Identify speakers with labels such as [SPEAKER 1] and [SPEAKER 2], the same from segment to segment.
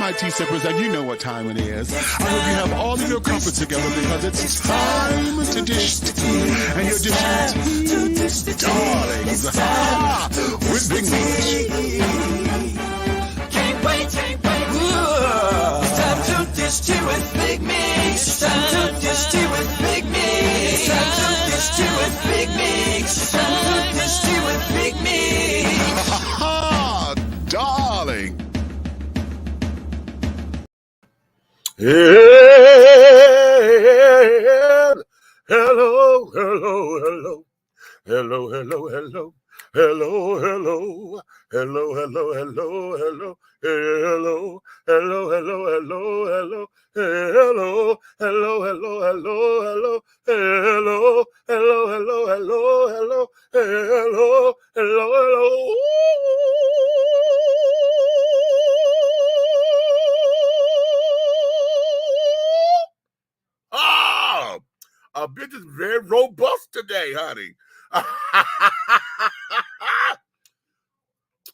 [SPEAKER 1] my tea sippers, and you know what time it is. I hope you have all of your crumpets together because it's time to dish tea. And you're dishing tea, darlings, with Big Meat.
[SPEAKER 2] Can't wait. It's time to dish tea with Big Meat. It's time to dish tea with Big Meat. It's time to dish tea with Big Meat. It's time to dish tea with Big Meat.
[SPEAKER 1] Darling.
[SPEAKER 3] Hello. Our bitch is very robust today, honey.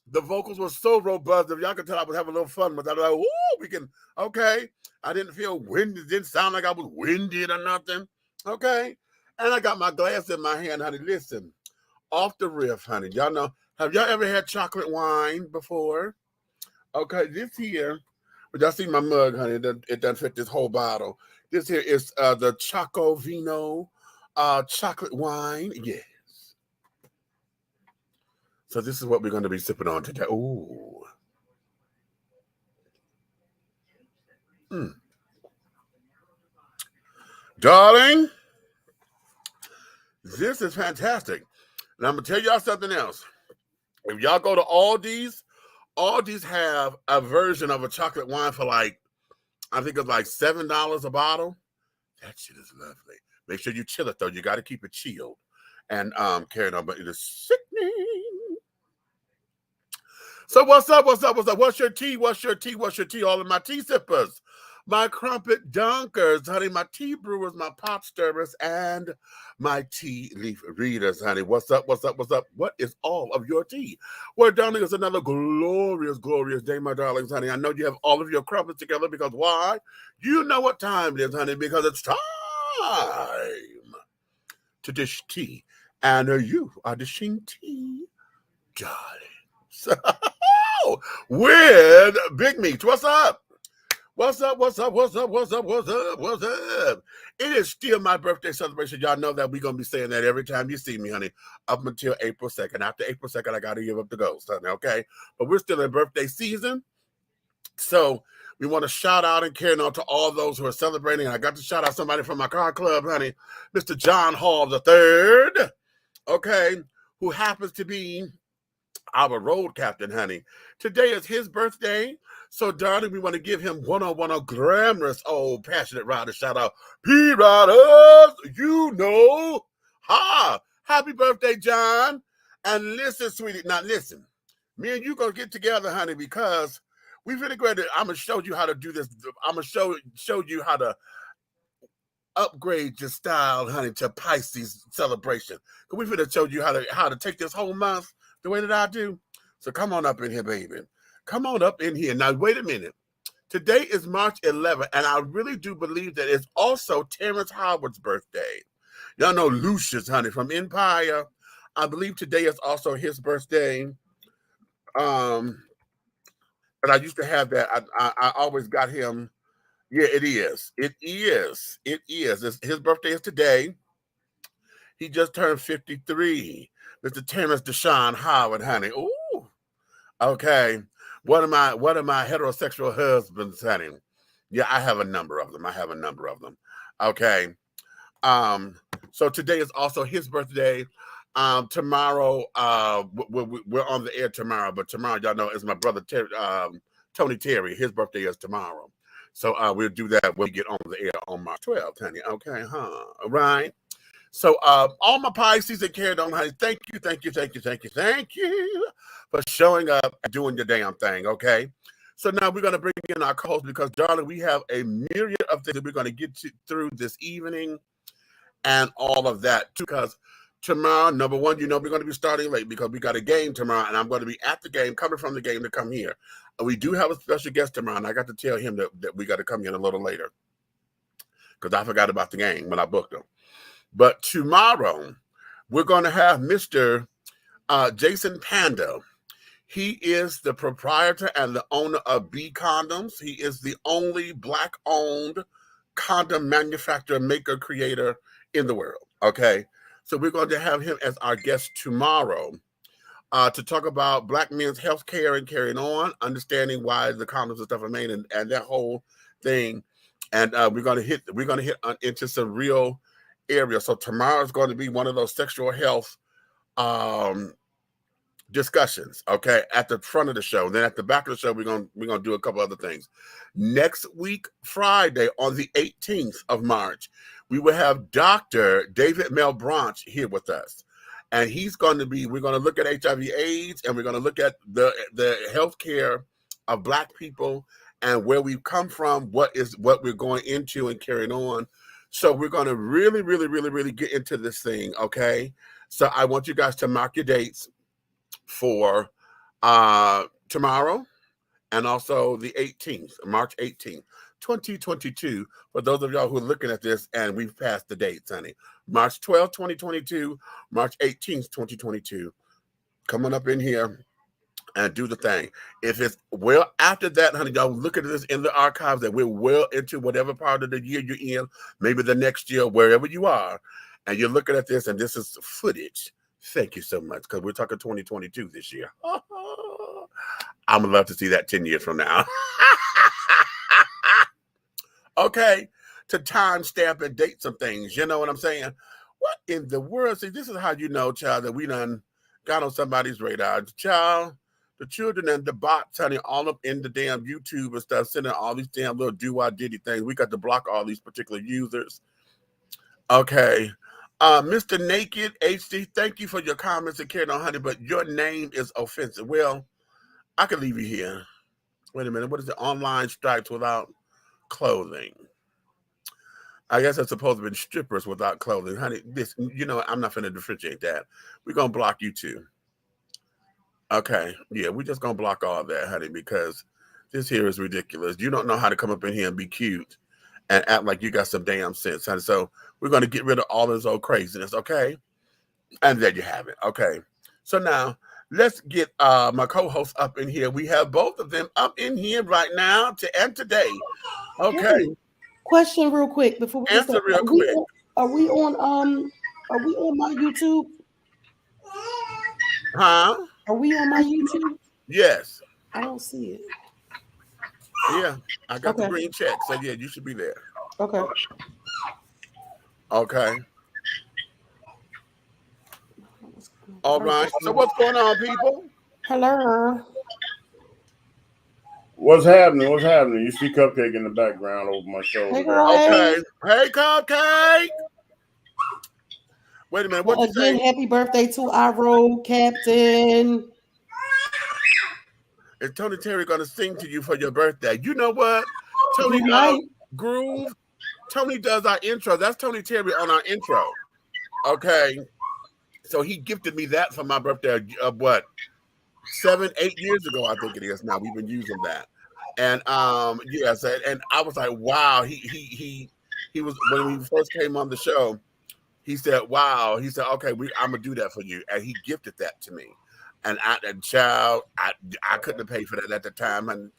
[SPEAKER 3] The vocals were so robust. If y'all could tell, I was having a little fun with that. I was like, ooh, we can, okay. I didn't feel windy. It didn't sound like I was winded or nothing. Okay. And I got my glass in my hand, honey. Listen, off the riff, honey. Y'all know, have y'all ever had chocolate wine before? Okay, this here, but y'all see my mug, honey. It doesn't fit this whole bottle. This here is the Choco Vino chocolate wine. Yes. So this is what we're going to be sipping on today. Ooh. Darling, this is fantastic. And I'm going to tell y'all something else. If y'all go to Aldi's have a version of a chocolate wine for like, I think it's like $7 a bottle. That shit is lovely. Make sure you chill it though. You got to keep it chilled and carry on. But it is sickening. So what's up? What's your tea? All of my tea sippers, my crumpet dunkers, honey, my tea brewers, my pot stirrers, and my tea leaf readers, honey. What's up? What is all of your tea? Well, darling, it's another glorious day, my darlings, honey. I know you have all of your crumpets together because why? You know what time it is, honey, because it's time to dish tea. And you are dishing tea, darling. With Big Meat. What's up? It is still my birthday celebration. Y'all know that we're going to be saying that every time you see me, honey, up until April 2nd. After April 2nd, I got to give up the ghost, honey, okay? But we're still in birthday season. So we want to shout out and carry on to all those who are celebrating. I got to shout out somebody from my car club, honey, Mr. John Hall III, okay, who happens to be our road captain, honey. Today is his birthday. So, darling, we want to give him one-on-one a glamorous, old, passionate rider shout out. P-Riders, you know. Happy birthday, John. And listen, sweetie. Now, listen. Me and you going to get together, honey, because we really great. I'm going to show you how to do this. I'm going to show you how to upgrade your style, honey, to Pisces celebration. We're going to show you how to take this whole month the way that I do. So come on up in here, baby. Come on up in here. Now, wait a minute. Today is March 11th, and I really do believe that it's also Terrence Howard's birthday. Y'all know Lucius, honey, from Empire. I believe today is also his birthday. And I used to have that. I always got him. Yeah, it is. His birthday is today. He just turned 53. Mr. Terrence Deshaun Howard, honey. Ooh. Okay. One of my heterosexual husbands, honey. Yeah, I have a number of them. Okay. So today is also his birthday. Tomorrow, we're on the air tomorrow, but tomorrow, y'all know, is my brother Tony Terry. His birthday is tomorrow. So we'll do that when we get on the air on March 12th, honey. Okay, All right. So all my Pisces that carried on, honey, thank you for showing up and doing your damn thing, okay? So now we're going to bring in our co-host because, darling, we have a myriad of things that we're going to get through this evening and all of that, because tomorrow, number one, you know we're going to be starting late because we got a game tomorrow, and I'm going to be at the game, coming from the game to come here. we do have a special guest tomorrow, and I got to tell him that we got to come in a little later because I forgot about the game when I booked him. But tomorrow, we're going to have Mr. Jason Panda. He is the proprietor and the owner of B Condoms. He is the only Black-owned condom manufacturer, maker, creator in the world. Okay, so we're going to have him as our guest tomorrow to talk about Black men's health care and carrying on, understanding why the condoms and stuff are made, and that whole thing. And we're gonna hit into some real areas. So tomorrow is going to be one of those sexual health discussions, okay, at the front of the show. Then at the back of the show, we're gonna do a couple other things. Next week, Friday, on the 18th of March, we will have Dr. David Melbranch here with us, and we're going to look at HIV/AIDS, and we're going to look at the healthcare of Black people and where we've come from, what we're going into and carrying on. So we're going to really, really, really, really get into this thing, okay? So I want you guys to mark your dates for tomorrow and also the 18th, March 18th, 2022. For those of y'all who are looking at this and we've passed the dates, honey. March 12th, 2022, March 18th, 2022. Come on up in here and do the thing. If it's well after that, honey, y'all look at this in the archives that we're well into whatever part of the year you're in, maybe the next year, wherever you are, and you're looking at this and this is footage. Thank you so much, because we're talking 2022 this year. I'm gonna love to see that 10 years from now. Okay, to timestamp and date some things. You know what I'm saying? What in the world? See, this is how you know, child, that we done got on somebody's radar. Child, the children and the bots, honey, all up in the damn YouTube and stuff, sending all these damn little do-I-diddy things. We got to block all these particular users. Okay. Mr. Naked HD, thank you for your comments and carrying on, honey, but your name is offensive. Well, I can leave you here. Wait a minute. What is it? Online strikes without clothing. I guess that's supposed to be strippers without clothing. Honey, this, you know, I'm not going to differentiate that. We're going to block you too. Okay. Yeah, we're just going to block all that, honey, because this here is ridiculous. You don't know how to come up in here and be cute and act like you got some damn sense, honey. So we're going to get rid of all this old craziness, okay? And there you have it, okay? So now, let's get my co-hosts up in here. We have both of them up in here right now and today. Okay.
[SPEAKER 4] Hey, question real quick before we
[SPEAKER 3] Answer
[SPEAKER 4] start.
[SPEAKER 3] real quick.
[SPEAKER 4] Are we on my YouTube?
[SPEAKER 3] Huh?
[SPEAKER 4] Are we on my YouTube?
[SPEAKER 3] Yes.
[SPEAKER 4] I don't see it.
[SPEAKER 3] Yeah, I got the green check. So yeah, you should be there.
[SPEAKER 4] Okay.
[SPEAKER 3] Okay. All right. So what's going on, people?
[SPEAKER 4] Hello.
[SPEAKER 5] What's happening? What's happening? You see Cupcake in the background over my shoulder.
[SPEAKER 4] Hey, girl.
[SPEAKER 3] Okay. Hey, Cupcake. Wait a minute. What you say?
[SPEAKER 4] Happy birthday to our road captain.
[SPEAKER 3] Is Tony Terry going to sing to you for your birthday? You know what? Tony Groove. Tony does our intro. That's Tony Terry on our intro. Okay. So he gifted me that for my birthday, what, 7-8 years ago, I think it is now. We've been using that. And yes, and I was like, wow, he was, when we first came on the show, he said, wow, he said, okay, I'm gonna do that for you. And he gifted that to me. And I couldn't have paid for that at the time. And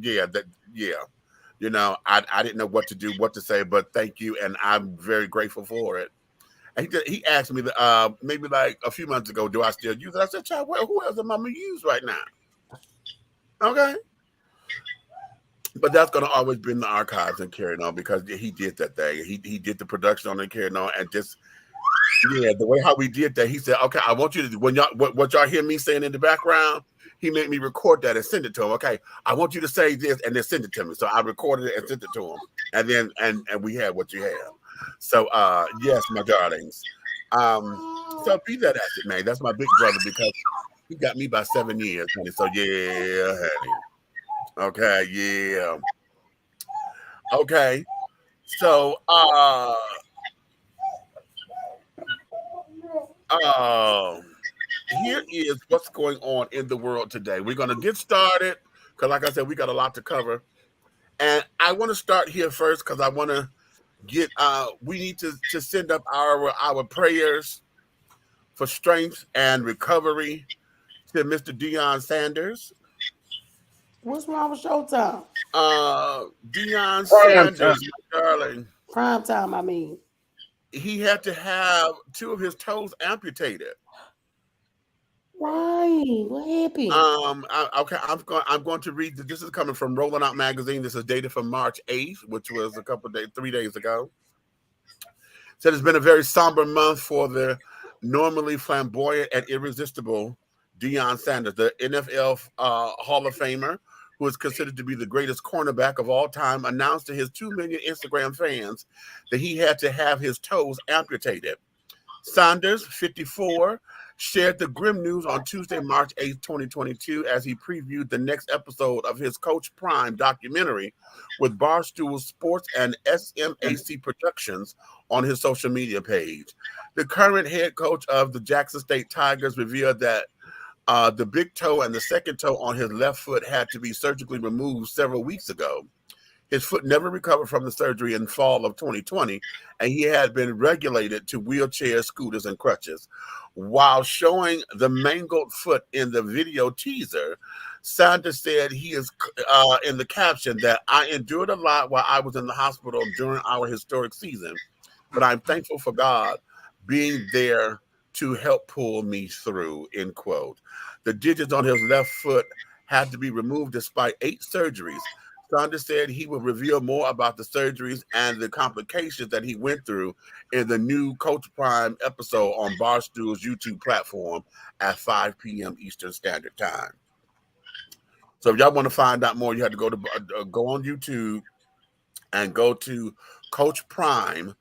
[SPEAKER 3] you know, I didn't know what to do, what to say, but thank you. And I'm very grateful for it. And he asked me maybe like a few months ago, do I still use it? I said, child, well, who else am I going to use right now? Okay. But that's going to always be in the archives and carrying on because he did that thing. He did the production on it, carrying on, and just, yeah, the way how we did that, he said, okay, I want you to, when y'all, what y'all hear me saying in the background, he made me record that and send it to him. Okay, I want you to say this and then send it to me. So I recorded it and sent it to him. And then, and we had what you have. So, yes, my darlings. So be that as it may. That's my big brother because he got me by 7 years, honey. So, yeah, honey. Okay, yeah. Okay. So, here is what's going on in the world today. We're going to get started because like I said, we got a lot to cover. And I want to start here first because I want to get we need to send up our prayers for strength and recovery to Mr. Deion Sanders.
[SPEAKER 4] What's wrong with Showtime?
[SPEAKER 3] Deion
[SPEAKER 5] Prime
[SPEAKER 3] Sanders,
[SPEAKER 5] time.
[SPEAKER 3] my darling,
[SPEAKER 4] Prime time, I mean.
[SPEAKER 3] he had to have 2 of his toes amputated.
[SPEAKER 4] Why? What happened?
[SPEAKER 3] Okay, I'm going to read. This is coming from Rolling Out Magazine. This is dated from March 8th, which was a couple of days, 3 days ago. Said it's been a very somber month for the normally flamboyant and irresistible Deion Sanders, the NFL Hall of Famer, who is considered to be the greatest cornerback of all time, announced to his 2 million Instagram fans that he had to have his toes amputated. Sanders, 54, shared the grim news on Tuesday, March 8th, 2022, as he previewed the next episode of his Coach Prime documentary with Barstool Sports and SMAC Productions on his social media page. The current head coach of the Jackson State Tigers revealed that the big toe and the second toe on his left foot had to be surgically removed several weeks ago. His foot never recovered from the surgery in fall of 2020, and he had been regulated to wheelchairs, scooters, and crutches. While showing the mangled foot in the video teaser, Sanders said he is in the caption that I endured a lot while I was in the hospital during our historic season, but I'm thankful for God being there to help pull me through, end quote. The digits on his left foot had to be removed despite 8 surgeries. Sanders said he will reveal more about the surgeries and the complications that he went through in the new Coach Prime episode on Barstool's YouTube platform at 5 p.m. Eastern Standard Time. So if y'all want to find out more, you have to go on YouTube and go to Coach Prime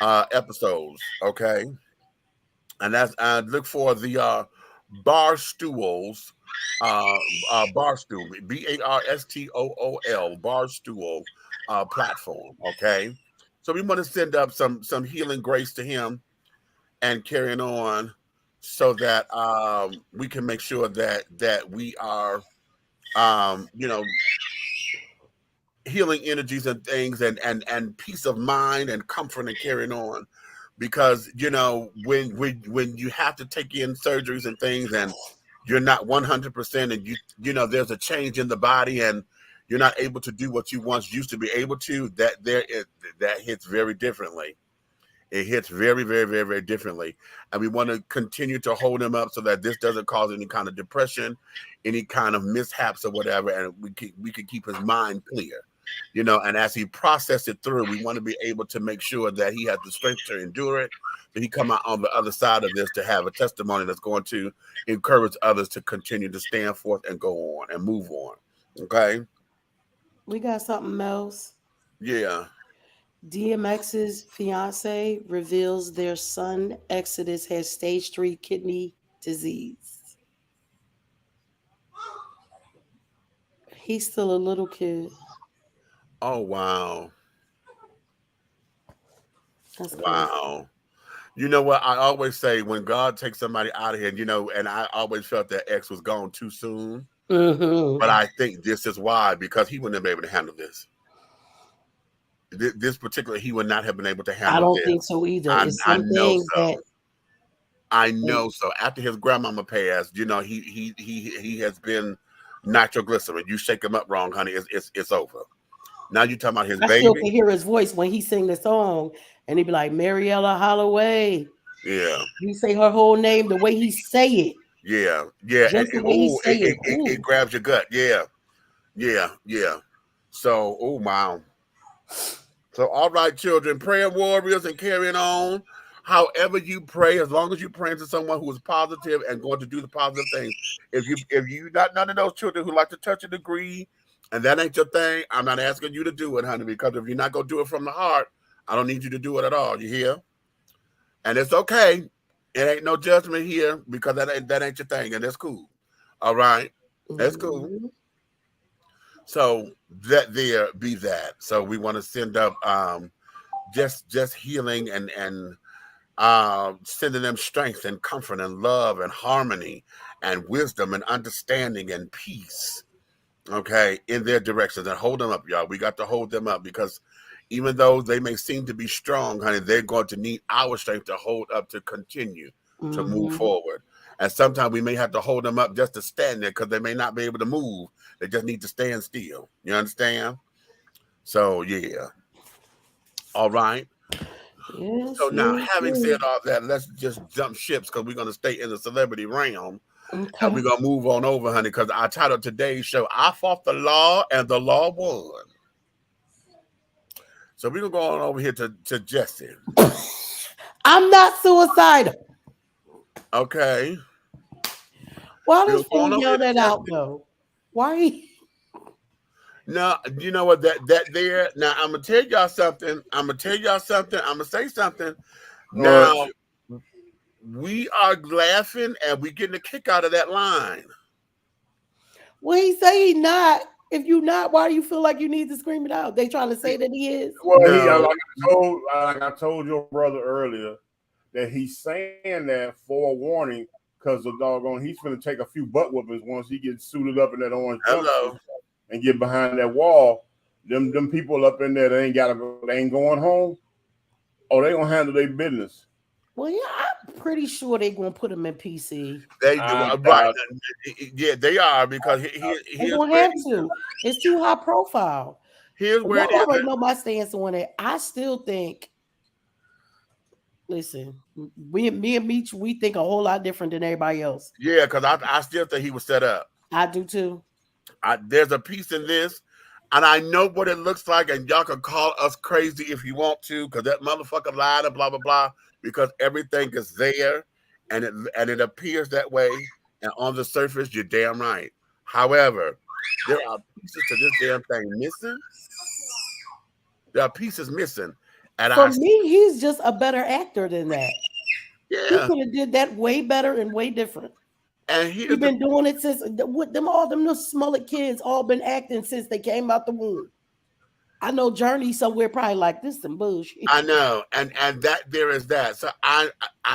[SPEAKER 3] episodes, okay? And that's look for the Barstool's Barstool, BARSTOOL, Barstool platform. Okay, so we want to send up some healing grace to him and carrying on, so that we can make sure that we are, healing energies and things, and peace of mind and comfort and carrying on. Because when you have to take in surgeries and things, and you're not 100%, and there's a change in the body, and you're not able to do what you once used to be able to, that hits very differently. It hits very, very, very, very differently. And we want to continue to hold him up so that this doesn't cause any kind of depression, any kind of mishaps or whatever, and we can keep his mind clear. And as he processes it through, we want to be able to make sure that he has the strength to endure it, that he come out on the other side of this to have a testimony that's going to encourage others to continue to stand forth and go on and move on. Okay?
[SPEAKER 4] We got something else.
[SPEAKER 3] Yeah.
[SPEAKER 4] DMX's fiance reveals their son Exodus has stage 3 kidney disease. He's still a little kid.
[SPEAKER 3] Oh, wow.
[SPEAKER 4] That's
[SPEAKER 3] wow. You know what? I always say when God takes somebody out of here, and I always felt that X was gone too soon.
[SPEAKER 4] Mm-hmm.
[SPEAKER 3] But I think this is why, because he wouldn't have been able to handle this. This particular, he would not have been able to handle.
[SPEAKER 4] I don't think so either. It's
[SPEAKER 3] I
[SPEAKER 4] some
[SPEAKER 3] know
[SPEAKER 4] things
[SPEAKER 3] so.
[SPEAKER 4] that
[SPEAKER 3] I know so. After his grandmama passed, he has been nitroglycerin. You shake him up wrong, honey, it's over. Now you talking about his baby.
[SPEAKER 4] I still can hear his voice when he sing the song, and he'd be like, Mariella Holloway.
[SPEAKER 3] Yeah.
[SPEAKER 4] You say her whole name the way he say it.
[SPEAKER 3] Yeah.
[SPEAKER 4] Just the way he say it.
[SPEAKER 3] It grabs your gut. Yeah. So, oh wow. So, all right, children, prayer warriors and carrying on. However you pray, as long as you pray to someone who is positive and going to do the positive things. If you not none of those children who like to touch and agree, and that ain't your thing, I'm not asking you to do it, honey, because if you're not going to do it from the heart, I don't need you to do it at all. You hear? And it's okay. It ain't no judgment here, because that ain't your thing, and that's cool. All right? That's cool. So that there be that. So we want to send up just healing and sending them strength and comfort and love and harmony and wisdom and understanding and peace. okay, in their directions and hold them up, y'all. We got to hold them up because even though they may seem to be strong, honey, they're going to need our strength to hold up to continue to move forward. And sometimes we may have to hold them up just to stand there because they may not be able to move. They just need to stand still. You understand? So, yeah. All right.
[SPEAKER 4] Yes,
[SPEAKER 3] So now,
[SPEAKER 4] yes,
[SPEAKER 3] having
[SPEAKER 4] yes.
[SPEAKER 3] said all that, let's just jump ships because we're going to stay in the celebrity realm.
[SPEAKER 4] Okay.
[SPEAKER 3] And we're going to move on over, honey, because I titled today's show, I Fought the Law and the Law Won. So we're going to go on over here to Jessie.
[SPEAKER 4] I'm not suicidal.
[SPEAKER 3] Okay.
[SPEAKER 4] Why
[SPEAKER 3] We're
[SPEAKER 4] does
[SPEAKER 3] going
[SPEAKER 4] fool
[SPEAKER 3] over
[SPEAKER 4] yell
[SPEAKER 3] here to
[SPEAKER 4] that out
[SPEAKER 3] Jessie.
[SPEAKER 4] though? Why?
[SPEAKER 3] No, you know what? That there. Now I'm gonna tell y'all something. I'm gonna say something. Now we are laughing and we getting a kick out of that line.
[SPEAKER 4] Well, he say he not. If you not, why do you feel like you need to scream it out? They trying to say that he is.
[SPEAKER 5] Well,
[SPEAKER 3] No.
[SPEAKER 5] like I told your brother earlier, that he's saying that for a warning because the doggone he's going to take a few butt whoopings once he gets suited up in that orange jumpsuit and get behind that wall. Them people up in there, they ain't going home. Oh, they gonna handle their business.
[SPEAKER 4] Well, yeah, I'm pretty sure they're gonna put him in PC.
[SPEAKER 3] They do right. Yeah, they are because
[SPEAKER 4] they're gonna have to. It's too high profile.
[SPEAKER 3] Here's where
[SPEAKER 4] y'all already know my stance on it. I still think. Listen, me and Meech, we think a whole lot different than everybody else.
[SPEAKER 3] Yeah, because I still think he was set up.
[SPEAKER 4] I do too.
[SPEAKER 3] There's a piece in this, and I know what it looks like, and y'all can call us crazy if you want to, because that motherfucker lied and blah blah blah. Because everything is there, and it appears that way, and on the surface, you're damn right. However, there are pieces to this damn thing missing. There are pieces missing. And
[SPEAKER 4] for me, he's just a better actor than that.
[SPEAKER 3] Yeah,
[SPEAKER 4] he could have did that way better and way different. And he's been doing it since with them all them little SMOLLET kids all been acting since they came out the womb. I know Journey somewhere probably like this some bullshit.
[SPEAKER 3] I know, and that there is that. So I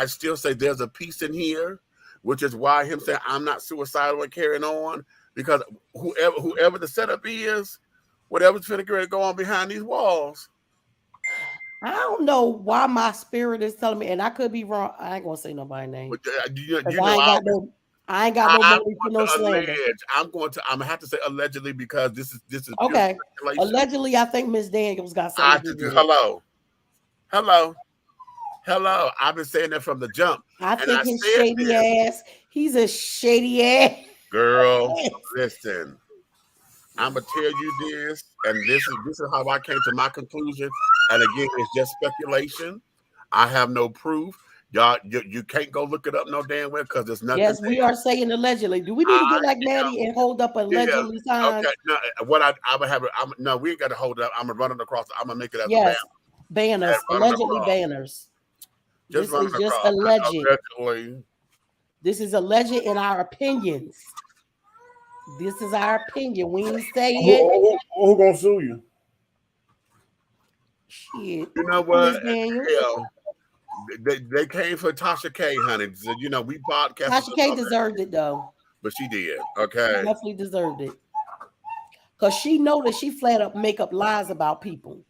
[SPEAKER 3] still say there's a piece in here, which is why him saying I'm not suicidal and carrying on, because whoever the setup is, whatever's finna go on behind these walls.
[SPEAKER 4] I don't know why my spirit is telling me, and I could be wrong. I ain't gonna say nobody's name.
[SPEAKER 3] But,
[SPEAKER 4] I ain't got no money for no slander.
[SPEAKER 3] I'm gonna have to say allegedly because this is
[SPEAKER 4] okay. Allegedly, I think Miss Daniels got something to do.
[SPEAKER 3] Hello. I've been saying that from the jump.
[SPEAKER 4] I think his shady ass. He's a shady ass.
[SPEAKER 3] Girl, listen. I'm gonna tell you this, and this is how I came to my conclusion. And again, it's just speculation. I have no proof. Y'all, you can't go look it up no damn well because there's nothing.
[SPEAKER 4] Yes, we are saying allegedly. Do we need to get like Maddie and hold up allegedly sign?
[SPEAKER 3] Okay, no. What I would have. No, we ain't got to hold it up. I'm gonna run it across. I'm gonna make it as
[SPEAKER 4] a banners, allegedly banners. This is just alleged. Allegedly. This is alleged in our opinions. This is our opinion. We ain't saying it.
[SPEAKER 5] Who gonna sue you?
[SPEAKER 4] Shit.
[SPEAKER 3] You know what? Hell, they came for Tasha K, honey. So, you know, we podcast.
[SPEAKER 4] Tasha K deserved it though.
[SPEAKER 3] But she did. Okay.
[SPEAKER 4] She definitely deserved it. Because she know that she flat up make up lies about people.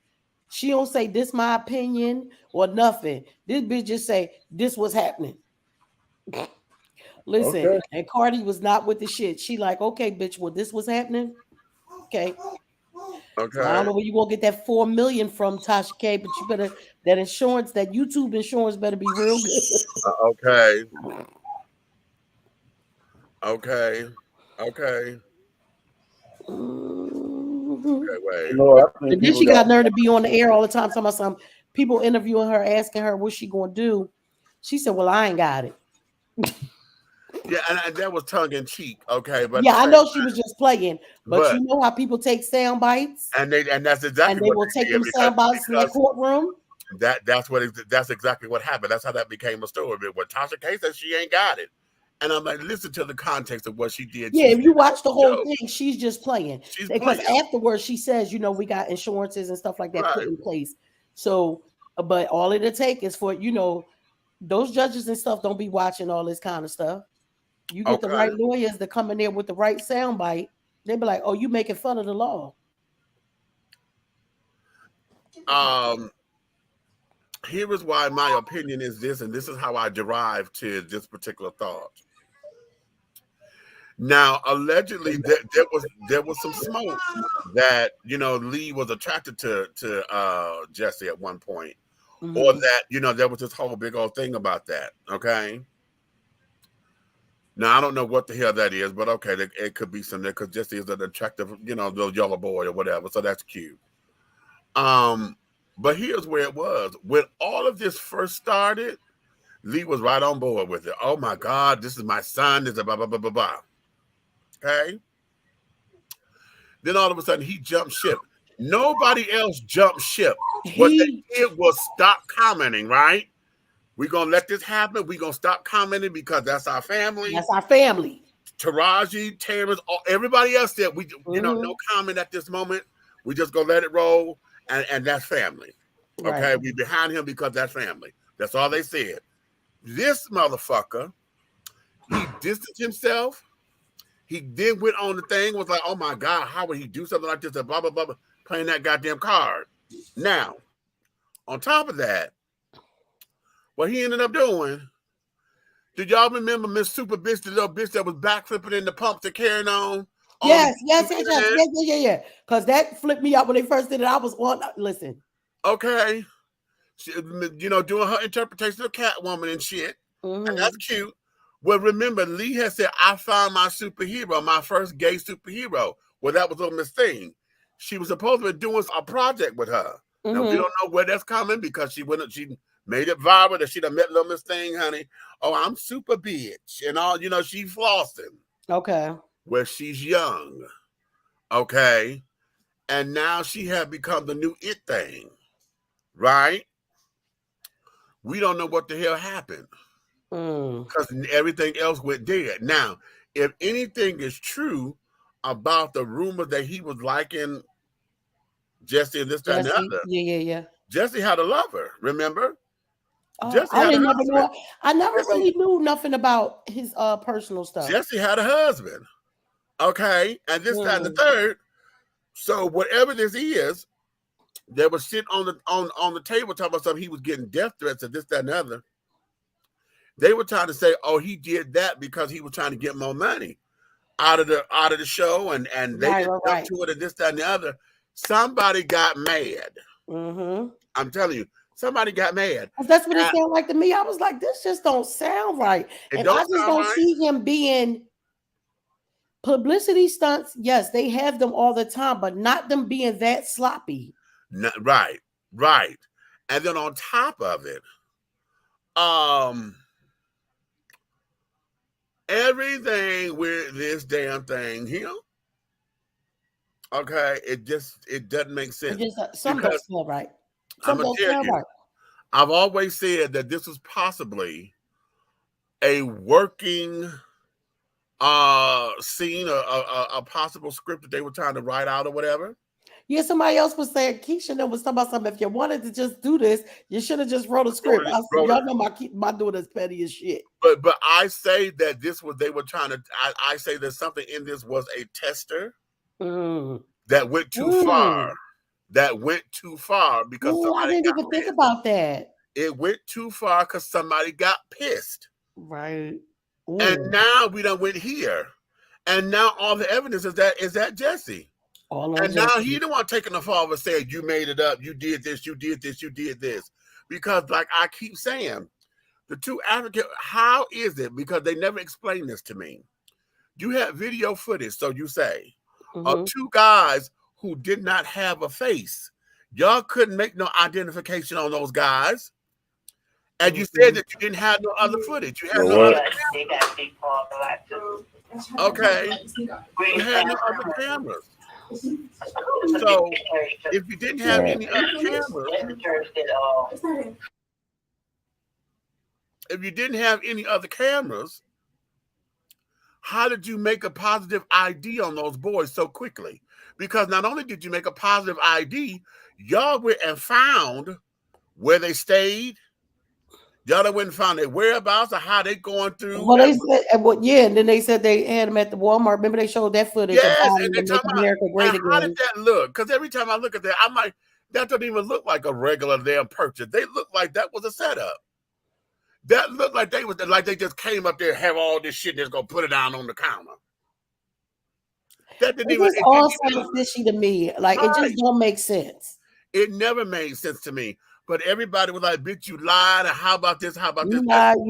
[SPEAKER 4] She don't say this my opinion or nothing. This bitch just say this was happening. Listen, and Cardi was not with the shit. She like, okay, bitch, well, this was happening. Okay.
[SPEAKER 3] Okay.
[SPEAKER 4] So I don't know where you gonna get that $4 million from, Tasha K, but you better that insurance, that YouTube insurance better be real good.
[SPEAKER 3] Okay. Okay, wait.
[SPEAKER 4] And then she got nerve to be on the air all the time, talking about some people interviewing her, asking her what she gonna do. She said, well, I ain't got it.
[SPEAKER 3] Yeah, and that was tongue in cheek, okay. But
[SPEAKER 4] yeah, I know she was just playing, but you know how people take sound bites,
[SPEAKER 3] and that's exactly
[SPEAKER 4] and they will take them sound bites in the courtroom.
[SPEAKER 3] That's exactly what happened. That's how that became a story. But when Tasha K said she ain't got it, and I'm like, listen to the context of what she did.
[SPEAKER 4] Yeah, if you watch the whole thing, she's just playing. Because
[SPEAKER 3] playing.
[SPEAKER 4] Afterwards, she says, you know, we got insurances and stuff like that put in place. So, but all it'll take is for, you know, those judges and stuff don't be watching all this kind of stuff. You get the right lawyers to come in there with the right soundbite, They'd be like, "Oh, you making fun of the law."
[SPEAKER 3] Here is why my opinion is this, and this is how I derive to this particular thought. Now, allegedly, there was some smoke that Lee was attracted to Jussie at one point, or that there was this whole big old thing about that. Okay. Now I don't know what the hell that is, but okay, it could be something because Jussie is an attractive, little yellow boy or whatever, so that's cute. But here's where it was. When all of this first started, Lee was right on board with it. Oh my God, this is my son. This is blah, blah, blah, blah, blah. Okay. Then all of a sudden he jumped ship. Nobody else jumped ship. What they did was stop commenting, right? We're going to let this happen. We're going to stop commenting because that's our family.
[SPEAKER 4] That's our family.
[SPEAKER 3] Taraji, Terrence, everybody else said, no comment at this moment. We just going to let it roll. And that's family. Okay, right. We behind him because that's family. That's all they said. This motherfucker, he distanced himself. He then went on the thing, was like, oh my God, how would he do something like this? And blah, blah, blah, blah, playing that goddamn card. Now, on top of that, what he ended up doing, did y'all remember Miss Super Bitch, the little bitch that was backflipping in the pumps and carrying on?
[SPEAKER 4] Yes. Because that flipped me out when they first did it. I was on. Listen.
[SPEAKER 3] Okay. She, doing her interpretation of Catwoman and shit. And that's cute. Well, remember, Lee had said, I found my superhero, my first gay superhero. Well, that was on Miss Thing. She was supposed to be doing a project with her. Now, we don't know where that's coming because she made it viral that she done met little Miss Thing, honey. Oh, I'm super bitch. And all, she flossing.
[SPEAKER 4] Okay.
[SPEAKER 3] Where she's young, okay, and now she had become the new it thing, right? We don't know what the hell happened because everything else went dead. Now, if anything is true about the rumor that he was liking Jussie and this, that, and the other,
[SPEAKER 4] yeah.
[SPEAKER 3] Jussie had a lover, remember?
[SPEAKER 4] I never really knew nothing about his personal stuff.
[SPEAKER 3] Jussie had a husband. Okay, and this, that, and the third. So whatever this is, there was shit on the table talking about something. He was getting death threats and this, that, and the other. They were trying to say, "Oh, he did that because he was trying to get more money out of the show," and they didn't jump to it and this, that, and the other. Somebody got mad. I'm telling you, somebody got mad.
[SPEAKER 4] That's what it sounded like to me. I was like, "This just don't sound right," and I just don't see him being. Publicity stunts, yes, they have them all the time, but not them being that sloppy.
[SPEAKER 3] Right. And then on top of it, everything with this damn thing here, okay, it doesn't make sense.
[SPEAKER 4] Something don't smell right. Something don't smell right.
[SPEAKER 3] I've always said that this was possibly a working scene, a possible script that they were trying to write out or whatever.
[SPEAKER 4] Yeah, somebody else was saying, Keisha was talking about something. If you wanted to just do this, you should have just wrote a script. I said, y'all know my doing is petty as shit.
[SPEAKER 3] But I say that they were trying to. I say that something in this was a tester that went too far. That went too far because
[SPEAKER 4] I didn't even think about that.
[SPEAKER 3] It went too far because somebody got pissed.
[SPEAKER 4] Right. Ooh.
[SPEAKER 3] And now we done went here. And now all the evidence is that Jussie. And now he the one taking the fall and saying, you made it up, you did this, you did this, you did this. Because like I keep saying, the two African, how is it? Because they never explained this to me. You have video footage, so you say, of two guys who did not have a face. Y'all couldn't make no identification on those guys. And you said that you didn't have no other footage. You had no other cameras. Okay. You had no other cameras. So if you didn't have any other cameras, how did you make a positive ID on those boys so quickly? Because not only did you make a positive ID, y'all went and found where they stayed Y'all done went and found their whereabouts or how they going through.
[SPEAKER 4] Well, they said, and then they said they had them at the Walmart. Remember they showed that footage of
[SPEAKER 3] Yes, and they
[SPEAKER 4] Make
[SPEAKER 3] talking about,
[SPEAKER 4] America Great
[SPEAKER 3] and how
[SPEAKER 4] Again.
[SPEAKER 3] did that look? Because every time I look at that, I'm like, that doesn't even look like a regular damn purchase. They look like that was a setup. That looked like they just came up there and have all this shit and just gonna put it down on the counter. That didn't
[SPEAKER 4] It
[SPEAKER 3] even.
[SPEAKER 4] just all sounds fishy to me. Like it just don't make sense.
[SPEAKER 3] It never made sense to me. But everybody was like, "Bitch, you lied." And how about this? How about this?
[SPEAKER 4] You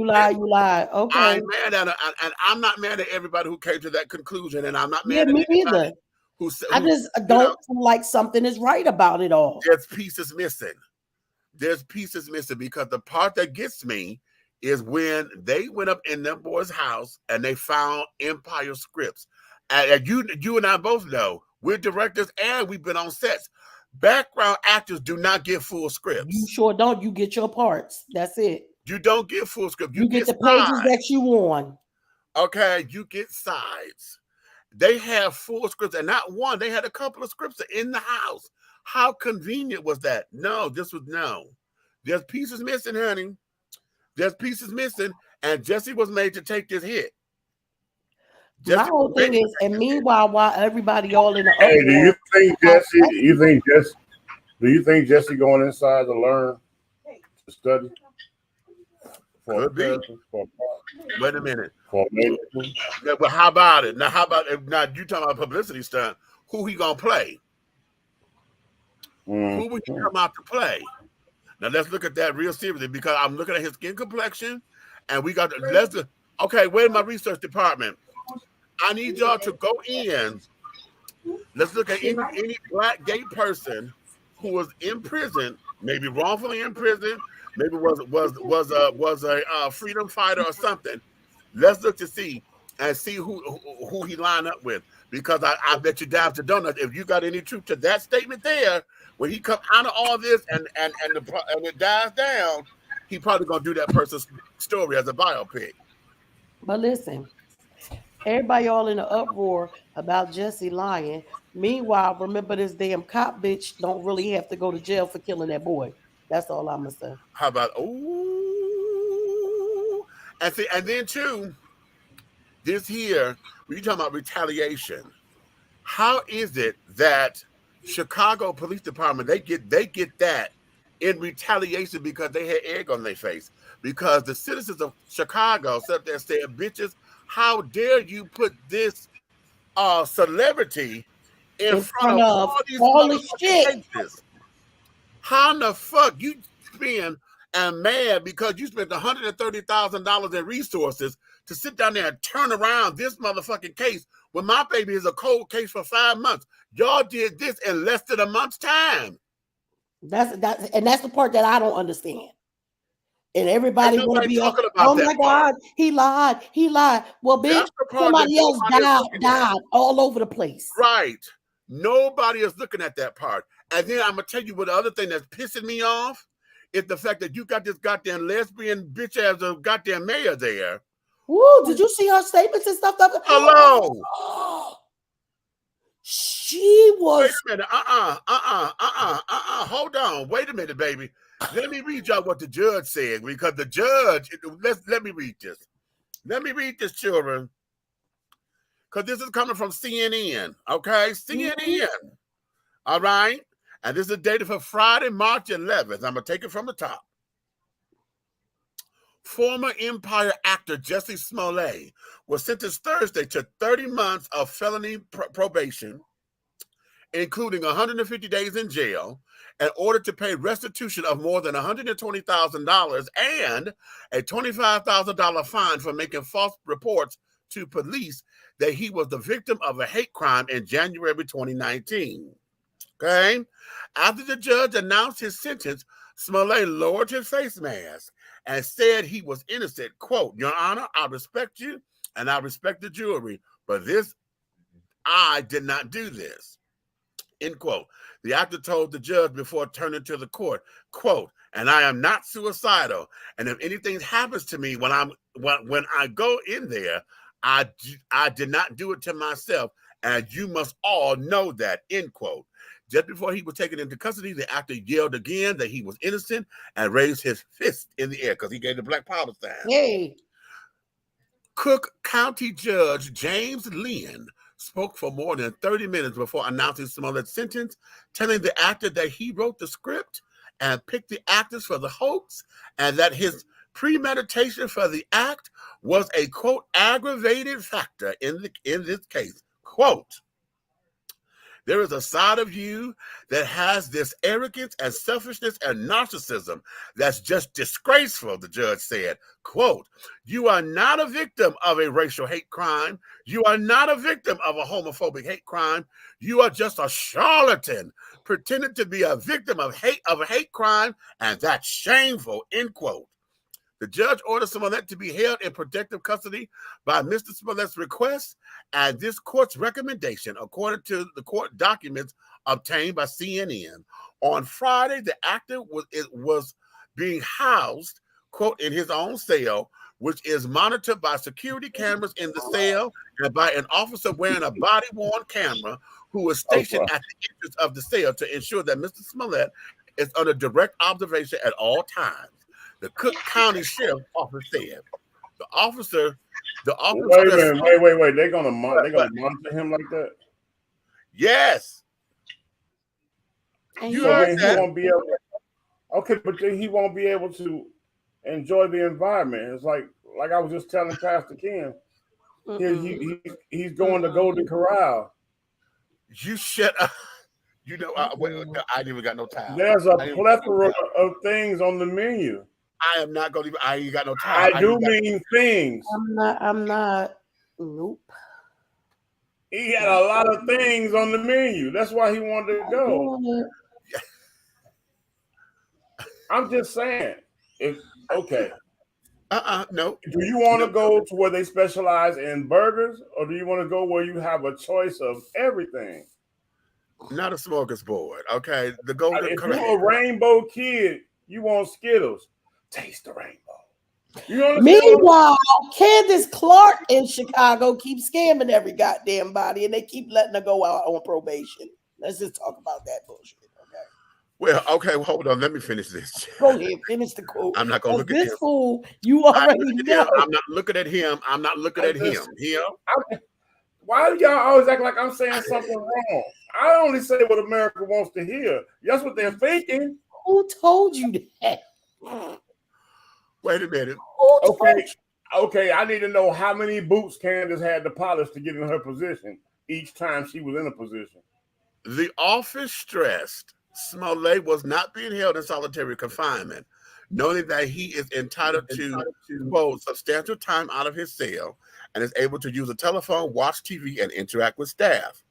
[SPEAKER 4] lie. Okay.
[SPEAKER 3] I'm mad at it, and I'm not mad at everybody who came to that conclusion, and I'm not mad at
[SPEAKER 4] me
[SPEAKER 3] anybody
[SPEAKER 4] either.
[SPEAKER 3] who
[SPEAKER 4] I just don't feel like something is right about it all.
[SPEAKER 3] There's pieces missing. There's pieces missing because the part that gets me is when they went up in that boy's house and they found Empire scripts. And you and I both know we're directors and we've been on sets. Background actors do not get full scripts.
[SPEAKER 4] You sure don't. You get your parts. That's it.
[SPEAKER 3] You don't get full script.
[SPEAKER 4] You get the pages that you want.
[SPEAKER 3] Okay, you get sides. They have full scripts, and not one. They had a couple of scripts in the house. How convenient was that? No, this was no. There's pieces missing, honey. There's pieces missing, and Jesse was made to take this hit.
[SPEAKER 5] Jesse,
[SPEAKER 4] my whole thing is, and meanwhile, while everybody all in the
[SPEAKER 5] hey, do you think Jesse going inside to learn, to study?
[SPEAKER 3] Could be. Wait a minute. Yeah, but how about it? Now, now you talking about publicity stunt? Who he gonna play? Who would you come out to play? Now let's look at that real seriously because I'm looking at his skin complexion, and we got okay. Where's my research department? I need y'all to go in. Let's look at any black gay person who was in prison, maybe wrongfully in prison, maybe was a freedom fighter or something. Let's look to see who he lined up with, because I bet you down to donuts if you got any truth to that statement there. When he come out of all this and it dies down, he probably gonna do that person's story as a biopic.
[SPEAKER 4] But listen, everybody all in the uproar about Jesse lying. Meanwhile, remember this damn cop bitch don't really have to go to jail for killing that boy. That's all I'm gonna say.
[SPEAKER 3] How about and then too, this here, when you talking about retaliation, how is it that Chicago Police Department they get that in retaliation because they had egg on their face? Because the citizens of Chicago sat there saying, "Bitches, how dare you put this celebrity in front of all these cases? How in the fuck you spend and mad because you spent $130,000 in resources to sit down there and turn around this motherfucking case when my baby is a cold case for 5 months? Y'all did this in less than a month's time."
[SPEAKER 4] That's the part that I don't understand. And everybody want to be
[SPEAKER 3] talking about.
[SPEAKER 4] Oh my God, he lied. Well, bitch, somebody else died all over the place.
[SPEAKER 3] Right. Nobody is looking at that part. And then I'm gonna tell you what the other thing that's pissing me off is the fact that you got this goddamn lesbian bitch as a goddamn mayor there.
[SPEAKER 4] Woo, did you see her statements and stuff?
[SPEAKER 3] Hello.
[SPEAKER 4] Oh, she was.
[SPEAKER 3] Wait a minute. Hold on. Wait a minute, baby. Let me read y'all what the judge said, because the judge. Let me read this. Let me read this, children, because this is coming from CNN. Okay, CNN. All right, and this is dated for Friday, March 11th. I'm gonna take it from the top. Former Empire actor Jussie Smollett was sentenced Thursday to 30 months of felony probation, including 150 days in jail, in order to pay restitution of more than $120,000 and a $25,000 fine for making false reports to police that he was the victim of a hate crime in January 2019. Okay? After the judge announced his sentence, Smollett lowered his face mask and said he was innocent. Quote, "Your Honor, I respect you and I respect the jury, but I did not do this." End quote. The actor told the judge before turning to the court, quote, "And I am not suicidal. And if anything happens to me when I go in there, I did not do it to myself. And you must all know that," end quote. Just before he was taken into custody, the actor yelled again that he was innocent and raised his fist in the air because he gave the Black Power sign.
[SPEAKER 4] Hey.
[SPEAKER 3] Cook County Judge James Lynn spoke for more than 30 minutes before announcing Smollett's sentence, telling the actor that he wrote the script and picked the actors for the hoax, and that his premeditation for the act was a, quote, aggravated factor in this case. Quote, there is a side of you that has this arrogance and selfishness and narcissism that's just disgraceful, the judge said. Quote, you are not a victim of a racial hate crime. You are not a victim of a homophobic hate crime. You are just a charlatan pretending to be a victim of a hate crime, and that's shameful, end quote. The judge ordered Smollett to be held in protective custody by Mr. Smollett's request and this court's recommendation, according to the court documents obtained by CNN. On Friday, the actor was being housed, quote, in his own cell, which is monitored by security cameras in the cell and by an officer wearing a body-worn camera who was stationed at the entrance of the cell to ensure that Mr. Smollett is under direct observation at all times. The Cook County Sheriff's Office said the officer. Wait a minute,
[SPEAKER 5] wait. They're gonna monitor him like that?
[SPEAKER 3] Yes.
[SPEAKER 4] And
[SPEAKER 5] he won't be able. Okay, but then he won't be able to enjoy the environment. It's like I was just telling Pastor Ken. He's going to Golden Corral.
[SPEAKER 3] You shut up. You know, I ain't even got no time.
[SPEAKER 5] There's a plethora of things on the menu.
[SPEAKER 3] I am not going to. I ain't got no time.
[SPEAKER 5] I do mean things.
[SPEAKER 4] I'm not. Nope.
[SPEAKER 5] He had a lot of things on the menu. That's why he wanted to go. I'm just saying. Okay.
[SPEAKER 3] No.
[SPEAKER 5] Do you want to go to where they specialize in burgers, or do you want to go where you have a choice of everything?
[SPEAKER 3] Not a smorgasbord. Okay. The Golden
[SPEAKER 5] If
[SPEAKER 3] Corral.
[SPEAKER 5] you're a rainbow kid, you want Skittles. Taste the rainbow.
[SPEAKER 4] Meanwhile, Candace Clark in Chicago keeps scamming every goddamn body, and they keep letting her go out on probation. Let's just talk about that bullshit.
[SPEAKER 3] Well, hold on. Let me finish this.
[SPEAKER 4] Go ahead, finish the quote.
[SPEAKER 3] I'm not going to look at
[SPEAKER 4] this
[SPEAKER 3] him.
[SPEAKER 4] Fool, you already know.
[SPEAKER 3] I'm not looking at him. I'm not looking at him.
[SPEAKER 5] Why do y'all always act like I'm saying something wrong? I only say what America wants to hear. That's what they're thinking.
[SPEAKER 4] Who told you that?
[SPEAKER 3] Wait a minute.
[SPEAKER 5] Okay. I need to know how many boots Candace had to polish to get in her position each time she was in a position.
[SPEAKER 3] The office stressed Smollett was not being held in solitary confinement, noting that he is entitled to, quote, substantial time out of his cell and is able to use a telephone, watch TV, and interact with staff.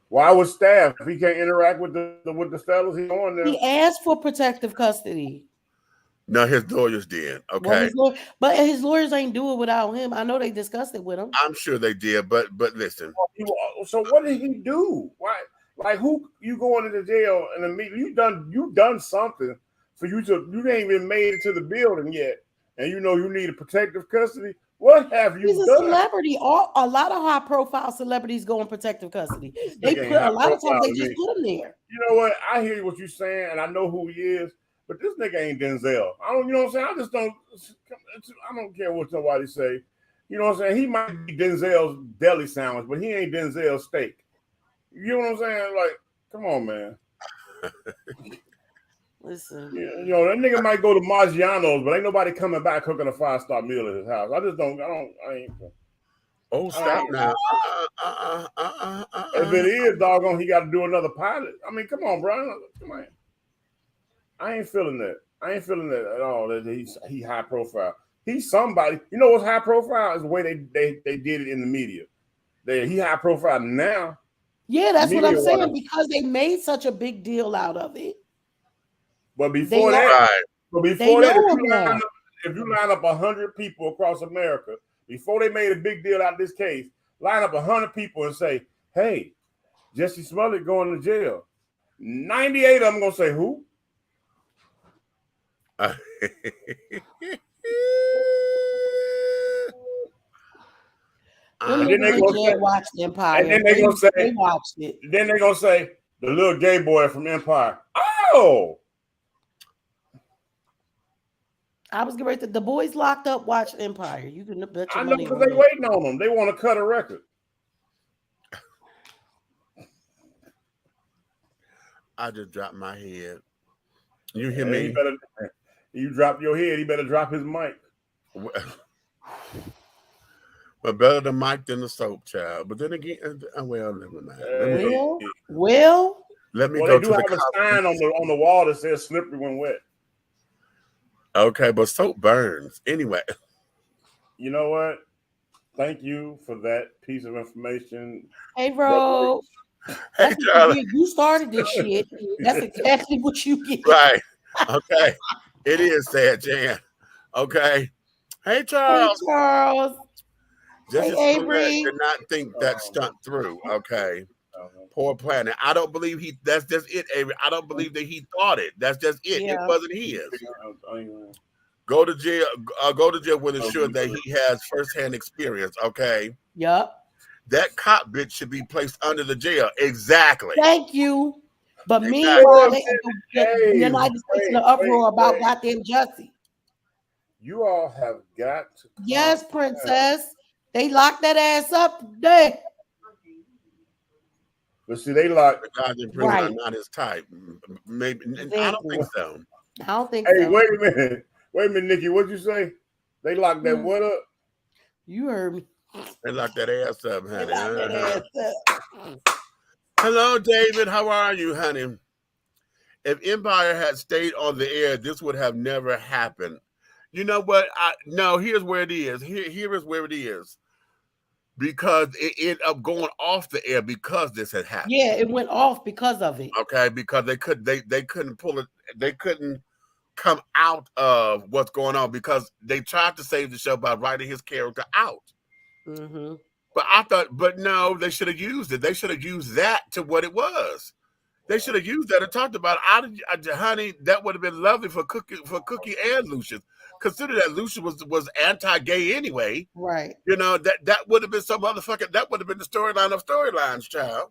[SPEAKER 5] Why with staff? If he can't interact with the fellas, he's on there.
[SPEAKER 4] He asked for protective custody.
[SPEAKER 3] No, his lawyers did. Okay.
[SPEAKER 4] But his lawyers ain't do it without him. I know they discussed it with him.
[SPEAKER 3] I'm sure they did, but listen.
[SPEAKER 5] So what did he do? Why? Like, who you going into jail and immediately you done something for you ain't even made it to the building yet, and you know you need a protective custody. What have you done?
[SPEAKER 4] He's a celebrity. A lot of high profile celebrities go in protective custody. They put a lot of times they just put him there.
[SPEAKER 5] You know what? I hear what you're saying, and I know who he is. But this nigga ain't Denzel. I don't, you know what I'm saying? I don't care what nobody say. You know what I'm saying? He might be Denzel's deli sandwich, but he ain't Denzel's steak. You know what I'm saying? Like, come on, man.
[SPEAKER 4] Listen.
[SPEAKER 5] You know, that nigga might go to Maggiano's, but ain't nobody coming back cooking a 5-star meal at his house. I ain't.
[SPEAKER 3] Oh, stop now.
[SPEAKER 5] If it is, doggone, he got to do another pilot. I mean, come on, bro. Come on. I ain't feeling that. I ain't feeling that at all. That he high profile. He's somebody. You know what's high profile is the way they did it in the media. He high profile now.
[SPEAKER 4] Yeah, that's what I'm saying, because they made such a big deal out of it.
[SPEAKER 5] But before that, if you line up 100 people across America, before they made a big deal out of this case, line up 100 people and say, "Hey, Jussie Smollett going to jail." 98 of them gonna say, "Who?"
[SPEAKER 4] And then they gonna say, watch Empire.
[SPEAKER 5] And then they gonna say,
[SPEAKER 4] they watched it.
[SPEAKER 5] Then they gonna say, The little gay boy from Empire. Oh,
[SPEAKER 4] I was getting ready to, the boys locked up watch Empire. You can bet your
[SPEAKER 5] I know
[SPEAKER 4] money
[SPEAKER 5] because
[SPEAKER 4] on
[SPEAKER 5] they
[SPEAKER 4] it.
[SPEAKER 5] waiting on them. They want to cut a record.
[SPEAKER 3] I just dropped my head. You hear
[SPEAKER 5] Hey,
[SPEAKER 3] me?
[SPEAKER 5] You drop your head. He better drop his mic.
[SPEAKER 3] But better the mic than the soap, child. But then again, well, never mind. Let me go
[SPEAKER 5] They do
[SPEAKER 3] to
[SPEAKER 5] have
[SPEAKER 3] the
[SPEAKER 5] a sign on the wall that says "slippery when wet."
[SPEAKER 3] Okay, but soap burns anyway.
[SPEAKER 5] You know what? Thank you for that piece of information.
[SPEAKER 4] Hey, bro.
[SPEAKER 3] Hey, Charlie.
[SPEAKER 4] You started this shit. That's exactly what you get.
[SPEAKER 3] Right. Okay. It is sad, Jan. Okay. Hey, Charles.
[SPEAKER 4] Hey, Charles.
[SPEAKER 3] Just
[SPEAKER 4] hey,
[SPEAKER 3] Avery. Did not think that stunt through. Okay. Poor planet. I don't believe that's just it, Avery. I don't believe that he thought it. That's just it.
[SPEAKER 4] Yeah.
[SPEAKER 3] It wasn't his. Go to jail. Go to jail with assured that he has firsthand experience. Okay.
[SPEAKER 4] Yep.
[SPEAKER 3] That cop bitch should be placed under the jail. Exactly.
[SPEAKER 4] Thank you. But meanwhile, the United States in the uproar about goddamn Jussie.
[SPEAKER 5] You all have got to.
[SPEAKER 4] Yes, princess. They locked that ass up today.
[SPEAKER 5] But see, they locked.
[SPEAKER 3] The guys in prison are not his type. Maybe. I don't think so.
[SPEAKER 4] I don't think so.
[SPEAKER 5] Hey, wait a minute. Wait a minute, Nikki. What'd you say? They locked that what up?
[SPEAKER 4] You heard me.
[SPEAKER 3] They locked that ass up, honey.
[SPEAKER 4] They locked that ass up.
[SPEAKER 3] Hello, David. How are you, honey? If Empire had stayed on the air, this would have never happened. You know what? No, here's where it is. Here is where it is. Because it ended up going off the air because this had happened.
[SPEAKER 4] Yeah, it went off because of it.
[SPEAKER 3] Okay, because they couldn't pull it. They couldn't come out of what's going on because they tried to save the show by writing his character out.
[SPEAKER 4] Mm-hmm.
[SPEAKER 3] But no, they should have used it. They should have used that to what it was. They should have used that and talked about it. Honey, that would have been lovely for Cookie and Lucius. Consider that Lucius was anti-gay anyway.
[SPEAKER 4] Right.
[SPEAKER 3] You know, that would have been some motherfucker. That would have been the storyline of storylines, child.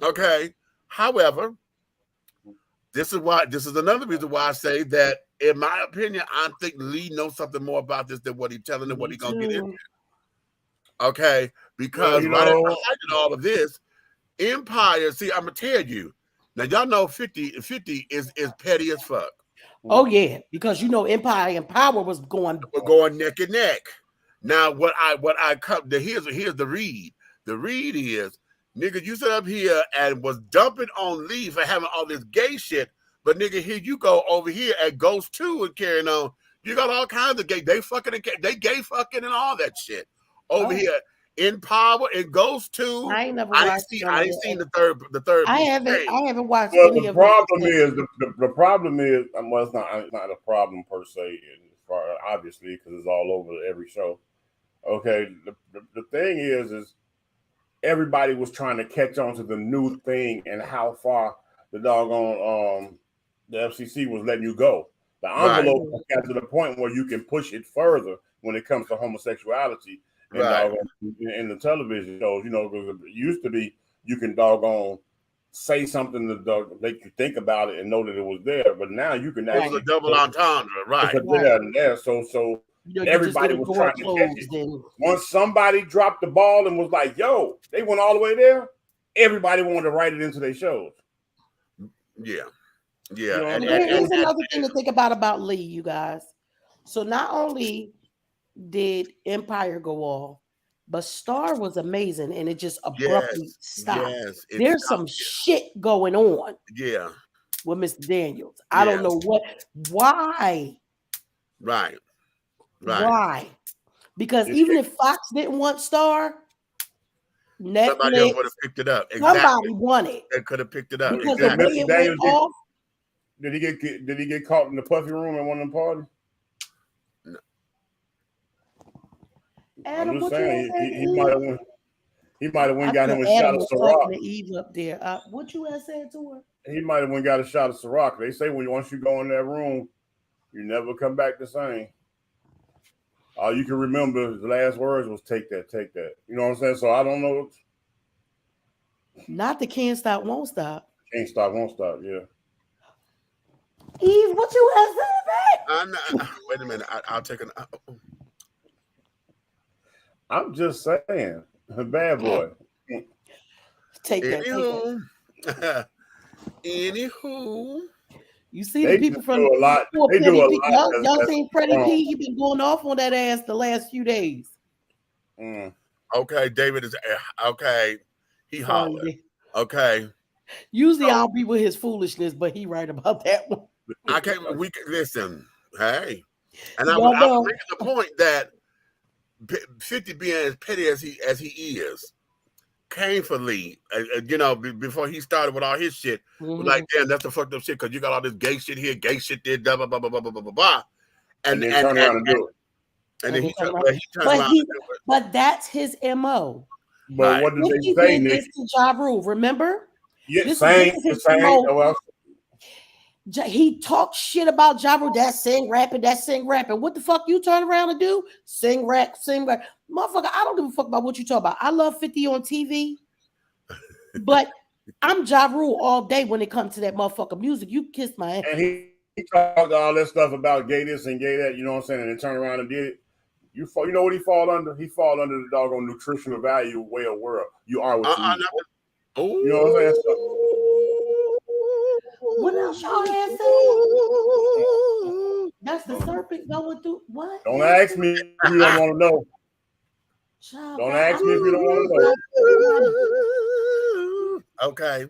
[SPEAKER 3] Okay. However, this is another reason why I say that, in my opinion, I think Lee knows something more about this than what he's telling and what he's gonna get into. Okay, because right after all of this, Empire. See, I'm gonna tell you. Now y'all know 50 is petty as fuck.
[SPEAKER 4] Oh yeah, because you know Empire and Power was going
[SPEAKER 3] neck and neck. Now what I come to here's the read. The read is, nigga, you sit up here and was dumping on Lee for having all this gay shit, but nigga, here you go over here at Ghost 2 and carrying on. You got all kinds of gay, they gay fucking and all that shit over here in Power and Ghost 2.
[SPEAKER 4] I ain't never
[SPEAKER 3] I
[SPEAKER 4] watched.
[SPEAKER 3] I ain't seen the third.
[SPEAKER 4] I haven't watched.
[SPEAKER 5] Well, the problem is well, it's not a problem per se, obviously, because it's all over every show. Okay, the thing is everybody was trying to catch on to the new thing and how far the doggone the FCC was letting you go. The envelope got to the point where you can push it further when it comes to homosexuality in the television shows. You know, because it used to be you can doggone say something to make you think about it and know that it was there, but now you can actually.
[SPEAKER 3] It was a double entendre, right?
[SPEAKER 5] There. So everybody was trying to catch it. Once somebody dropped the ball and was like, "Yo," they went all the way there. Everybody wanted to write it into their shows.
[SPEAKER 3] Yeah.
[SPEAKER 4] And here's another thing to think about Lee, you guys. So not only did Empire go off, but Star was amazing, and it just abruptly stopped. There's some shit going on.
[SPEAKER 3] Yeah.
[SPEAKER 4] With Mr. Daniels, I don't know why.
[SPEAKER 3] Right.
[SPEAKER 4] Why? Because even if Fox didn't want Star, Netflix,
[SPEAKER 3] somebody else would have picked it up.
[SPEAKER 4] Exactly. Somebody won it.
[SPEAKER 3] They could have picked it up.
[SPEAKER 4] Because the way it went off.
[SPEAKER 5] Did he get caught in the puffy room at one of them parties?
[SPEAKER 3] No.
[SPEAKER 4] Adam,
[SPEAKER 5] I'm just saying he might have went got him a shot of Ciroc.
[SPEAKER 4] Eve up there. What you had said to her?
[SPEAKER 5] He might have went got a shot of Ciroc. They say once you go in that room, you never come back the same. All you can remember the last words was take that. You know what I'm saying? So I don't know.
[SPEAKER 4] Not the can't stop, won't stop.
[SPEAKER 5] Can't stop, won't stop. Yeah.
[SPEAKER 4] Eve, what you have said,
[SPEAKER 3] Not, wait a minute. I'll take an.
[SPEAKER 5] I'm just saying, bad boy.
[SPEAKER 4] Take that.
[SPEAKER 3] Anywho,
[SPEAKER 4] you see the people from
[SPEAKER 5] do a lot. They do a lot.
[SPEAKER 4] Y'all seen Freddie P? He been going off on that ass the last few days.
[SPEAKER 3] Okay, David is okay. He hollered. Okay.
[SPEAKER 4] Usually I'll be with his foolishness, but he right about that one.
[SPEAKER 3] I can't. We can listen. Hey, and I was making the point that 50 being as petty as he is, came for Lee. You know, before he started with all his shit, was like, damn, that's the fucked up shit because you got all this gay shit here, gay shit there, blah blah blah blah blah blah blah blah. And then turn around and do it. And then he turned around and do it.
[SPEAKER 4] But that's his MO.
[SPEAKER 5] But what did they say, Nick?
[SPEAKER 4] To Ja Rule, remember?
[SPEAKER 5] Yeah, same.
[SPEAKER 4] He talks shit about Ja Rule. That sing rapping. What the fuck you turn around and do? Sing rap. Motherfucker, I don't give a fuck about what you talk about. I love 50 on TV, but I'm Ja Rule all day when it comes to that motherfucker music. You kiss my ass.
[SPEAKER 5] And he talked all that stuff about gay this and gay that, you know what I'm saying? And then turn around and did it. You know what he fall under? He fall under the doggone nutritional value way of world. You are what you eat. You know what I'm saying?
[SPEAKER 4] What else y'all had said? That's the serpent going through what?
[SPEAKER 5] Don't ask me if you don't want to know. Don't ask me if you don't want
[SPEAKER 3] to know. Okay.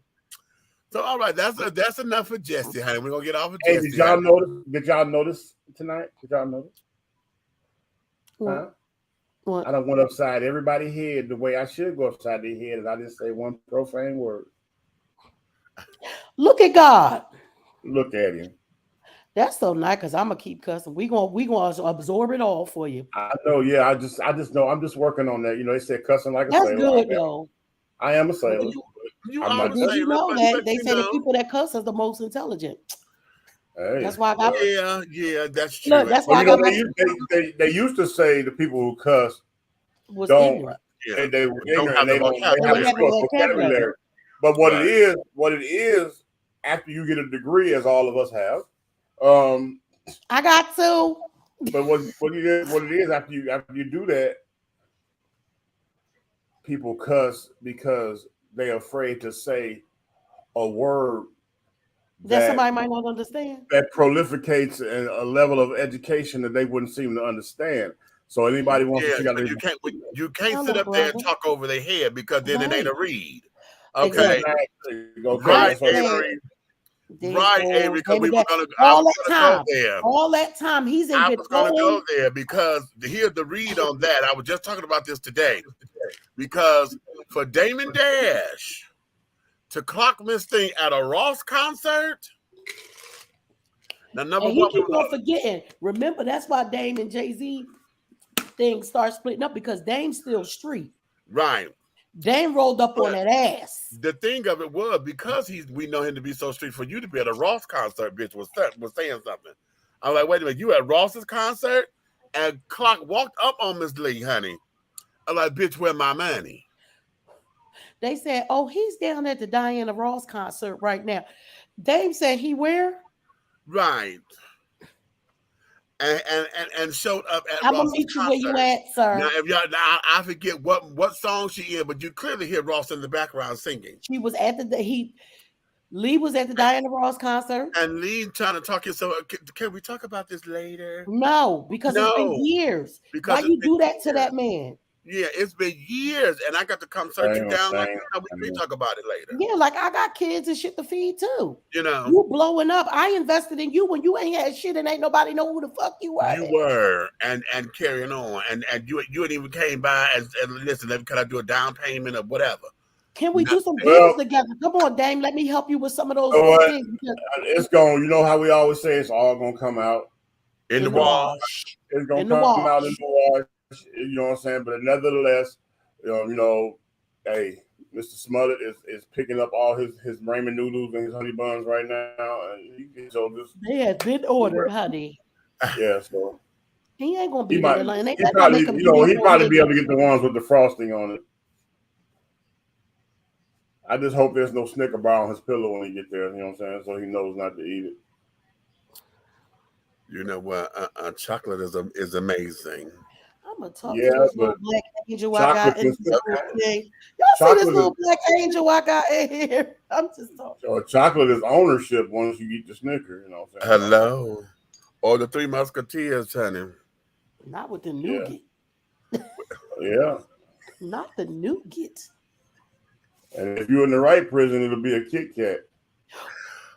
[SPEAKER 3] So all right, that's enough for Jessie, honey. We're gonna get off of
[SPEAKER 5] Hey,
[SPEAKER 3] Jessie.
[SPEAKER 5] Did y'all notice tonight? Did y'all notice? Huh?
[SPEAKER 4] What?
[SPEAKER 5] I done went upside everybody's head the way I should go upside their head, and I didn't say one profane word.
[SPEAKER 4] Look at God.
[SPEAKER 5] Look at him.
[SPEAKER 4] That's so nice because I'm gonna keep cussing. We gonna absorb it all for you.
[SPEAKER 5] I know, yeah. I just know I'm just working on that. You know, they said cussing like a
[SPEAKER 4] sailor.
[SPEAKER 5] That's
[SPEAKER 4] good though.
[SPEAKER 5] I am a sailor.
[SPEAKER 4] Did you know that they say the people that cuss are the most intelligent?
[SPEAKER 5] Hey.
[SPEAKER 3] That's why I got. Yeah, that's true.
[SPEAKER 4] Look, that's why I got.
[SPEAKER 5] They used to say the people who cuss
[SPEAKER 4] was
[SPEAKER 5] don't.
[SPEAKER 4] Ignorant.
[SPEAKER 5] Yeah. They were ignorant. And they don't have a vocabulary. But what it is, after you get a degree, as all of us have,
[SPEAKER 4] I got to.
[SPEAKER 5] But what it is after you do that, people cuss because they're afraid to say a word
[SPEAKER 4] that somebody might not understand.
[SPEAKER 5] That prolificates a level of education that they wouldn't seem to understand. So anybody wants to figure out.
[SPEAKER 3] You can't sit up there and talk over their head because then it ain't a read. Okay. Right, Avery. Right, Avery, because we were going to go there.
[SPEAKER 4] All that time he's in.
[SPEAKER 3] I was going to go there because here's the read on that. I was just talking about this today. Because for Damon Dash to clock this thing at a Ross concert. Now, number one,
[SPEAKER 4] keep on forgetting. Remember, that's why Dame and Jay-Z things start splitting up because Dame's still street.
[SPEAKER 3] Right.
[SPEAKER 4] Dame rolled up on that ass.
[SPEAKER 3] The thing of it was because we know him to be so street. For you to be at a Ross concert, bitch, was saying something. I'm like, wait a minute, you at Ross's concert and Clock walked up on Miss Lee, honey. I'm like, bitch, where my money?
[SPEAKER 4] They said, oh, he's down at the Diana Ross concert right now. Dame said he where?
[SPEAKER 3] Right. And showed up at
[SPEAKER 4] I'm gonna meet you where you at, sir.
[SPEAKER 3] Now, if y'all, I forget what song she in, but you clearly hear Ross in the background singing.
[SPEAKER 4] She was at Lee was at the Diana Ross concert.
[SPEAKER 3] And Lee trying to talk you. So can we talk about this later?
[SPEAKER 4] No, because it's been years. Why you do that to that man?
[SPEAKER 3] Yeah, it's been years, and I got to come search you down. Like, we can talk about it later.
[SPEAKER 4] Yeah, like I got kids and shit to feed too.
[SPEAKER 3] You know,
[SPEAKER 4] you blowing up. I invested in you when you ain't had shit, and ain't nobody know who the fuck you were.
[SPEAKER 3] You were, and carrying on, and you ain't even came by and listen. Can I do a down payment or whatever?
[SPEAKER 4] Can we do some deals together? Come on, Dame. Let me help you with some of those things.
[SPEAKER 5] It's going. You know how we always say it's all gonna come out
[SPEAKER 3] in the wash.
[SPEAKER 5] It's gonna come out in the wash. You know what I'm saying? But nevertheless, you know, hey, Mr. Smollett is picking up all his ramen noodles and his honey buns right now, and
[SPEAKER 4] they have been ordered, honey.
[SPEAKER 5] Yeah, so
[SPEAKER 4] he ain't gonna be
[SPEAKER 5] he probably be able to get the ones with the frosting on it. I just hope there's no Snicker bar on his pillow when he get there. You know what I'm saying? So he knows not to eat it.
[SPEAKER 3] You know what? Chocolate is amazing.
[SPEAKER 4] I'm gonna talk to this little black angel I got in this thing. Y'all see this little black angel I got in here? I'm just talking.
[SPEAKER 5] So chocolate is ownership once you eat the Snicker. You know what I'm saying?
[SPEAKER 3] Hello, or the Three Musketeers, honey.
[SPEAKER 4] Not with the nougat.
[SPEAKER 5] Yeah.
[SPEAKER 4] Not the nougat.
[SPEAKER 5] And if you're in the right prison, it'll be a Kit Kat.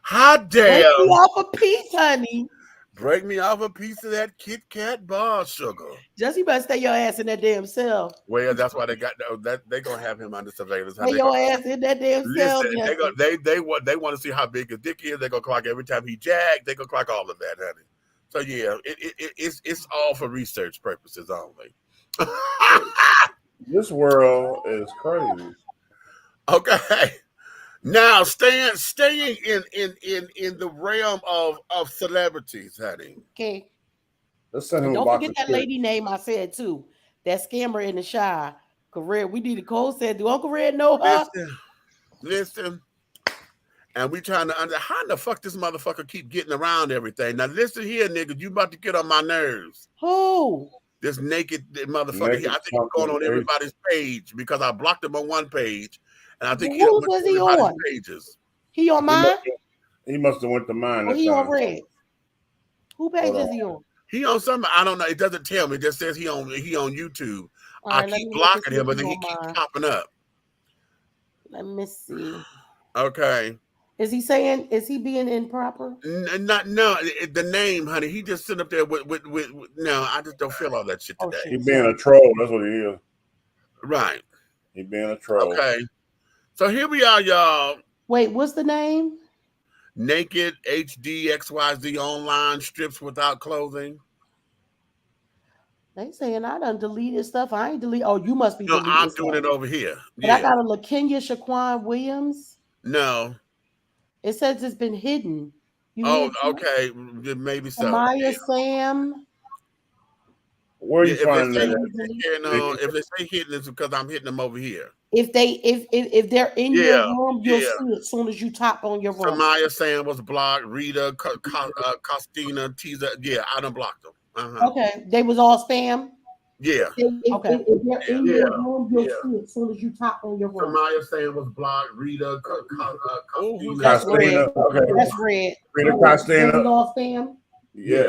[SPEAKER 3] Hot damn!
[SPEAKER 4] Break me off a piece, honey.
[SPEAKER 3] Break me off a piece of that Kit Kat bar sugar.
[SPEAKER 4] Jussie better stay your ass in that damn cell.
[SPEAKER 3] Well, that's why they got that. They gonna have him under surveillance.
[SPEAKER 4] Stay your ass in that damn cell.
[SPEAKER 3] They want to see how big his dick is. They gonna clock every time he jack. They gonna clock all of that, honey. So yeah, it's all for research purposes only.
[SPEAKER 5] This world is crazy.
[SPEAKER 3] Okay. Now staying in the realm of celebrities, honey.
[SPEAKER 4] Okay.
[SPEAKER 5] Let's send him
[SPEAKER 4] don't forget that lady name I said too. That scammer in the Shy. Red. We need a code said. Do Uncle Red know her?
[SPEAKER 3] Listen. And we trying to how the fuck this motherfucker keep getting around everything. Now listen here, nigga. You about to get on my nerves.
[SPEAKER 4] Who?
[SPEAKER 3] This naked motherfucker. I think he's going on everybody's page because I blocked him on one page. And I think
[SPEAKER 4] who was he on?
[SPEAKER 3] Pages.
[SPEAKER 4] He on mine?
[SPEAKER 5] He must have went to mine.
[SPEAKER 4] He on Red. Who page is he on?
[SPEAKER 3] He on something. I don't know. It doesn't tell me. It just says he on YouTube. I keep blocking him, but then he keeps popping up.
[SPEAKER 4] Let me see.
[SPEAKER 3] Okay.
[SPEAKER 4] Is he saying? Is he being improper?
[SPEAKER 3] The name, honey. He just sit up there with. No, I just don't feel all that shit today.
[SPEAKER 5] He being a troll. That's what he is.
[SPEAKER 3] Right.
[SPEAKER 5] He being a troll.
[SPEAKER 3] Okay. So here we are, y'all.
[SPEAKER 4] Wait, what's the name?
[SPEAKER 3] Naked HD XYZ online strips without clothing.
[SPEAKER 4] They saying I done deleted stuff. I ain't delete. Oh, you must be.
[SPEAKER 3] No, I'm doing it over here.
[SPEAKER 4] But I got a LaKenya Shaquan Williams.
[SPEAKER 3] No.
[SPEAKER 4] It says it's been hidden.
[SPEAKER 3] Okay. Maybe so.
[SPEAKER 4] Maya Sam.
[SPEAKER 5] Where are you finding that?
[SPEAKER 3] If they say hidden, it's because I'm hitting them over here.
[SPEAKER 4] If they're in your room, you'll see it as soon as you tap on your room.
[SPEAKER 3] Maya Sam was blocked. Rita, Costina, Teaser. Yeah, I done blocked them.
[SPEAKER 4] Okay, they was all spam.
[SPEAKER 3] Yeah.
[SPEAKER 4] Okay. If they're in your room, you'll see it as soon as you tap on your room.
[SPEAKER 3] Maya Sam was blocked. Rita,
[SPEAKER 5] Costina.
[SPEAKER 4] That's Red.
[SPEAKER 5] Okay.
[SPEAKER 4] That's Red.
[SPEAKER 5] Rita Costina.
[SPEAKER 4] They was all spam.
[SPEAKER 5] Yeah,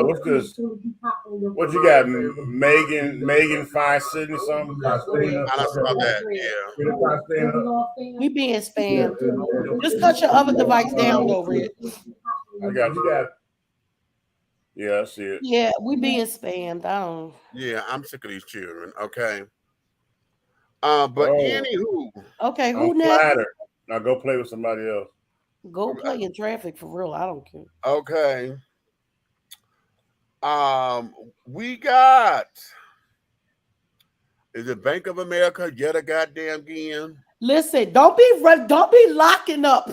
[SPEAKER 5] what's this? What you got? Megan 560 something?
[SPEAKER 3] I saw that. Yeah.
[SPEAKER 4] We being spammed. Just cut your other device down over it.
[SPEAKER 5] I got you. Yeah, I see it.
[SPEAKER 4] Yeah, we being spammed.
[SPEAKER 3] Yeah, I'm sick of these children. Okay. But anywho.
[SPEAKER 4] Okay, who next?
[SPEAKER 5] Flattered. Now go play with somebody else.
[SPEAKER 4] Go play in traffic for real. I don't care.
[SPEAKER 3] Okay. We got. Is it Bank of America yet a goddamn again?
[SPEAKER 4] Listen, don't be locking up.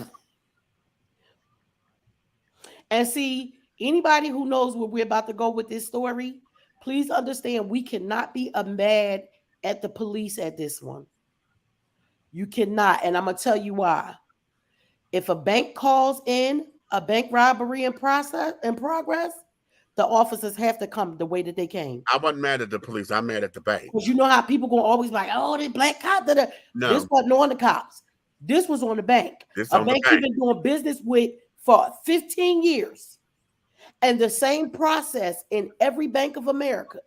[SPEAKER 4] And see, anybody who knows where we're about to go with this story, please understand we cannot be mad at the police at this one. You cannot, and I'm gonna tell you why. If a bank calls in a bank robbery in progress, the officers have to come the way that they came.
[SPEAKER 3] I wasn't mad at the police. I'm mad at the bank.
[SPEAKER 4] Because you know how people gonna always be like, oh, they black cop.
[SPEAKER 3] No.
[SPEAKER 4] This wasn't on the cops. This was on the bank. A bank you've been doing business with for 15 years. And the same process in every Bank of America.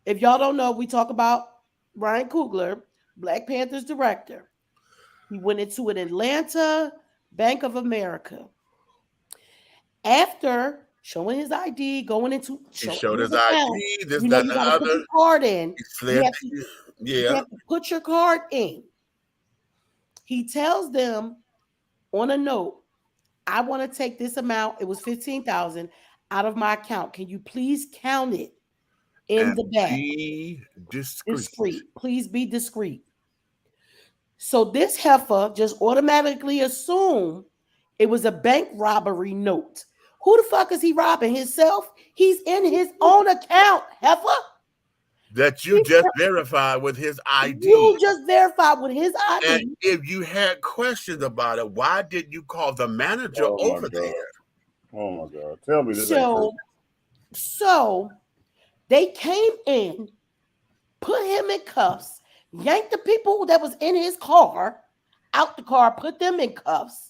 [SPEAKER 4] If y'all don't know, we talk about Ryan Coogler, Black Panthers director. He went into an Atlanta Bank of America. After showing his ID, going into
[SPEAKER 3] he showed his ID. This,
[SPEAKER 4] you
[SPEAKER 3] that,
[SPEAKER 4] know,
[SPEAKER 3] and the other.
[SPEAKER 4] Put your card in.
[SPEAKER 3] You
[SPEAKER 4] have to put your card in. He tells them on a note, I want to take this amount. It was $15,000 out of my account. Can you please count it in the back?
[SPEAKER 3] Be discreet.
[SPEAKER 4] Please be discreet. So this heifer just automatically assumed it was a bank robbery note. Who the fuck is he robbing? Himself? He's in his own account, heifer.
[SPEAKER 3] that you just verified with his ID.
[SPEAKER 4] You just verified with his ID.
[SPEAKER 3] And if you had questions about it, why didn't you call the manager over there?
[SPEAKER 5] Oh my God. Tell me this.
[SPEAKER 4] So they came in, put him in cuffs, yanked the people that was in his car out the car, put them in cuffs.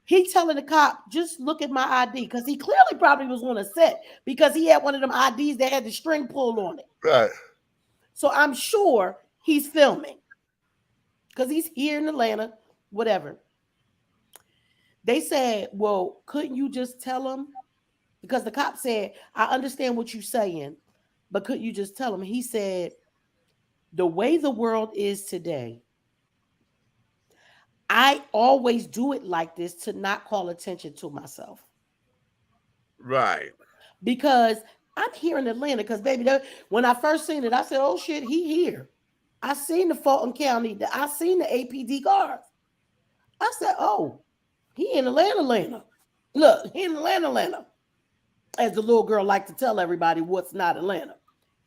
[SPEAKER 4] He telling the cop, just look at my ID, because he clearly probably was on a set because he had one of them IDs that had the string pulled on it.
[SPEAKER 3] Right.
[SPEAKER 4] So I'm sure he's filming because he's here in Atlanta, whatever. They said, well, couldn't you just tell him? Because the cop said, I understand what you're saying, but couldn't you just tell him? He said, the way the world is today, I always do it like this to not call attention to myself.
[SPEAKER 3] Right.
[SPEAKER 4] Because I'm here in Atlanta. Because, baby, when I first seen it, I said, oh, shit, he here. I seen the Fulton County. I seen the APD cars. I said, oh, he in Atlanta. Look, he in Atlanta. As the little girl liked to tell everybody what's not Atlanta.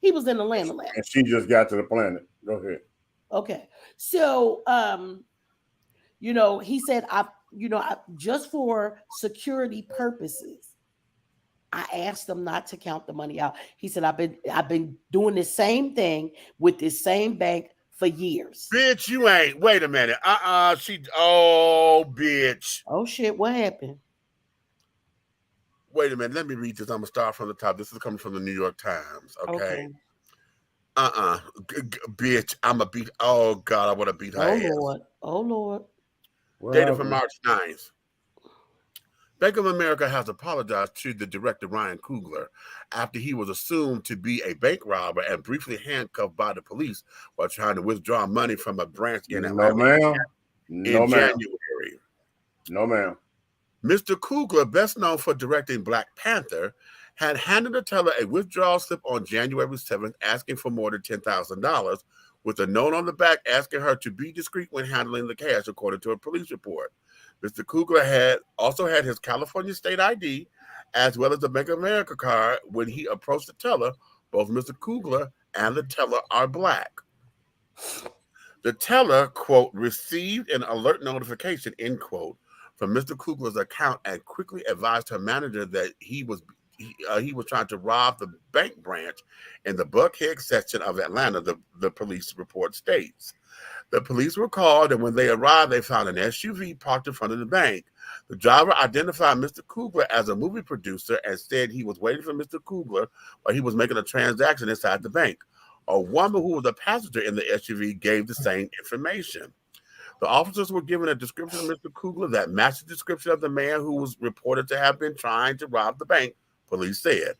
[SPEAKER 4] He was in Atlanta.
[SPEAKER 5] And she just got to the planet. Go ahead.
[SPEAKER 4] Okay. So, he said, I just for security purposes, I asked them not to count the money out. He said, I've been doing the same thing with this same bank for years.
[SPEAKER 3] Bitch, you ain't. Wait a minute. Bitch.
[SPEAKER 4] Oh, shit. What happened?
[SPEAKER 3] Wait a minute. Let me read this. I'm going to start from the top. This is coming from the New York Times. Okay. Bitch, I'm going to beat. Oh, God, I want to beat her ass.
[SPEAKER 4] Oh, Lord.
[SPEAKER 3] Dated from March 9th. Bank of America has apologized to the director Ryan Coogler after he was assumed to be a bank robber and briefly handcuffed by the police while trying to withdraw money from a branch in Atlanta in January.
[SPEAKER 5] No, ma'am.
[SPEAKER 3] Mr. Coogler, best known for directing Black Panther, had handed the teller a withdrawal slip on January 7th asking for more than $10,000 with a note on the back asking her to be discreet when handling the cash, according to a police report. Mr. Coogler also had his California state ID as well as the Bank of America card when he approached the teller. Both Mr. Coogler and the teller are Black. The teller, quote, received an alert notification, end quote, from Mr. Coogler's account and quickly advised her manager that he was trying to rob the bank branch in the Buckhead section of Atlanta, the police report states. The police were called, and when they arrived, they found an SUV parked in front of the bank. The driver identified Mr. Coogler as a movie producer and said he was waiting for Mr. Coogler while he was making a transaction inside the bank. A woman who was a passenger in the SUV gave the same information. The officers were given a description of Mr. Coogler that matched the description of the man who was reported to have been trying to rob the bank, police said.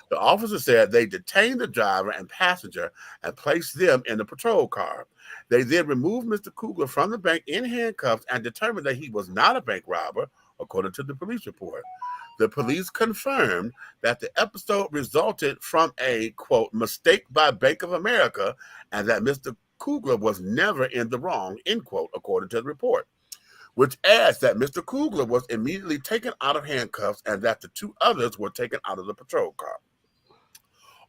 [SPEAKER 3] The officer said they detained the driver and passenger and placed them in the patrol car. They then removed Mr. Coogler from the bank in handcuffs and determined that he was not a bank robber, according to the police report. The police confirmed that the episode resulted from a, quote, mistake by Bank of America and that Mr. Coogler was never in the wrong, end quote, according to the report, which adds that Mr. Coogler was immediately taken out of handcuffs and that the two others were taken out of the patrol car.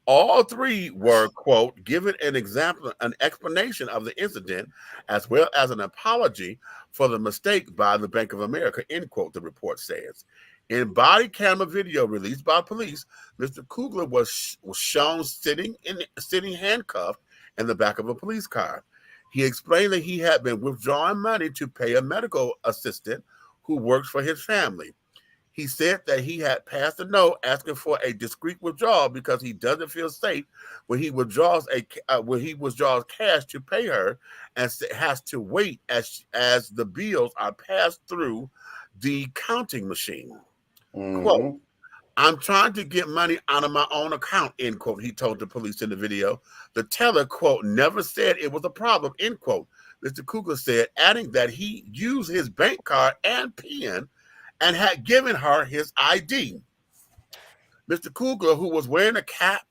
[SPEAKER 3] All three were, quote, given an explanation of the incident, as well as an apology for the mistake by the Bank of America, end quote, the report says. In body camera video released by police, Mr. Coogler was shown sitting handcuffed in the back of a police car. He explained that he had been withdrawing money to pay a medical assistant who works for his family. He said that he had passed a note asking for a discreet withdrawal because he doesn't feel safe when he withdraws cash to pay her and has to wait as the bills are passed through the counting machine. Mm-hmm. Quote, I'm trying to get money out of my own account, end quote, he told the police in the video. The teller, quote, never said it was a problem, end quote, Mr. Coogler said, adding that he used his bank card and pen and had given her his ID. Mr. Coogler, who was wearing a cap,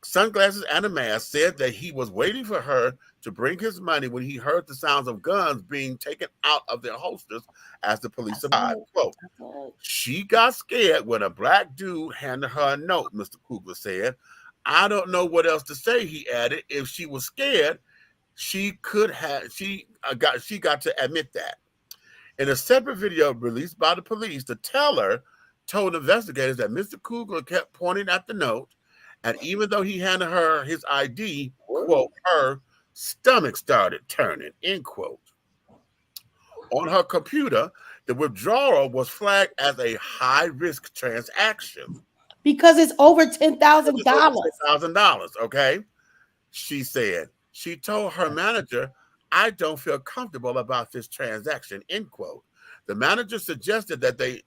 [SPEAKER 3] sunglasses, and a mask, said that he was waiting for her to bring his money when he heard the sounds of guns being taken out of their holsters as the police arrived. Quote, she got scared when a Black dude handed her a note, Mr. Coogler said. I don't know what else to say, he added. If she was scared, she got to admit that. In a separate video released by the police, the teller told investigators that Mr. Coogler kept pointing at the note, and even though he handed her his ID, quote, her stomach started turning, end quote. On her computer, the withdrawal was flagged as a high-risk transaction.
[SPEAKER 4] Because it's over $10,000.
[SPEAKER 3] $10,000, okay? She said. She told her manager, I don't feel comfortable about this transaction, end quote. The manager suggested that they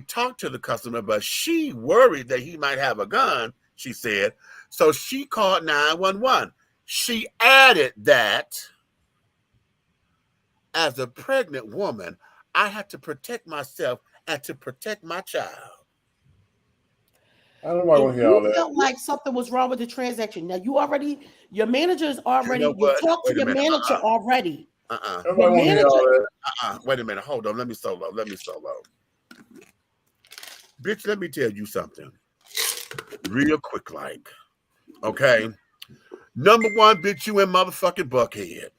[SPEAKER 3] talked to the customer, but she worried that he might have a gun, she said. So she called 911. She added that, as a pregnant woman, I had to protect myself and to protect my child.
[SPEAKER 5] I don't want to hear all that.
[SPEAKER 4] You felt like something was wrong with the transaction. Now your manager is already. You talked to your manager already.
[SPEAKER 3] Wait a minute. Hold on. Let me solo. Bitch, let me tell you something. Real quick, like. Okay. Number one, bitch, you in motherfucking Buckhead.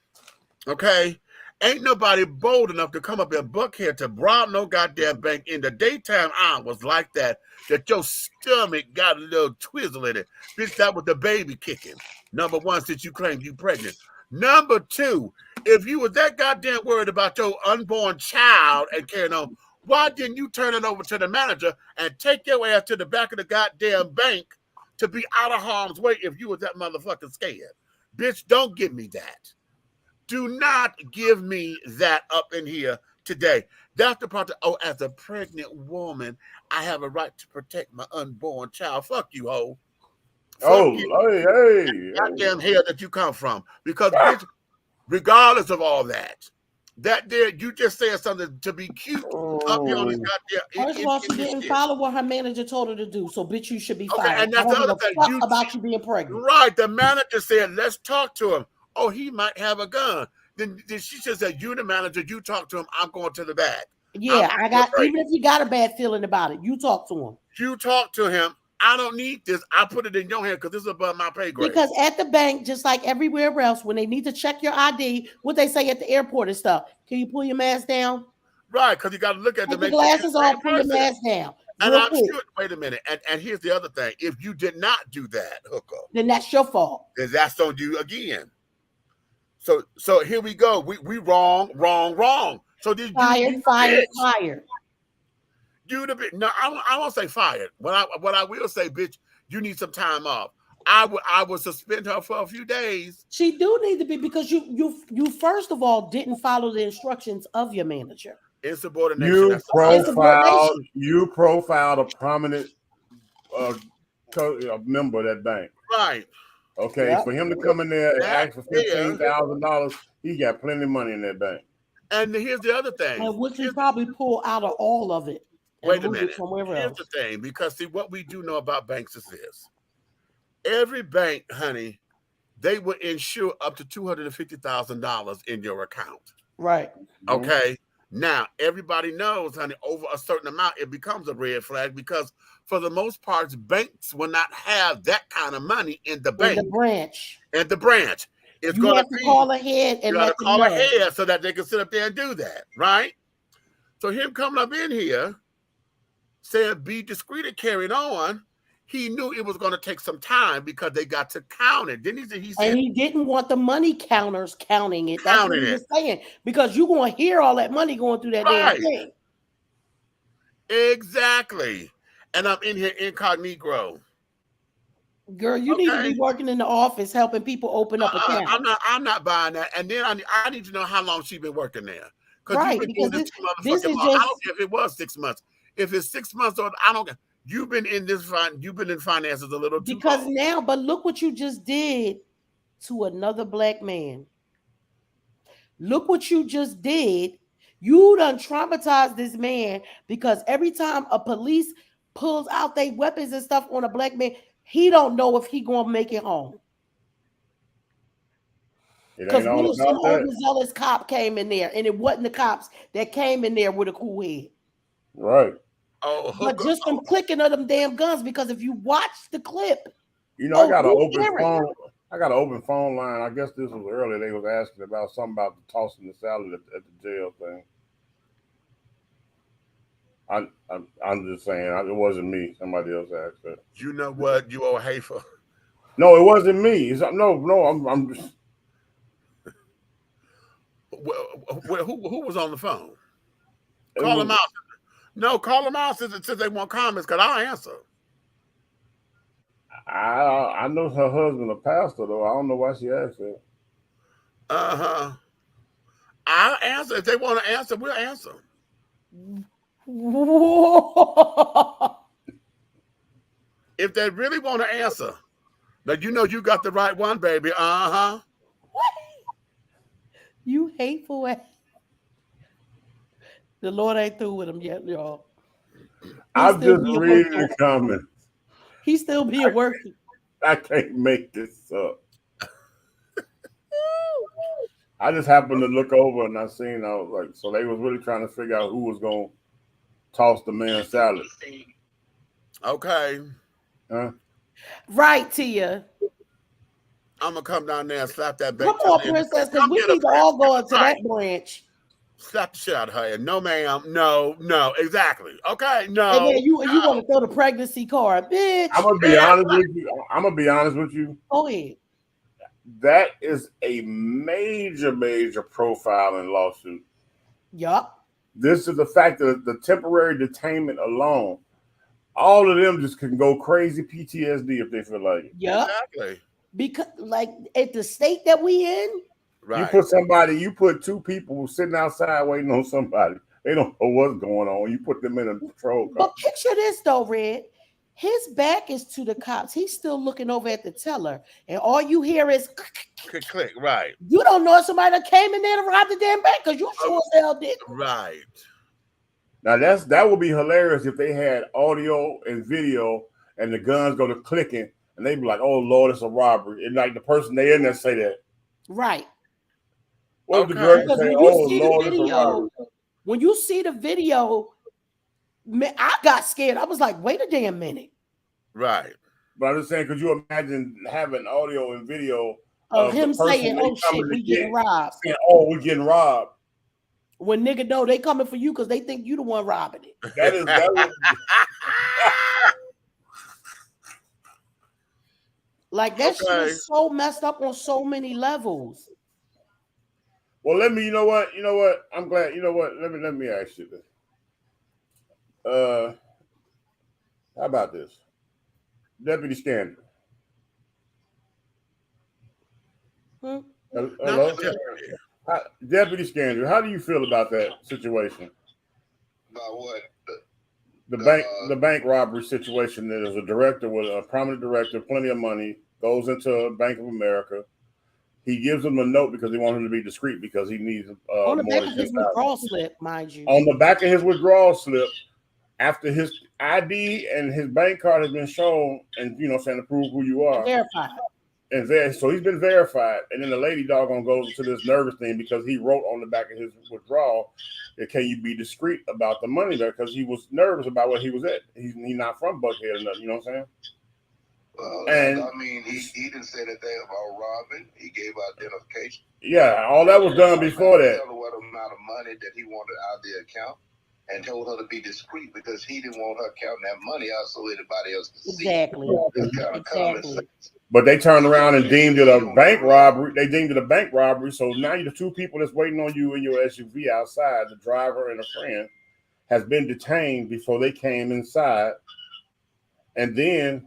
[SPEAKER 3] Okay. Ain't nobody bold enough to come up in Buckhead to rob no goddamn bank in the daytime hours like that your stomach got a little twizzle in it. Bitch, that was the baby kicking. Number one, since you claimed you pregnant. Number two, if you was that goddamn worried about your unborn child and carrying on, why didn't you turn it over to the manager and take your ass to the back of the goddamn bank to be out of harm's way if you was that motherfucking scared? Bitch, don't give me that. Do not give me that up in here today. That's the part that, as a pregnant woman, I have a right to protect my unborn child. Fuck you, hoe.
[SPEAKER 5] Hey.
[SPEAKER 3] Goddamn hell that you come from. Because, bitch, regardless of all that there, you just said something to be cute up here on this goddamn.
[SPEAKER 4] First of all, she didn't follow what her manager told her to do. So, bitch, you should be fired.
[SPEAKER 3] And that's the other thing.
[SPEAKER 4] About you being pregnant.
[SPEAKER 3] Right. The manager said, let's talk to him. Oh, he might have a gun. Then she just said, you the manager, you talk to him, I'm going to the back.
[SPEAKER 4] Yeah, even if you got a bad feeling about it, you talk to him.
[SPEAKER 3] You talk to him. I don't need this. I put it in your hand because this is above my pay grade.
[SPEAKER 4] Because at the bank, just like everywhere else, when they need to check your ID, what they say at the airport and stuff, can you pull your mask down?
[SPEAKER 3] Right, because you got to look at
[SPEAKER 4] the glasses off, pull your mask down.
[SPEAKER 3] And I'm sure, wait a minute. And here's the other thing. If you did not do that, hooker,
[SPEAKER 4] then that's your fault.
[SPEAKER 3] Then that's on you again. So here we go. We wrong. So did
[SPEAKER 4] fired.
[SPEAKER 3] You the bitch. No, I won't say fired. What I will say, bitch, you need some time off. I would suspend her for a few days.
[SPEAKER 4] She do need to be, because you first of all didn't follow the instructions of your manager.
[SPEAKER 3] Insubordination.
[SPEAKER 5] You profiled a prominent member of that bank.
[SPEAKER 3] Right.
[SPEAKER 5] Okay, for him to come in there and ask for $15,000, he got plenty of money in that bank.
[SPEAKER 3] And here's the other thing.
[SPEAKER 4] And which he probably pull out of all of it.
[SPEAKER 3] Wait a minute. Here's the thing, because see, what we do know about banks is this. Every bank, honey, they will insure up to $250,000 in your account.
[SPEAKER 4] Right.
[SPEAKER 3] Okay. Now, everybody knows, honey, over a certain amount, it becomes a red flag because for the most part, banks will not have that kind of money in the bank.
[SPEAKER 4] In the branch.
[SPEAKER 3] It's
[SPEAKER 4] you have to call ahead and let them know.
[SPEAKER 3] Ahead so that they can sit up there and do that, right? So him coming up in here saying be discreet and carrying on, he knew it was going to take some time because they got to count it. Didn't he? He said,
[SPEAKER 4] and he didn't want the money counters counting it. That's what he was saying. Because you're going to hear all that money going through that damn thing.
[SPEAKER 3] Exactly. And I'm in here incognito.
[SPEAKER 4] Girl, you need to be working in the office helping people open up accounts.
[SPEAKER 3] I'm not buying that. And then I need to know how long she's been working there.
[SPEAKER 4] Right, because this is just,
[SPEAKER 3] I don't care if it was 6 months. If it's 6 months or I don't care. You've been in finances a little too long.
[SPEAKER 4] Now, but look what you just did to another black man. Look what you just did. You done traumatized this man because every time a police pulls out their weapons and stuff on a black man, he don't know if he gonna make it home. Because some overzealous cop came in there, and it wasn't the cops that came in there with a cool head.
[SPEAKER 5] Right.
[SPEAKER 4] But just from clicking of them damn guns, because if you watch the clip,
[SPEAKER 5] You know, I got an open phone. I got an open phone line. I guess this was earlier. They was asking about something about the tossing the salad at the jail thing. I'm just saying, it wasn't me. Somebody else asked that.
[SPEAKER 3] You know what? You old hateful.
[SPEAKER 5] No, it wasn't me. I'm just.
[SPEAKER 3] Who was on the phone? Call them out. No, call them out since they want comments, because I'll answer.
[SPEAKER 5] I know her husband a pastor, though. I don't know why she asked that.
[SPEAKER 3] Uh-huh. I'll answer. If they want to answer, we'll answer. If they really want to answer, but you know you got the right one, baby. Uh-huh.
[SPEAKER 4] What? You hateful ass. The Lord ain't through with him yet, y'all.
[SPEAKER 5] I'm just reading the comments.
[SPEAKER 4] He's still being working.
[SPEAKER 5] I can't make this up. I just happened to look over and I seen, I was like, so they was really trying to figure out who was going to toss the man salad.
[SPEAKER 3] Okay.
[SPEAKER 5] Huh?
[SPEAKER 4] Right, Tia.
[SPEAKER 3] I'm going to come down there and slap that
[SPEAKER 4] baby. Come on, princess, because we need to all go into that branch.
[SPEAKER 3] Slap the shit out of her. No, ma'am. No, exactly. Okay, no.
[SPEAKER 4] And then you want to throw the pregnancy card, bitch.
[SPEAKER 5] I'm gonna be honest with you.
[SPEAKER 4] Go ahead.
[SPEAKER 5] That is a major profiling lawsuit.
[SPEAKER 4] Yup.
[SPEAKER 5] This is the fact that the temporary detainment alone, all of them just can go crazy PTSD if they feel like it.
[SPEAKER 4] Yup.
[SPEAKER 3] Exactly.
[SPEAKER 4] Because like at the state that we in.
[SPEAKER 5] Right. You put two people sitting outside waiting on somebody. They don't know what's going on. You put them in a patrol car.
[SPEAKER 4] But picture this though, Red. His back is to the cops. He's still looking over at the teller, and all you hear is
[SPEAKER 3] click. Right.
[SPEAKER 4] You don't know if somebody that came in there to rob the damn bank because you sure as hell did.
[SPEAKER 3] Right.
[SPEAKER 5] Now that would be hilarious if they had audio and video, and the guns go to clicking, and they'd be like, "Oh Lord, it's a robbery," and like the person they in there say that.
[SPEAKER 4] Right.
[SPEAKER 5] What the girl say? Oh Lord, it's a robbery.
[SPEAKER 4] When you see the video, man, I got scared. I was like, wait a damn minute.
[SPEAKER 3] Right.
[SPEAKER 5] But I'm just saying, could you imagine having audio and video
[SPEAKER 4] of him saying, "Oh shit, we getting robbed."
[SPEAKER 5] Saying, "Oh, we getting robbed."
[SPEAKER 4] When nigga know they coming for you because they think you the one robbing it.
[SPEAKER 5] That
[SPEAKER 4] like that shit is so messed up on so many levels.
[SPEAKER 5] Well, you know what? I'm glad. You know what? Let me ask you this. How about this? Deputy Scandal. Hello? Deputy Scandal, how do you feel about that situation?
[SPEAKER 6] About what?
[SPEAKER 5] The bank robbery situation. There's a director with a prominent director, plenty of money, goes into Bank of America. He gives him a note because he wants him to be discreet because he needs
[SPEAKER 4] on the back of his withdrawal slip, mind you.
[SPEAKER 5] On the back of his withdrawal slip, after his ID and his bank card has been shown, and saying to prove who you are,
[SPEAKER 4] verified.
[SPEAKER 5] And so he's been verified, and then the lady doggone goes into this nervous thing because he wrote on the back of his withdrawal that can you be discreet about the money there because he was nervous about where he was at. He's not from Buckhead or nothing, you know what I'm saying?
[SPEAKER 6] Well,
[SPEAKER 5] and
[SPEAKER 6] I mean, he didn't say anything about robbing. He gave identification.
[SPEAKER 5] Yeah, all that was done before that.
[SPEAKER 6] Tell her what amount of money that he wanted out of the account, and told her to be discreet because he didn't want her counting that money out so anybody else could see.
[SPEAKER 4] Exactly.
[SPEAKER 5] But they turned around and deemed it a bank robbery. They deemed it a bank robbery. So now the two people that's waiting on you in your SUV outside, the driver and a friend, has been detained before they came inside, and then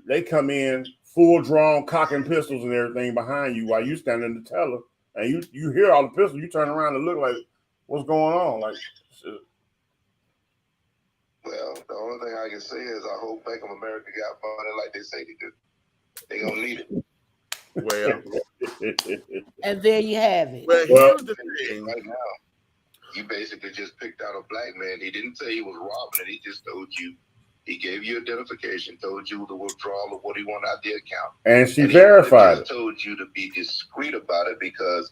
[SPEAKER 5] they come in full drawn, cocking pistols and everything behind you while you standing in the teller, and you hear all the pistols. You turn around and look like, what's going on? Like, shit.
[SPEAKER 6] Well, the only thing I can say is I hope Bank of America got money like they say they do. They gonna need it.
[SPEAKER 3] Well,
[SPEAKER 4] and there you have it.
[SPEAKER 3] Well, here's the thing.
[SPEAKER 6] Right now, you basically just picked out a black man. He didn't say he was robbing it. He just told you. He gave you identification, told you the withdrawal of what he wanted out of the account.
[SPEAKER 5] And she verified it.
[SPEAKER 6] Told you to be discreet about it because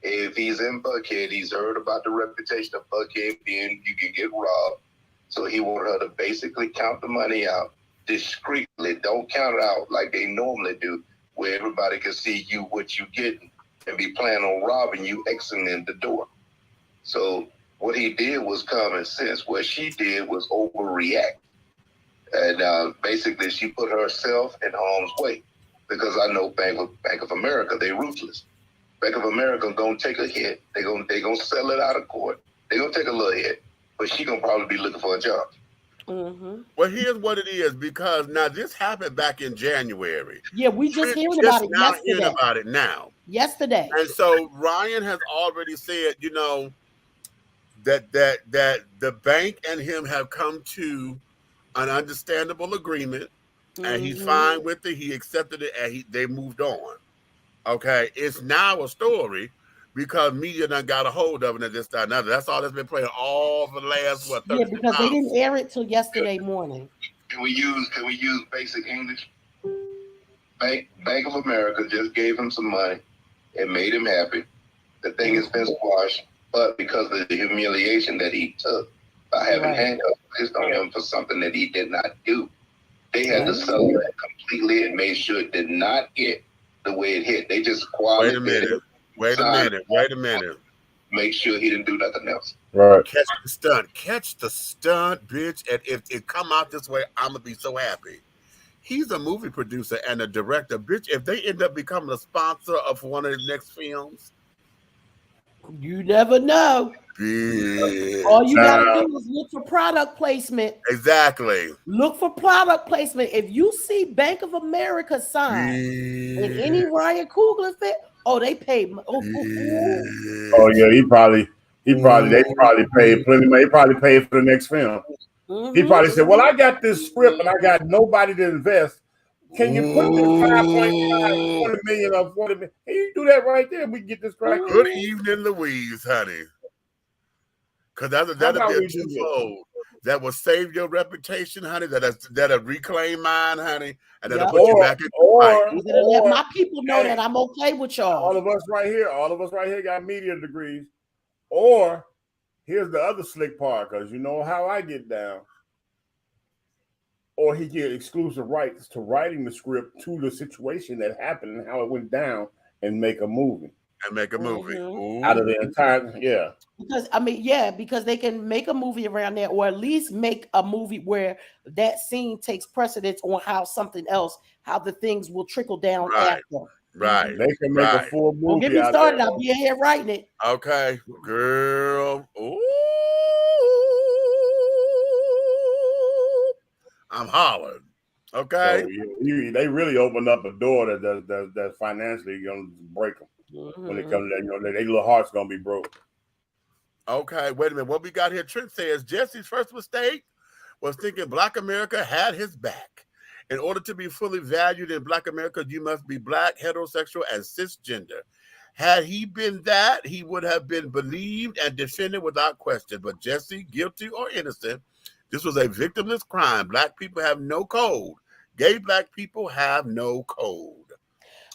[SPEAKER 6] if he's in Buckhead, he's heard about the reputation of Buckhead being you can get robbed. So he wanted her to basically count the money out discreetly. Don't count it out like they normally do, where everybody can see you, what you getting, and be planning on robbing you, exiting the door. So what he did was common sense. What she did was overreact. And basically, she put herself in harm's way. Because I know Bank of America, they ruthless. Bank of America gonna take a hit. They gonna sell it out of court. They gonna take a little hit, but she gonna probably be looking for a job.
[SPEAKER 4] Mm-hmm.
[SPEAKER 3] Well, here's what it is, because now this happened back in January.
[SPEAKER 4] Yeah, we just hearing about it yesterday.
[SPEAKER 3] Hearing about it now.
[SPEAKER 4] Yesterday.
[SPEAKER 3] And so Ryan has already said, you know, that the bank and him have come to an understandable agreement, and he's fine with it. He accepted it, and they moved on. Okay, it's now a story because media done got a hold of it and this, that, and other. That's all that's been playing all for the last 30
[SPEAKER 4] Yeah, because they didn't air it till yesterday morning.
[SPEAKER 6] Can we use basic English? Bank of America just gave him some money. It made him happy. The thing has been squashed, but because of the humiliation that he took by having handcuffs placed on him for something that he did not do, they had to settle that completely and made sure it did not hit the way it hit. They just quietly
[SPEAKER 3] Wait a minute.
[SPEAKER 6] Make sure he didn't do nothing else.
[SPEAKER 5] Right.
[SPEAKER 3] Catch the stunt, bitch. And if it come out this way, I'm gonna be so happy. He's a movie producer and a director, bitch. If they end up becoming a sponsor of one of his next films,
[SPEAKER 4] you never know.
[SPEAKER 3] Bitch.
[SPEAKER 4] All you gotta do is look for product placement.
[SPEAKER 3] Exactly.
[SPEAKER 4] Look for product placement. If you see Bank of America sign in any Ryan Coogler fit, they paid.
[SPEAKER 5] Oh yeah, they probably paid plenty money. He probably paid for the next film. He probably said, "Well, I got this script and I got nobody to invest. Can you put this 5.5 million or 40 million? Can you do that right there? We can get this right."
[SPEAKER 3] Good evening, Louise, honey. Because that'll be a twofold. That will save your reputation, honey. That'll reclaim mine, honey, and that'll put you back in the fight.
[SPEAKER 4] Let my people know that I'm okay with y'all.
[SPEAKER 5] All of us right here got media degrees. Or here's the other slick part, because you know how I get down. Or he get exclusive rights to writing the script to the situation that happened and how it went down, and make a movie. Out of the entire,
[SPEAKER 4] because they can make a movie around there, or at least make a movie where that scene takes precedence on how something else, how the things will trickle down after.
[SPEAKER 3] Right.
[SPEAKER 5] They can make a full movie.
[SPEAKER 4] Don't get me started. I'll be here writing it.
[SPEAKER 3] Okay, girl. Ooh. I'm hollering. Okay.
[SPEAKER 5] So they really opened up a door that financially gonna break them. When it comes to that, their little heart's gonna be broke.
[SPEAKER 3] Okay, wait a minute. What we got here? Trent says Jesse's first mistake was thinking Black America had his back. In order to be fully valued in Black America, you must be Black, heterosexual, and cisgender. Had he been that, he would have been believed and defended without question. But Jesse, guilty or innocent, this was a victimless crime. Black people have no code. Gay Black people have no code.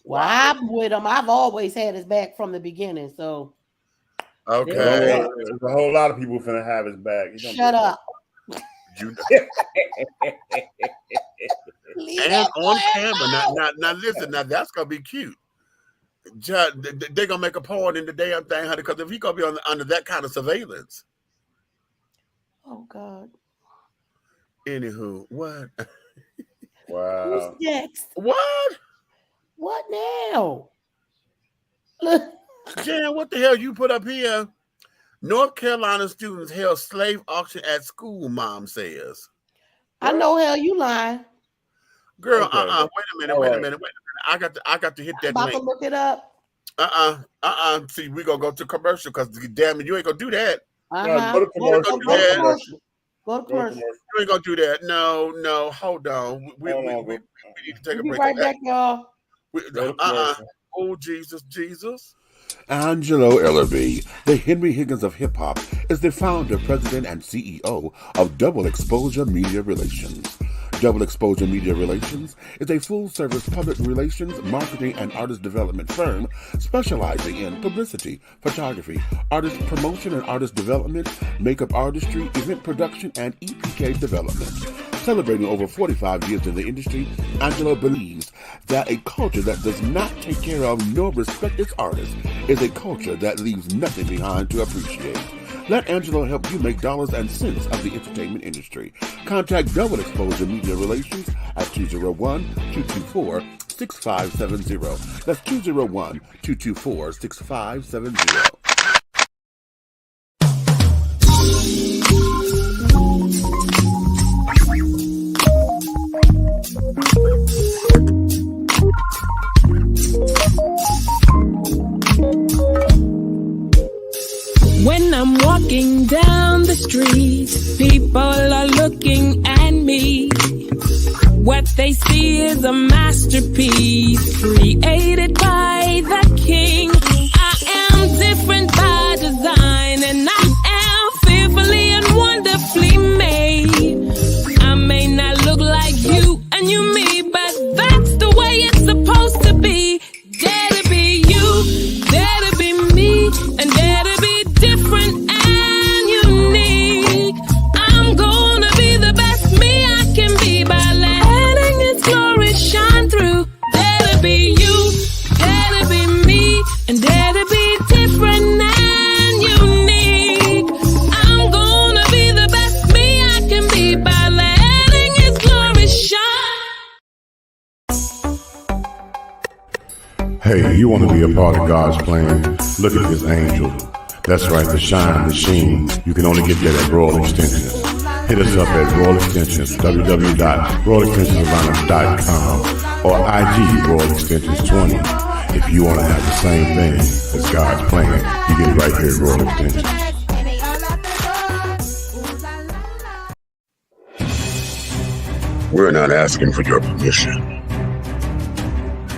[SPEAKER 4] Well, I'm with him. I've always had his back from the beginning. So,
[SPEAKER 3] okay,
[SPEAKER 5] there's a whole lot of people finna have his back.
[SPEAKER 4] Shut up.
[SPEAKER 3] And on camera. Now, listen. Now that's gonna be cute. They're gonna make a point in the damn thing, honey. Because if he gonna be under that kind of surveillance.
[SPEAKER 4] Oh God.
[SPEAKER 3] Anywho, what?
[SPEAKER 5] Wow.
[SPEAKER 4] Who's next?
[SPEAKER 3] What
[SPEAKER 4] now? Look.
[SPEAKER 3] Jan, what the hell you put up here? North Carolina students held slave auction at school, mom says.
[SPEAKER 4] I know hell you lying.
[SPEAKER 3] Girl, Wait a minute. I got to hit that
[SPEAKER 4] I'm about
[SPEAKER 3] link.
[SPEAKER 4] to look it up.
[SPEAKER 3] See, we gonna go to commercial because damn it, you ain't gonna do that.
[SPEAKER 5] Go to commercial.
[SPEAKER 4] Go to commercial.
[SPEAKER 3] You ain't gonna do that. No, hold on. We need to take a break.
[SPEAKER 4] Be right back, y'all.
[SPEAKER 3] Oh, Jesus.
[SPEAKER 1] Angelo Ellerby, the Henry Higgins of hip-hop, is the founder, president, and CEO of Double Exposure Media Relations. Double Exposure Media Relations is a full-service public relations, marketing, and artist development firm specializing in publicity, photography, artist promotion and artist development, makeup artistry, event production, and EPK development. Celebrating over 45 years in the industry, Angelo believes that a culture that does not take care of nor respect its artists is a culture that leaves nothing behind to appreciate. Let Angelo help you make dollars and cents of the entertainment industry. Contact Double Exposure Media Relations at 201-224-6570. That's 201-224-6570.
[SPEAKER 7] When I'm walking down the street, people are looking at me. What they see is a masterpiece created by the king. I am different by design, and I am fearfully and wonderfully made. I may not look like you and you me, but that's the way it's supposed to be. Dare to be you, dare to be me, and dare to be different and unique. I'm gonna be the best me I can be by letting His glory shine through. Dare to be you, dare to be me, and dare to be different and unique. I'm gonna be the best me I can be by letting His glory shine.
[SPEAKER 5] Hey, you want to be a part of God's plan? Look at this angel. That's right, the shine, the sheen. You can only get that at Royal Extensions. Hit us up at Royal Extensions, www.royalextensionsatlanta.com or IG Royal Extensions 20. If you want to have the same thing as God's plan, you get it right here at Royal Extensions.
[SPEAKER 3] We're not asking for your permission.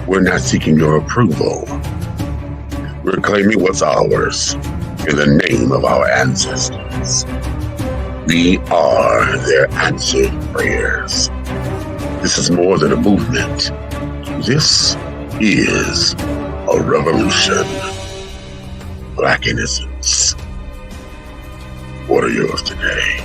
[SPEAKER 3] We're not seeking your approval. We're claiming what's ours in the name of our ancestors. We are their answered prayers. This is more than a movement. This is a revolution. Black innocence. What are yours today?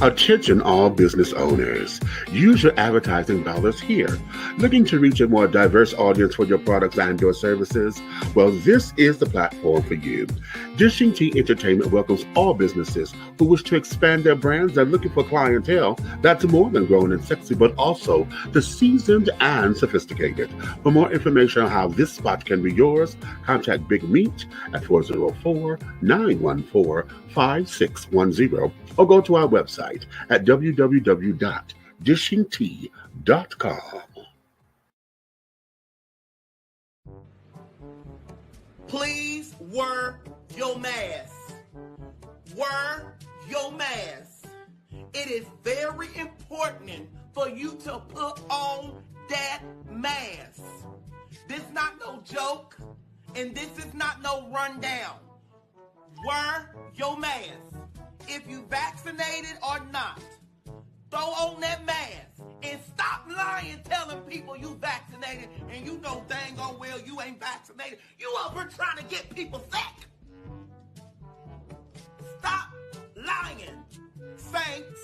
[SPEAKER 3] Attention all business owners. Use your advertising dollars here. Looking to reach a more diverse audience for your products and your services? Well, this is the platform for you. Dishing Tea Entertainment welcomes all businesses who wish to expand their brands and looking for clientele that's more than grown and sexy, but also the seasoned and sophisticated. For more information on how this spot can be yours, contact Big Meat at 404-914-5610 or go to our website at www.dishingtea.com.
[SPEAKER 8] Please wear your mask. Wear your mask. It is very important for you to put on that mask. This is not no joke, and this is not no rundown. Wear your mask. If you vaccinated or not, throw on that mask and stop lying, telling people you vaccinated and you know dang on well you ain't vaccinated. You over trying to get people sick. Stop lying, saints.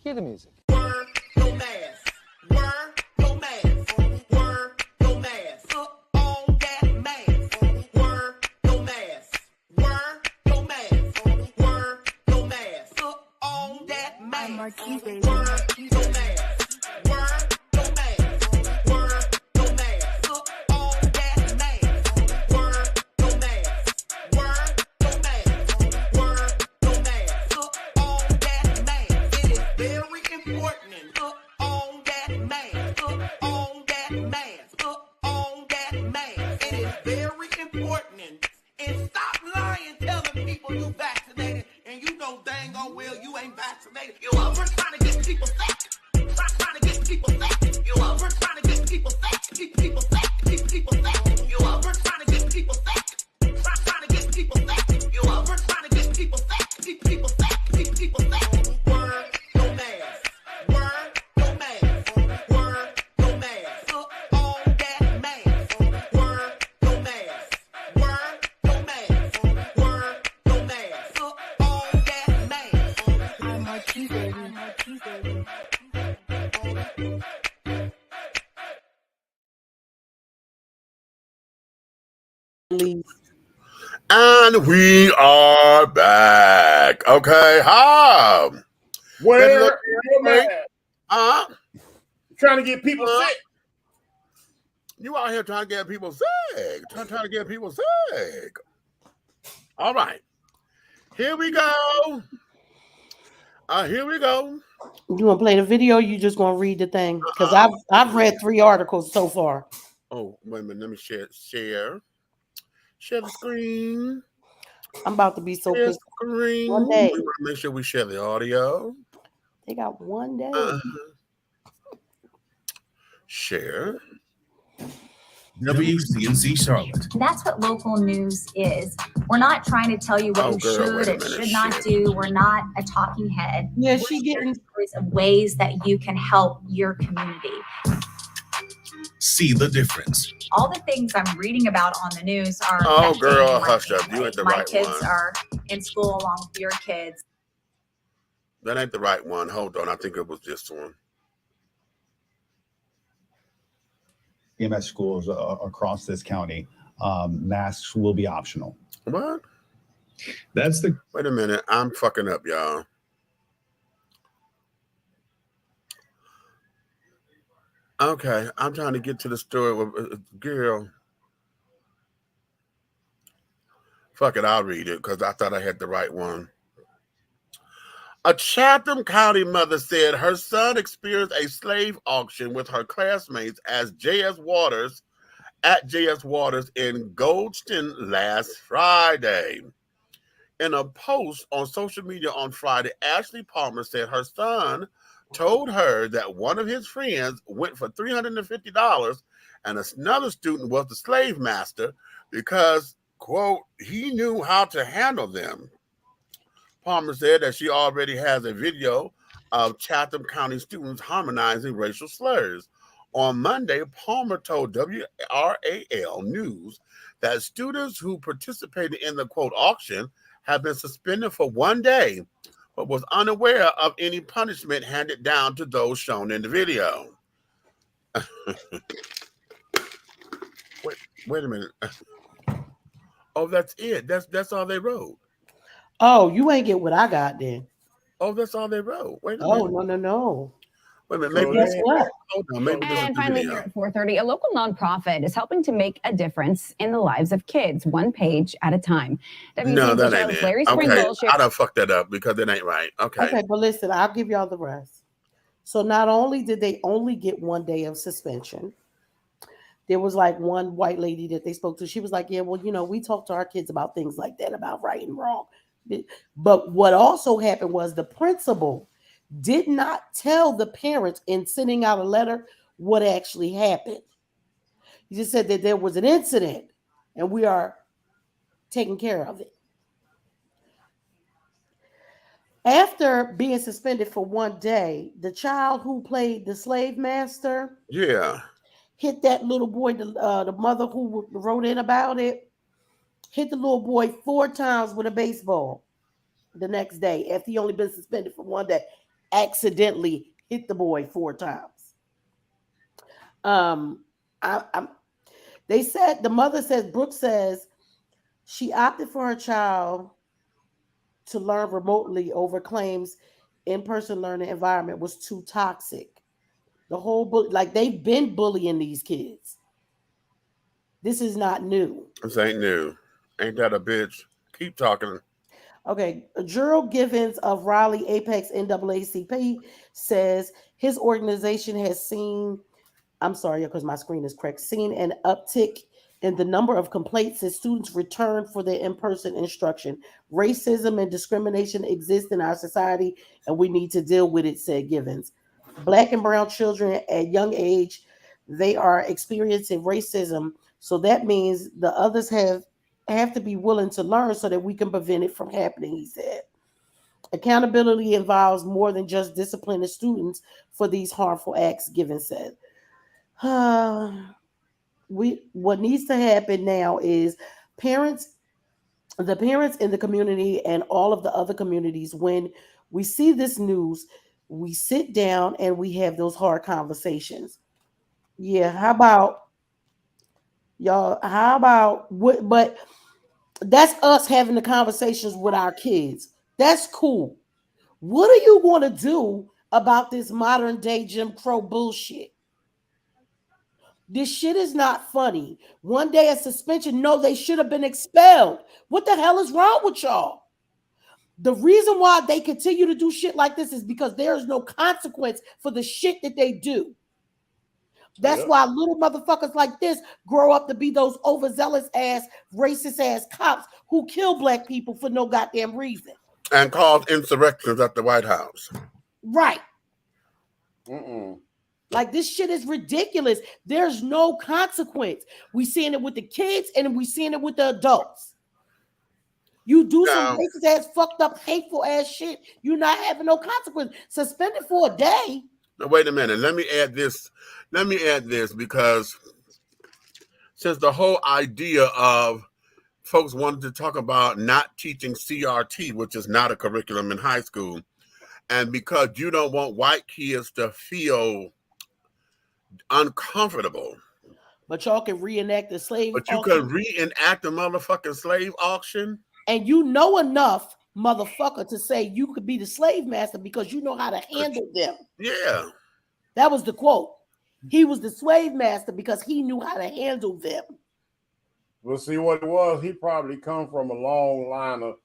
[SPEAKER 9] Hear the music.
[SPEAKER 8] Wear your mask. Wear your mask. Wear your mask. Put on that mask. Wear your mask. Wear your mask. Wear your mask. Put on that mask. Wear your mask. Wear your mask. Wear your mask. Put on that mask. Wear your mask. Wear your mask. Wear your mask. Put on that mask. It is very important. Put on that mask. Put on that mask. Put on that mask. It is very important. And stop lying, telling people you vaccinated, and you know dang on well you ain't vaccinated. You over trying to get people sick. Trying to get people sick. You over trying to get people sick. People sick. People sick. You over trying to get people sick. Trying to get people sick. You over trying to get people sick. People sick. People sick. Wear your mask. Wear your mask. Wear your mask. Put on that mask. Wear your mask. Wear your mask.
[SPEAKER 3] And we are back. Okay, hi.
[SPEAKER 5] Wear your mask. Trying to get people sick.
[SPEAKER 3] You out here trying to get people sick. Trying to get people sick. All right. Here we go. Here we go.
[SPEAKER 4] You want to play the video? Or you just gonna read the thing? Because I've read 3 articles so far.
[SPEAKER 3] Oh, wait a minute. Let me share the screen.
[SPEAKER 4] I'm about to be so
[SPEAKER 3] share
[SPEAKER 4] pissed.
[SPEAKER 3] Screen.
[SPEAKER 4] One day.
[SPEAKER 3] We want to make sure we share the audio.
[SPEAKER 4] They got one day.
[SPEAKER 3] Share.
[SPEAKER 10] WCNC Charlotte.
[SPEAKER 11] That's what local news is. We're not trying to tell you what you should and should not do. We're not a talking head.
[SPEAKER 4] Yeah,
[SPEAKER 11] We're sharing stories of ways that you can help your community.
[SPEAKER 10] See the difference.
[SPEAKER 11] All the things I'm reading about on the news are.
[SPEAKER 3] Oh, girl, hush up. You ain't the
[SPEAKER 11] my
[SPEAKER 3] right
[SPEAKER 11] kids
[SPEAKER 3] one.
[SPEAKER 11] are in school along with your kids.
[SPEAKER 3] That ain't the right one. Hold on. I think it was this one.
[SPEAKER 12] EMS schools across this county, masks will be optional.
[SPEAKER 3] What?
[SPEAKER 10] That's the.
[SPEAKER 3] Wait a minute. I'm fucking up, y'all. Okay. I'm trying to get to the story with girl. Fuck it. I'll read it because I thought I had the right one. A Chatham County mother said her son experienced a slave auction with her classmates at J.S. Waters in Goldston last Friday. In a post on social media on Friday, Ashley Palmer said her son told her that one of his friends went for $350 and another student was the slave master because, quote, he knew how to handle them. Palmer said that she already has a video of Chatham County students harmonizing racial slurs. On Monday, Palmer told WRAL News that students who participated in the, quote, auction have been suspended for 1 day, but was unaware of any punishment handed down to those shown in the video. Wait a minute. Oh, that's it. That's all they wrote.
[SPEAKER 4] Oh, you ain't get what I got then.
[SPEAKER 3] Oh, that's all they wrote. Wait a
[SPEAKER 4] minute.
[SPEAKER 3] No. Wait a minute. Maybe
[SPEAKER 4] guess what?
[SPEAKER 3] Hold on. Maybe this
[SPEAKER 13] And
[SPEAKER 3] is the
[SPEAKER 13] finally,
[SPEAKER 3] video.
[SPEAKER 13] here at 4:30, a local nonprofit is helping to make a difference in the lives of kids, one page at a time.
[SPEAKER 3] No, that ain't it.
[SPEAKER 13] Larry
[SPEAKER 3] Okay,
[SPEAKER 13] Sprinkle shared-
[SPEAKER 3] I done fucked that up because it ain't right. Okay,
[SPEAKER 4] but listen, I'll give y'all the rest. So not only did they only get 1 day of suspension, there was like one white lady that they spoke to. She was like, yeah, well, you know, we talk to our kids about things like that, about right and wrong. But what also happened was the principal did not tell the parents in sending out a letter what actually happened. He just said that there was an incident and we are taking care of it. After being suspended for 1 day, the child who played the slave master hit that little boy, the mother who wrote in about it, hit the little boy 4 times with a baseball the next day after he only been suspended for 1 day. Accidentally hit the boy 4 times. They said, the mother says, Brooke says she opted for her child to learn remotely over claims in-person learning environment was too toxic. The whole like they've been bullying these kids. This is not new.
[SPEAKER 3] This ain't new. Ain't that a bitch? Keep talking.
[SPEAKER 4] Okay, Gerald Givens of Raleigh Apex NAACP says his organization has seen, I'm sorry, because my screen is correct, seen an uptick in the number of complaints as students return for their in-person instruction. Racism and discrimination exist in our society, and we need to deal with it, said Givens. Black and brown children at young age, they are experiencing racism, so that means the others have to be willing to learn so that we can prevent it from happening, he said. Accountability involves more than just disciplining students for these harmful acts, Givens said. What needs to happen now is the parents in the community and all of the other communities, when we see this news, we sit down and we have those hard conversations. Yeah, how about Y'all, how about what? But that's us having the conversations with our kids. That's cool. What are you going to do about this modern day Jim Crow bullshit? This shit is not funny. One day of suspension. No, they should have been expelled. What the hell is wrong with y'all? The reason why they continue to do shit like this is because there is no consequence for the shit that they do. That's why little motherfuckers like this grow up to be those overzealous ass, racist ass cops who kill black people for no goddamn reason.
[SPEAKER 3] And cause insurrections at the White House.
[SPEAKER 4] Right. Like this shit is ridiculous. There's no consequence. We seeing it with the kids and we seeing it with the adults. You do some racist ass, fucked up, hateful ass shit. You're not having no consequence. Suspended for a day.
[SPEAKER 3] Now, wait a minute. Let me add this. Because since the whole idea of folks wanted to talk about not teaching CRT, which is not a curriculum in high school, and because you don't want white kids to feel uncomfortable.
[SPEAKER 4] But y'all can reenact the slave
[SPEAKER 3] auction. But you can reenact the motherfucking slave auction?
[SPEAKER 4] And you know enough, motherfucker, to say you could be the slave master because you know how to handle them.
[SPEAKER 3] Yeah.
[SPEAKER 4] That was the quote. He was the slave master because he knew how to handle them.
[SPEAKER 5] Well, see what it was. He probably come from a long line of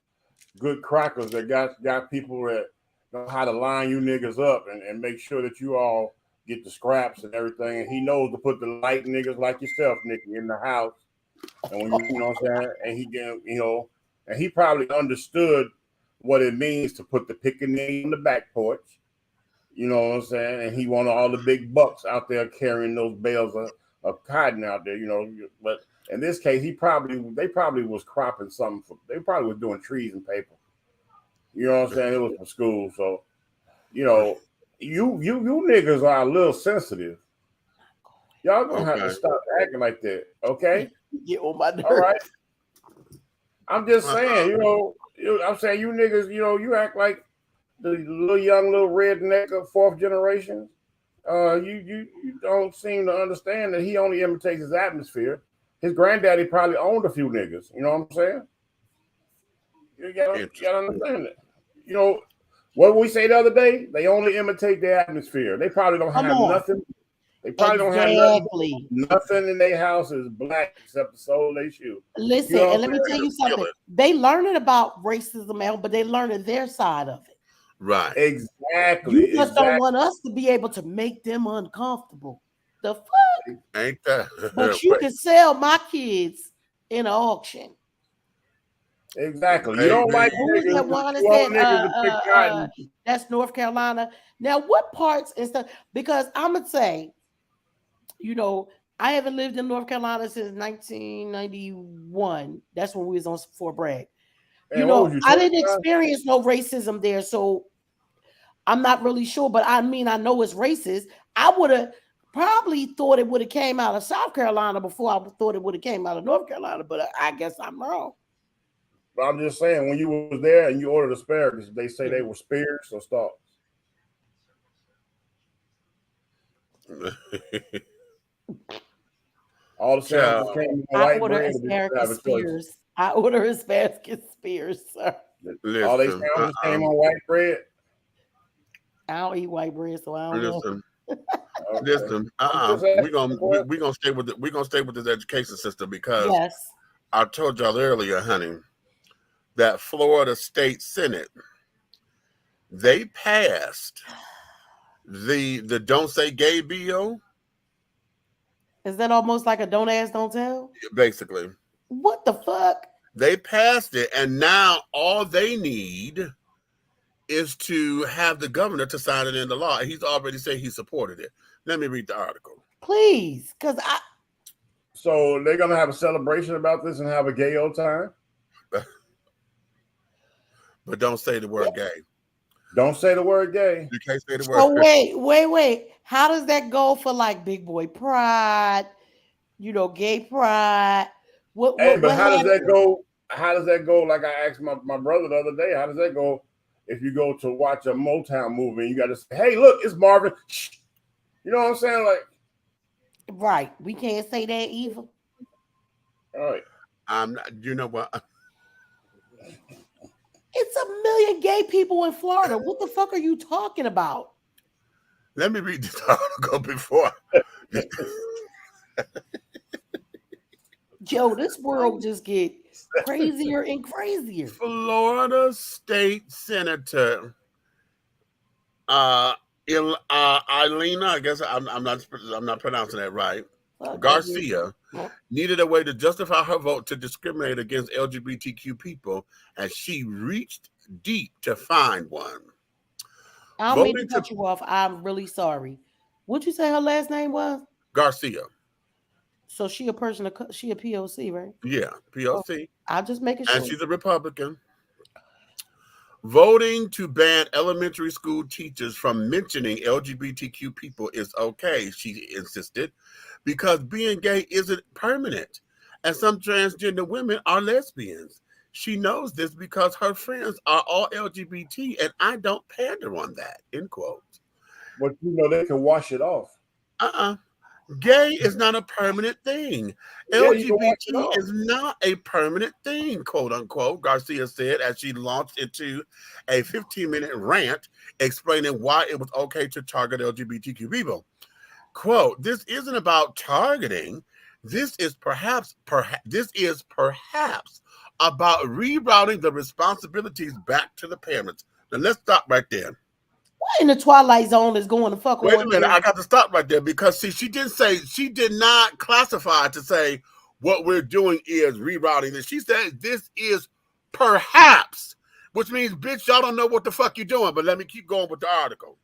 [SPEAKER 5] good crackers that got people that know how to line you niggas up and make sure that you all get the scraps and everything. And he knows to put the light niggas like yourself, Nikki, in the house. And when you know what I'm saying, and he get, and he probably understood what it means to put the pickaninny on the back porch. You know what I'm saying? And he wanted all the big bucks out there carrying those bales of cotton out there, But in this case, they probably was cropping something. They probably was doing trees and paper. You know what I'm saying? It was for school. So, you niggas are a little sensitive. Y'all gonna have to stop acting like that, okay?
[SPEAKER 4] Get on my nerves.
[SPEAKER 5] All right. I'm just saying, I'm saying you niggas, you act like the young little redneck of fourth generation. You don't seem to understand that he only imitates his atmosphere. His granddaddy probably owned a few niggas. You know what I'm saying? You gotta understand that. What we say the other day, they only imitate their atmosphere. They probably don't have nothing. They probably don't have nothing in their house is black except the sole they shoe.
[SPEAKER 4] Listen, and let me tell you something. They learning about racism, but they learning their side of it.
[SPEAKER 3] Right.
[SPEAKER 5] Exactly.
[SPEAKER 4] You just don't want us to be able to make them uncomfortable. The fuck?
[SPEAKER 3] Ain't that?
[SPEAKER 4] But you can sell my kids in an auction.
[SPEAKER 5] Exactly. You don't like niggas.
[SPEAKER 4] That's North Carolina. Now, what parts and stuff? Because I'm gonna say, I haven't lived in North Carolina since 1991. That's when we was on Fort Bragg. I didn't experience no racism there, so I'm not really sure. But I know it's racist. I would have probably thought it would have came out of South Carolina before I thought it would have came out of North Carolina. But I guess I'm wrong.
[SPEAKER 5] But I'm just saying, when you was there and you ordered asparagus, they say they were spears or stalks. All the sandwiches came in white bread.
[SPEAKER 4] I order asparagus spears, sir.
[SPEAKER 5] All they sandwiches came on white bread.
[SPEAKER 4] I don't eat white bread, so I don't know.
[SPEAKER 3] Listen, we're gonna stay with this education system because I told y'all earlier, honey, that Florida State Senate, they passed the Don't Say Gay bill.
[SPEAKER 4] Is that almost like a don't ask, don't tell?
[SPEAKER 3] Basically.
[SPEAKER 4] What the fuck?
[SPEAKER 3] They passed it, and now all they need is to have the governor to sign it into law. He's already said he supported it. Let me read the article.
[SPEAKER 4] Please, because
[SPEAKER 5] So they're gonna have a celebration about this and have a gay old time?
[SPEAKER 3] But don't say the word gay.
[SPEAKER 5] Don't say the word gay.
[SPEAKER 3] You can't say the word.
[SPEAKER 4] Oh, wait. How does that go for like big boy pride? Gay pride.
[SPEAKER 5] How does that go? How does that go? Like I asked my brother the other day, how does that go if you go to watch a Motown movie and you got to say, hey, look, it's Marvin. Shh. You know what I'm saying? Like,
[SPEAKER 4] right. We can't say that either.
[SPEAKER 5] All right.
[SPEAKER 3] I'm not, you know what?
[SPEAKER 4] It's 1 million gay people in Florida. What the fuck are you talking about?
[SPEAKER 3] Let me read this article before.
[SPEAKER 4] Joe, this world just get crazier and crazier.
[SPEAKER 3] Florida State Senator Ilena, I guess I'm not pronouncing that right. Garcia needed a way to justify her vote to discriminate against LGBTQ people, and she reached deep to find one.
[SPEAKER 4] I don't mean to cut you off. I'm really sorry. What'd you say her last name was?
[SPEAKER 3] Garcia.
[SPEAKER 4] So she a person, she a POC, right?
[SPEAKER 3] Yeah, POC.
[SPEAKER 4] I'll just make it sure.
[SPEAKER 3] And she's a Republican. Voting to ban elementary school teachers from mentioning LGBTQ people is okay, she insisted, because being gay isn't permanent, and some transgender women are lesbians. She knows this because her friends are all LGBT, and I don't pander on that, end quote.
[SPEAKER 5] But you know they can wash it off.
[SPEAKER 3] Gay is not a permanent thing. Yeah, LGBT is not a permanent thing, quote unquote, Garcia said as she launched into a 15-minute rant explaining why it was okay to target LGBTQ people. Quote, this isn't about targeting. This is perhaps about rerouting the responsibilities back to the parents. Now let's stop right there.
[SPEAKER 4] What in the Twilight Zone is going to fuck on?
[SPEAKER 3] Wait a minute, I got to stop right there because see, she did not classify to say what we're doing is rerouting this. She said this is perhaps, which means, bitch, y'all don't know what the fuck you're doing. But let me keep going with the article.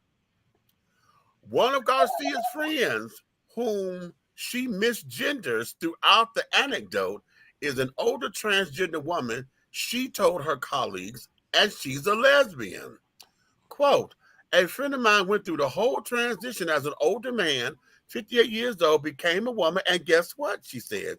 [SPEAKER 3] One of Garcia's friends, whom she misgenders throughout the anecdote, is an older transgender woman. She told her colleagues, and she's a lesbian. Quote, a friend of mine went through the whole transition as an older man, 58 years old, became a woman, and guess what, she said?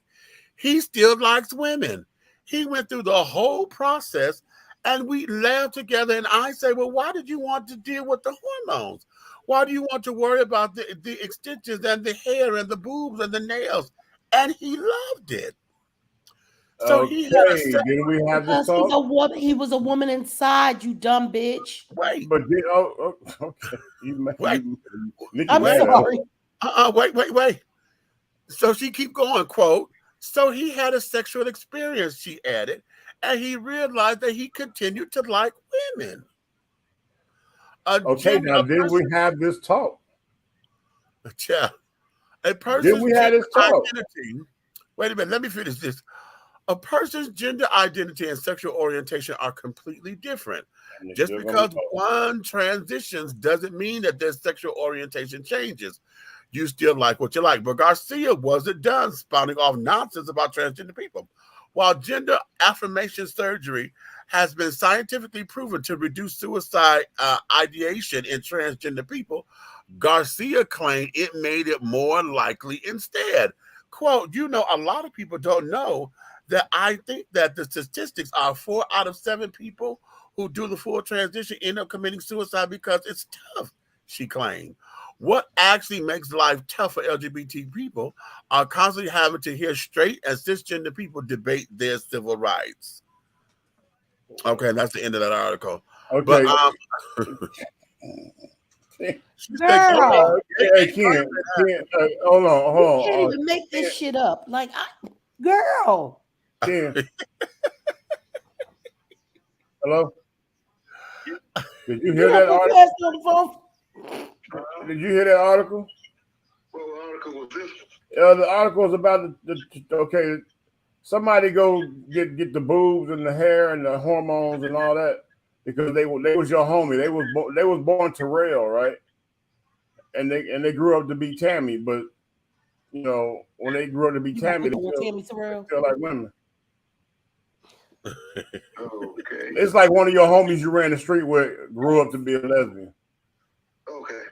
[SPEAKER 3] He still likes women. He went through the whole process, and we laughed together, and I say, well, why did you want to deal with the hormones? Why do you want to worry about the extensions and the hair and the boobs and the nails? And he loved it. So
[SPEAKER 5] okay, did we have this talk?
[SPEAKER 4] He was a woman inside, you dumb bitch.
[SPEAKER 3] Wait.
[SPEAKER 5] But okay.
[SPEAKER 4] I'm sorry.
[SPEAKER 3] Wait. So she keep going, quote, so he had a sexual experience, she added, and he realized that he continued to like women.
[SPEAKER 5] Okay, now did we have this talk?
[SPEAKER 3] Yeah. A person's
[SPEAKER 5] did we have this talk?
[SPEAKER 3] Identity, wait a minute, let me finish this. A person's gender identity and sexual orientation are completely different. Just because one transitions doesn't mean that their sexual orientation changes. You still like what you like. But Garcia wasn't done spouting off nonsense about transgender people. While gender affirmation surgery has been scientifically proven to reduce suicide ideation in transgender people, Garcia claimed it made it more likely instead. Quote, you know, a lot of people don't know that I think that the statistics are 4 out of 7 people who do the full transition end up committing suicide because it's tough, she claimed. What actually makes life tough for LGBT people are constantly having to hear straight and cisgender people debate their civil rights. Okay, that's the end of that article.
[SPEAKER 5] Okay.
[SPEAKER 3] But,
[SPEAKER 4] girl.
[SPEAKER 5] Hey, Ken, hold on.
[SPEAKER 4] You can't even make this shit up. Like, girl.
[SPEAKER 5] Ken. Hello? Did you hear that article? Did you hear that article?
[SPEAKER 6] What article was this?
[SPEAKER 5] The article is about okay. Somebody go get the boobs and the hair and the hormones and all that because they was your homie. They was born Terrell, right? And they grew up to be Tammy, but you know when they grew up to be Tammy, they feel like women.
[SPEAKER 6] Okay.
[SPEAKER 5] It's like one of your homies you ran the street with grew up to be a lesbian.
[SPEAKER 6] Okay.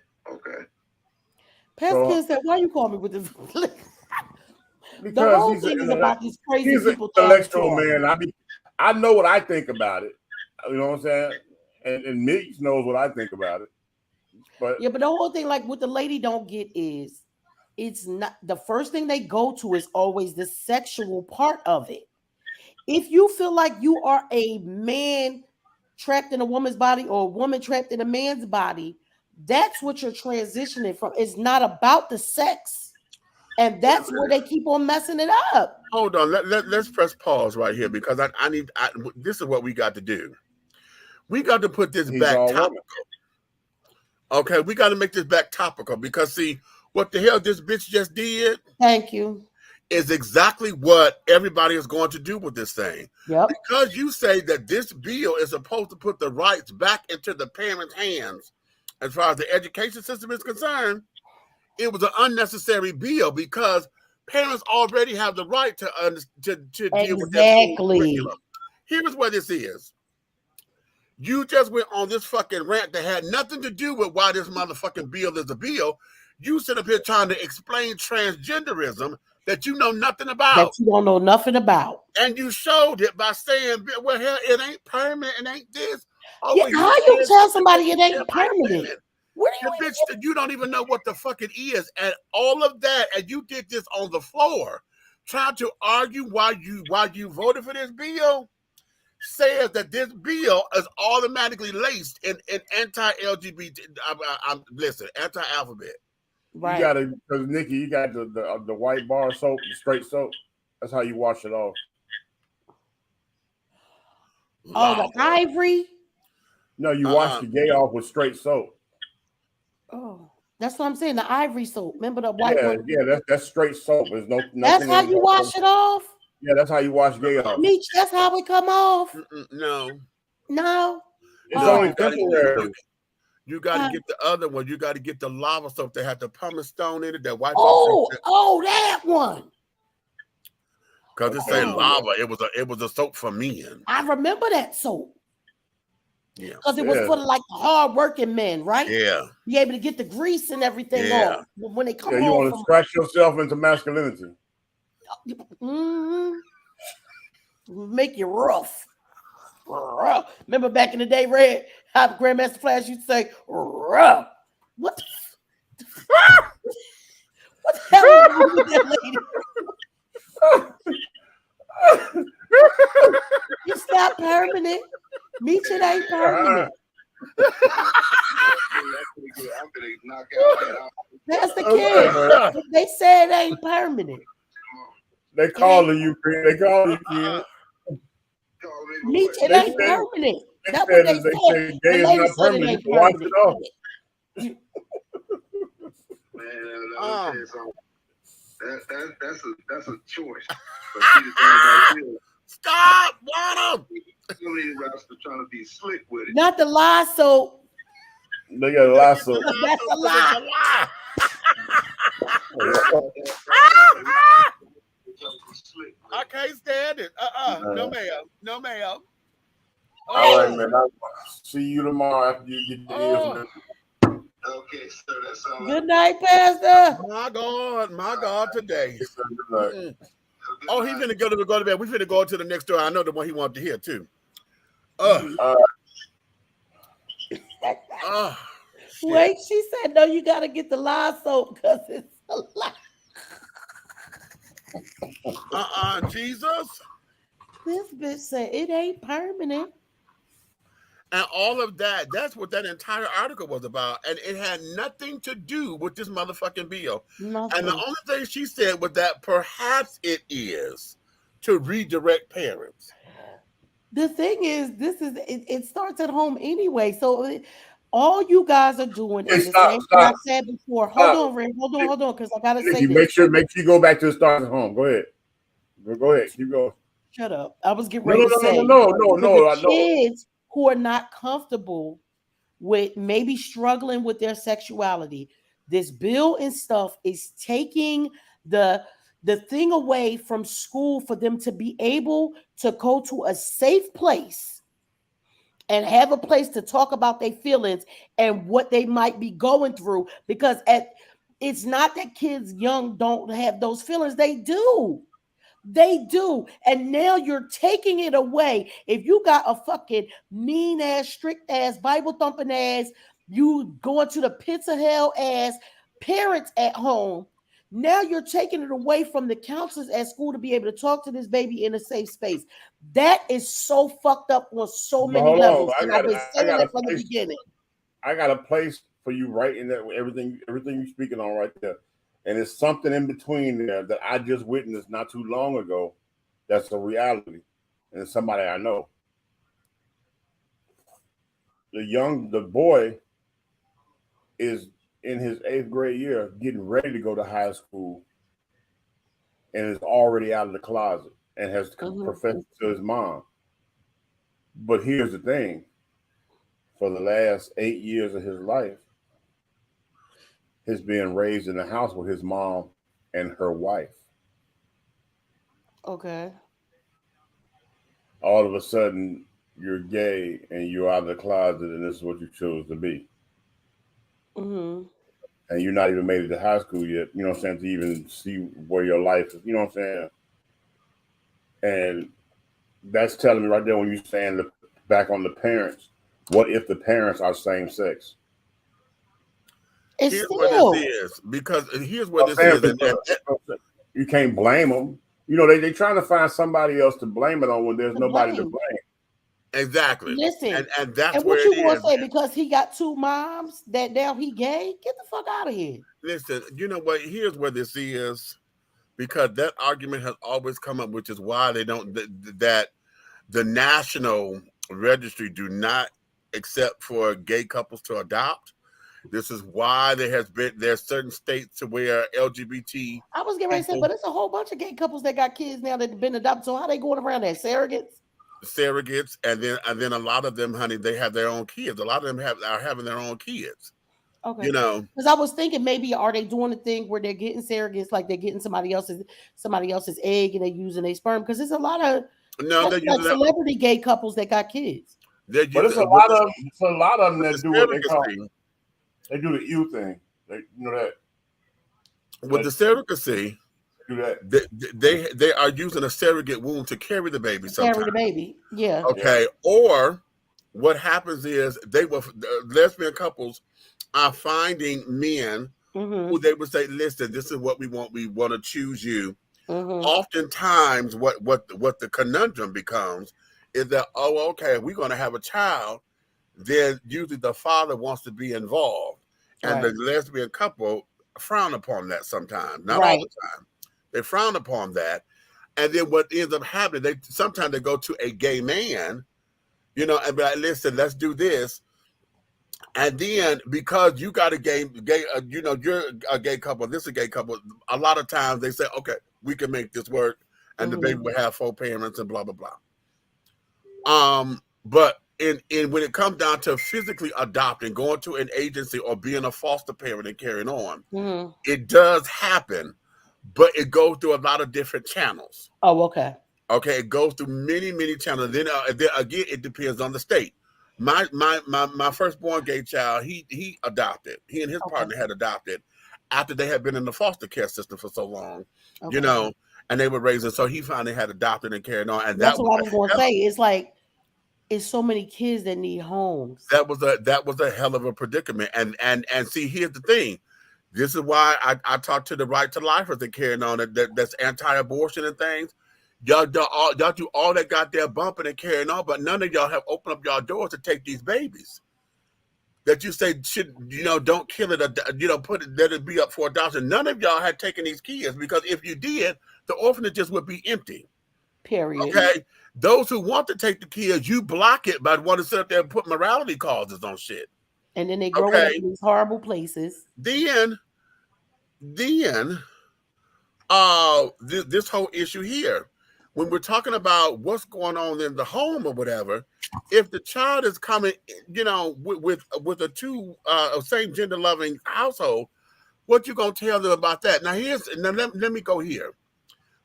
[SPEAKER 4] Pascal said, why you call me with this?
[SPEAKER 5] Because
[SPEAKER 4] the whole thing is about these crazy people.
[SPEAKER 5] He's an intellectual man. I know what I think about it. You know what I'm saying? And Meeks knows what I think about it. But
[SPEAKER 4] yeah, but the whole thing, like what the lady don't get is it's not the first thing they go to is always the sexual part of it. If you feel like you are a man trapped in a woman's body or a woman trapped in a man's body, that's what you're transitioning from. It's not about the sex. And that's where they keep on messing it up.
[SPEAKER 3] Hold on. Let's press pause right here because this is what we got to do. We got to put this back topical. Okay, we got to make this back topical because see, what the hell this bitch just did?
[SPEAKER 4] Thank you.
[SPEAKER 3] Is exactly what everybody is going to do with this thing.
[SPEAKER 4] Yep.
[SPEAKER 3] Because you say that this bill is supposed to put the rights back into the parents' hands as far as the education system is concerned, it was an unnecessary bill because parents already have the right to deal with their curriculum. Here's what this is. You just went on this fucking rant that had nothing to do with why this motherfucking bill is a bill. You sit up here trying to explain transgenderism that you know nothing about.
[SPEAKER 4] That you don't know nothing about.
[SPEAKER 3] And you showed it by saying, well, hell, it ain't permanent, it ain't this. Oh,
[SPEAKER 4] yeah, how you tell somebody it ain't permanent? What
[SPEAKER 3] do you bitch, you don't even know what the fuck it is. And all of that, and you did this on the floor, trying to argue why you voted for this bill, says that this bill is automatically laced in anti-LGBT, listen, anti-alphabet.
[SPEAKER 5] Right. You gotta, because Nikki, you got the white bar soap, the straight soap. That's how you wash it off.
[SPEAKER 4] Oh, the ivory?
[SPEAKER 5] No, you wash the gay off with straight soap.
[SPEAKER 4] Oh, that's what I'm saying. The ivory soap. Remember the white one?
[SPEAKER 5] Yeah, that's straight soap. There's no.
[SPEAKER 4] That's how you wash it off.
[SPEAKER 5] Yeah, that's how you wash gay off.
[SPEAKER 4] Meech, that's how it come off.
[SPEAKER 3] No.
[SPEAKER 5] It's only temporary.
[SPEAKER 3] You got to get the other one. You got to get the lava soap that had the pumice stone in it. That white.
[SPEAKER 4] That one.
[SPEAKER 3] Because it say lava. It was a soap for men.
[SPEAKER 4] I remember that soap.
[SPEAKER 3] Yeah.
[SPEAKER 4] Because it was for like the hard working men, right?
[SPEAKER 3] Yeah.
[SPEAKER 4] Be able to get the grease and everything off when they come home.
[SPEAKER 5] You want to scratch yourself into masculinity.
[SPEAKER 4] Mm-hmm. Make you rough. Remember back in the day, Red, how Grandmaster Flash used to say, rough. What the hell is wrong with that lady? It's not permanent. Meech, it ain't permanent. That's the kid. They said it ain't permanent.
[SPEAKER 5] They calling you, They calling you.
[SPEAKER 4] Meech, it ain't permanent. That's what they said.
[SPEAKER 5] Gay is not permanent. Watch it off.
[SPEAKER 6] Man, that's a choice.
[SPEAKER 3] Stop, Water.
[SPEAKER 6] Somebody trying to be slick with it.
[SPEAKER 4] Not the lie soap.
[SPEAKER 5] They got a lie soap.
[SPEAKER 4] That's a lie.
[SPEAKER 3] I can't stand it. No ma'am. No ma'am.
[SPEAKER 5] All right, man. I'll see you tomorrow after you get the ears.
[SPEAKER 6] Okay, so that's all.
[SPEAKER 4] Good night, Pastor.
[SPEAKER 3] My God, today. Oh, he's gonna go to bed. We're gonna go to the next door. I know the one he wanted to hear too.
[SPEAKER 4] Wait, she said no. You got to get the lie soap because it's a lie.
[SPEAKER 3] Jesus.
[SPEAKER 4] This bitch said it ain't permanent.
[SPEAKER 3] And all of that, that's what that entire article was about. And it had nothing to do with this motherfucking bill.
[SPEAKER 4] Nothing.
[SPEAKER 3] And the only thing she said was that perhaps it is to redirect parents.
[SPEAKER 4] The thing is, it starts at home anyway. So all you guys are doing is the same thing I said before. Hold on, Ray. Hold on, because I gotta say this.
[SPEAKER 5] Make sure you go back to the start at home. Go ahead. Go ahead. Keep going.
[SPEAKER 4] Shut up. I was getting ready to say
[SPEAKER 5] no.
[SPEAKER 4] Kids who are not comfortable with maybe struggling with their sexuality, this bill and stuff is taking the thing away from school for them to be able to go to a safe place and have a place to talk about their feelings and what they might be going through. Because it's not that kids young don't have those feelings. They do. They do. And now you're taking it away. If you got a fucking mean ass, strict ass, Bible thumping ass, you going to the pits of hell ass parents at home Now you're taking it away from the counselors at school to be able to talk to this baby in a safe space. That is so fucked up on so many levels. And I've been saying that from the beginning.
[SPEAKER 5] I got a place for you right in that everything you're speaking on right there. And it's something in between there that I just witnessed not too long ago. That's a reality. And it's somebody I know. The boy is in his 8th grade year, getting ready to go to high school, and is already out of the closet and has confessed to his mom. But here's the thing: for the last 8 years of his life, he's being raised in the house with his mom and her wife.
[SPEAKER 4] Okay.
[SPEAKER 5] All of a sudden, you're gay and you're out of the closet, and this is what you chose to be.
[SPEAKER 4] Mm-hmm.
[SPEAKER 5] And you're not even made it to high school yet, you know what I'm saying, to even see where your life is, you know what I'm saying? And that's telling me right there when you're saying back on the parents, what if the parents are same sex?
[SPEAKER 3] Here's what this is, because here's what this is.
[SPEAKER 5] You can't blame them. You know, they trying to find somebody else to blame it on when there's nobody to blame.
[SPEAKER 3] Exactly.
[SPEAKER 4] Listen,
[SPEAKER 3] and that's
[SPEAKER 4] and
[SPEAKER 3] where
[SPEAKER 4] what you
[SPEAKER 3] it
[SPEAKER 4] gonna
[SPEAKER 3] is.
[SPEAKER 4] say because he got 2 moms that now he gay? Get the fuck out of here.
[SPEAKER 3] Listen, you know what? Here's where this is, because that argument has always come up, which is why they don't that the national registry do not accept for gay couples to adopt. This is why there's certain states to where LGBT.
[SPEAKER 4] I was getting ready to say, but it's a whole bunch of gay couples that got kids now that have been adopted. So how they going around that
[SPEAKER 3] surrogates, and then a lot of them, honey, they have their own kids. A lot of them are having their own kids.
[SPEAKER 4] Okay.
[SPEAKER 3] You know,
[SPEAKER 4] because I was thinking maybe are they doing a thing where they're getting surrogates, like they're getting somebody else's egg and they're using their sperm? Because there's a lot of like celebrity gay couples that got kids.
[SPEAKER 5] But it's a lot of them that do what they call they do the ewe thing. You know that
[SPEAKER 3] with the surrogacy. They are using a surrogate womb to carry the baby.
[SPEAKER 4] Carry the baby, yeah.
[SPEAKER 3] Okay, or what happens is lesbian couples are finding men who they would say, "Listen, this is what we want. We want to choose you." Oftentimes, what the conundrum becomes is that, oh, okay, if we're going to have a child, then usually the father wants to be involved, and the lesbian couple frown upon that sometimes, not all the time. They frown upon that. And then what ends up happening, sometimes they go to a gay man, you know, and be like, listen, let's do this. And then because you got a gay, you know, you're a gay couple, this is a gay couple, a lot of times they say, okay, we can make this work. And the baby will have 4 parents and blah, blah, blah. But when it comes down to physically adopting, going to an agency or being a foster parent and carrying on, it does happen. But it goes through a lot of different channels.
[SPEAKER 4] Oh, okay.
[SPEAKER 3] Okay, it goes through many, many channels. Then again, it depends on the state. My firstborn gay child, he adopted. He and his partner had adopted after they had been in the foster care system for so long, you know, and they were raising. So he finally had adopted and carried on. And
[SPEAKER 4] that's what I was going to say. It's like it's so many kids that need homes.
[SPEAKER 3] That was a hell of a predicament. And see, here's the thing. This is why I talk to the right to lifers and carrying on that's anti-abortion and things. Y'all do all that goddamn bumping and carrying on, but none of y'all have opened up y'all doors to take these babies. That you say should, you know, don't kill it, you know, let it be up for adoption. None of y'all had taken these kids, because if you did, the orphanages would be empty.
[SPEAKER 4] Period.
[SPEAKER 3] Okay. Those who want to take the kids, you block it by wanting to sit up there and put morality clauses on shit.
[SPEAKER 4] And then they grow up in these horrible places.
[SPEAKER 3] Then, this whole issue here, when we're talking about what's going on in the home or whatever, if the child is coming, you know, with a same gender loving household, what you gonna tell them about that? Now let me go here,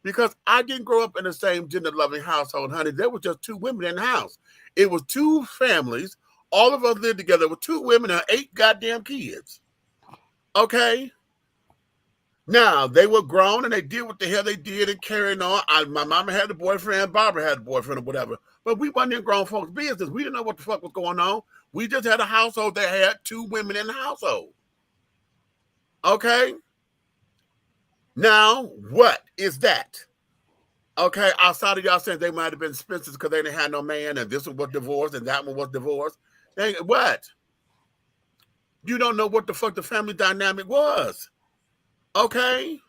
[SPEAKER 3] because I didn't grow up in the same gender loving household, honey. There were just 2 women in the house. It was 2 families. All of us lived together with 2 women and 8 goddamn kids. Okay. Now they were grown and they did what the hell they did and carrying on. My mama had a boyfriend, Barbara had a boyfriend, or whatever. But we wasn't in grown folks' business. We didn't know what the fuck was going on. We just had a household that had 2 women in the household. Okay. Now, what is that? Okay, outside of y'all saying they might have been spinsters because they didn't have no man, and this one was divorced, and that one was divorced. What? You don't know what the fuck the family dynamic was. Okay?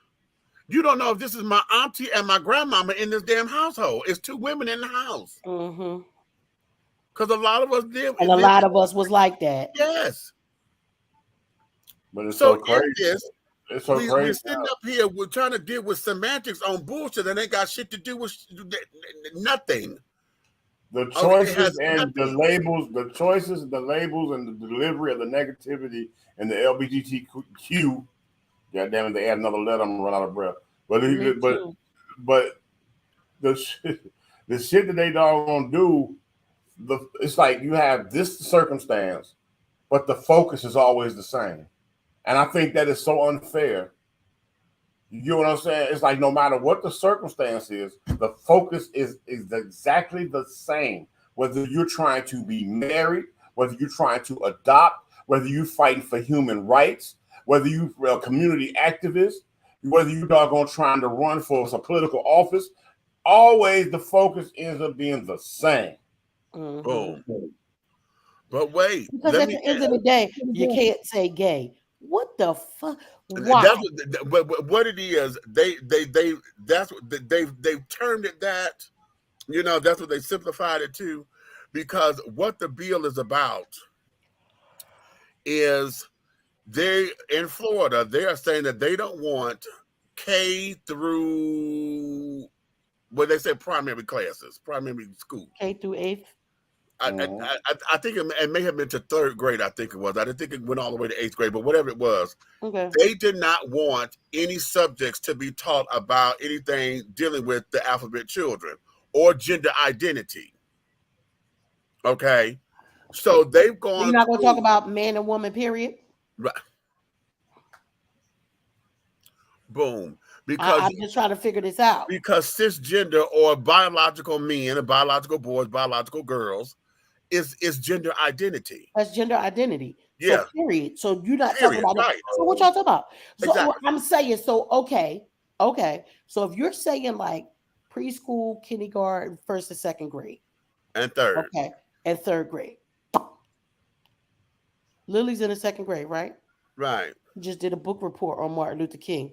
[SPEAKER 3] You don't know if this is my auntie and my grandmama in this damn household. It's two women in the house.
[SPEAKER 4] Mm-hmm.
[SPEAKER 3] Because a lot of us live.
[SPEAKER 4] And a lot of us was like that.
[SPEAKER 3] Yes.
[SPEAKER 5] But it's so crazy. It's so crazy.
[SPEAKER 3] We're sitting up here, we're trying to deal with semantics on bullshit and ain't got shit to do with nothing.
[SPEAKER 5] The choices and the labels, the choices, the labels, and the delivery of the negativity and the LGBTQ. God damn it, they add another letter, I'm gonna run out of breath. But the shit that they don't do, it's like you have this circumstance, but the focus is always the same. And I think that is so unfair. You know what I'm saying? It's like no matter what the circumstance is, the focus is exactly the same. Whether you're trying to be married, whether you're trying to adopt, whether you're fighting for human rights, whether you're a community activist, whether you're doggone trying to run for some political office, always the focus ends up being the same.
[SPEAKER 3] Mm-hmm. Boom. But wait.
[SPEAKER 4] Because at the end of the day, you can't say gay. What the fuck? Why?
[SPEAKER 3] What it is, they've termed it that, you know, that's what they simplified it to, because what the bill is about is in Florida, they are saying that they don't want K through what they say primary classes, primary school.
[SPEAKER 4] K through 8th.
[SPEAKER 3] I think it may have been to 3rd grade. I think it was. I didn't think it went all the way to 8th grade, but whatever it was,
[SPEAKER 4] okay.
[SPEAKER 3] They did not want any subjects to be taught about anything dealing with the alphabet children or gender identity. Okay, so they've gone.
[SPEAKER 4] You're not going to talk about man and woman, period.
[SPEAKER 3] Right. Boom. Because
[SPEAKER 4] I'm just trying to figure this out.
[SPEAKER 3] Because cisgender or biological men and biological boys, biological girls is gender identity.
[SPEAKER 4] That's gender identity.
[SPEAKER 3] Yeah.
[SPEAKER 4] So period. So you're not talking about
[SPEAKER 3] right.
[SPEAKER 4] So what y'all talking about? So
[SPEAKER 3] exactly.
[SPEAKER 4] I'm saying, so okay. So if you're saying like preschool, kindergarten, 1st and 2nd grade.
[SPEAKER 3] And 3rd.
[SPEAKER 4] Okay. And 3rd grade. Lily's in the 2nd grade, right?
[SPEAKER 3] Right.
[SPEAKER 4] Just did a book report on Martin Luther King.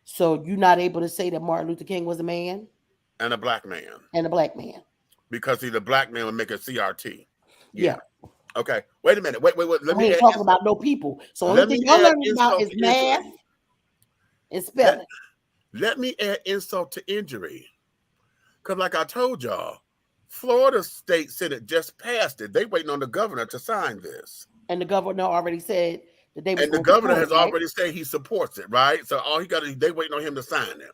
[SPEAKER 4] So you're not able to say that Martin Luther King was a man?
[SPEAKER 3] And a black man.
[SPEAKER 4] And a black man.
[SPEAKER 3] Because the black man would make a CRT.
[SPEAKER 4] Yeah.
[SPEAKER 3] Okay. Wait a minute. Wait. Let me
[SPEAKER 4] ain't talking about no people. So only thing you're learning about is math and spelling.
[SPEAKER 3] Let me add insult to injury. Because like I told y'all, Florida State Senate just passed it. They waiting on the governor to sign this.
[SPEAKER 4] And the governor already said that they.
[SPEAKER 3] And the governor has already said he supports it, right? So all he got to they waiting on him to sign it.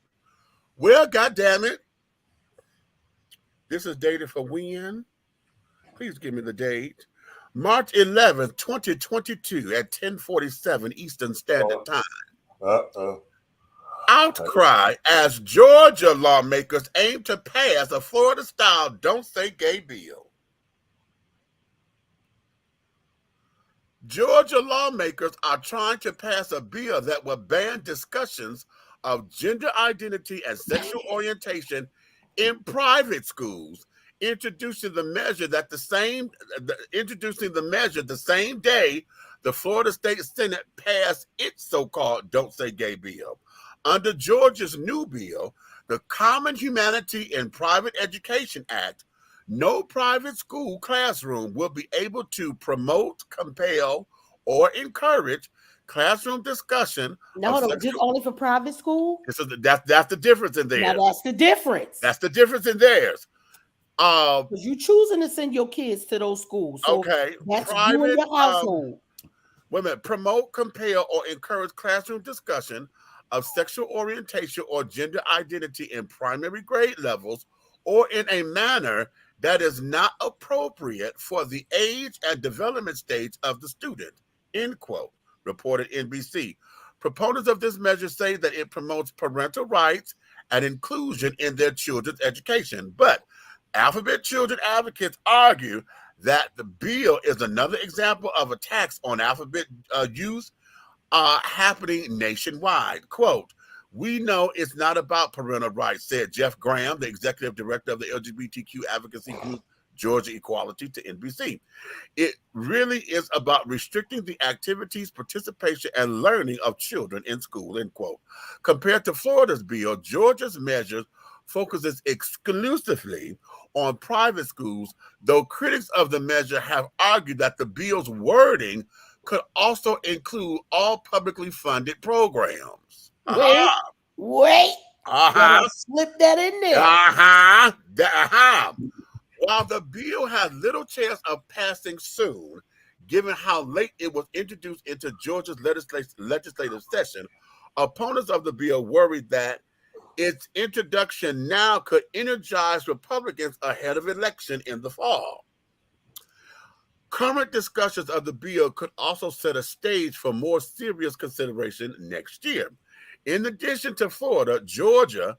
[SPEAKER 3] Well, goddamn it. This is dated for when? Please give me the date. March 11th, 2022 at 10:47 Eastern Standard Time. Outcry as Georgia lawmakers aim to pass a Florida-style Don't Say Gay bill. Georgia lawmakers are trying to pass a bill that will ban discussions of gender identity and sexual orientation in private schools, introducing the measure the same day the Florida State Senate passed its so-called Don't Say Gay bill. Under Georgia's new bill, the Common Humanity in Private Education Act, no private school classroom will be able to promote, compel, or encourage classroom discussion.
[SPEAKER 4] No, just only for private school?
[SPEAKER 3] That's the difference in theirs.
[SPEAKER 4] Now that's the difference.
[SPEAKER 3] That's the difference in theirs.
[SPEAKER 4] Because you choosing to send your kids to those schools. So
[SPEAKER 3] okay.
[SPEAKER 4] That's private, you and your household.
[SPEAKER 3] Wait a minute. Promote, compel, or encourage classroom discussion of sexual orientation or gender identity in primary grade levels or in a manner that is not appropriate for the age and development stage of the student, end quote, reported NBC. Proponents of this measure say that it promotes parental rights and inclusion in their children's education. But alphabet children advocates argue that the bill is another example of attacks on alphabet use happening nationwide. Quote, We know it's not about parental rights, said Jeff Graham, the executive director of the LGBTQ advocacy group Georgia Equality, to NBC. It really is about restricting the activities, participation, and learning of children in school, end quote. Compared to Florida's bill, Georgia's measure focuses exclusively on private schools, though critics of the measure have argued that the bill's wording could also include all publicly funded programs.
[SPEAKER 4] Wait. Slip that in there.
[SPEAKER 3] While the bill has little chance of passing soon, given how late it was introduced into Georgia's legislative session, opponents of the bill worried that its introduction now could energize Republicans ahead of election in the fall. Current discussions of the bill could also set a stage for more serious consideration next year. In addition to Florida and Georgia,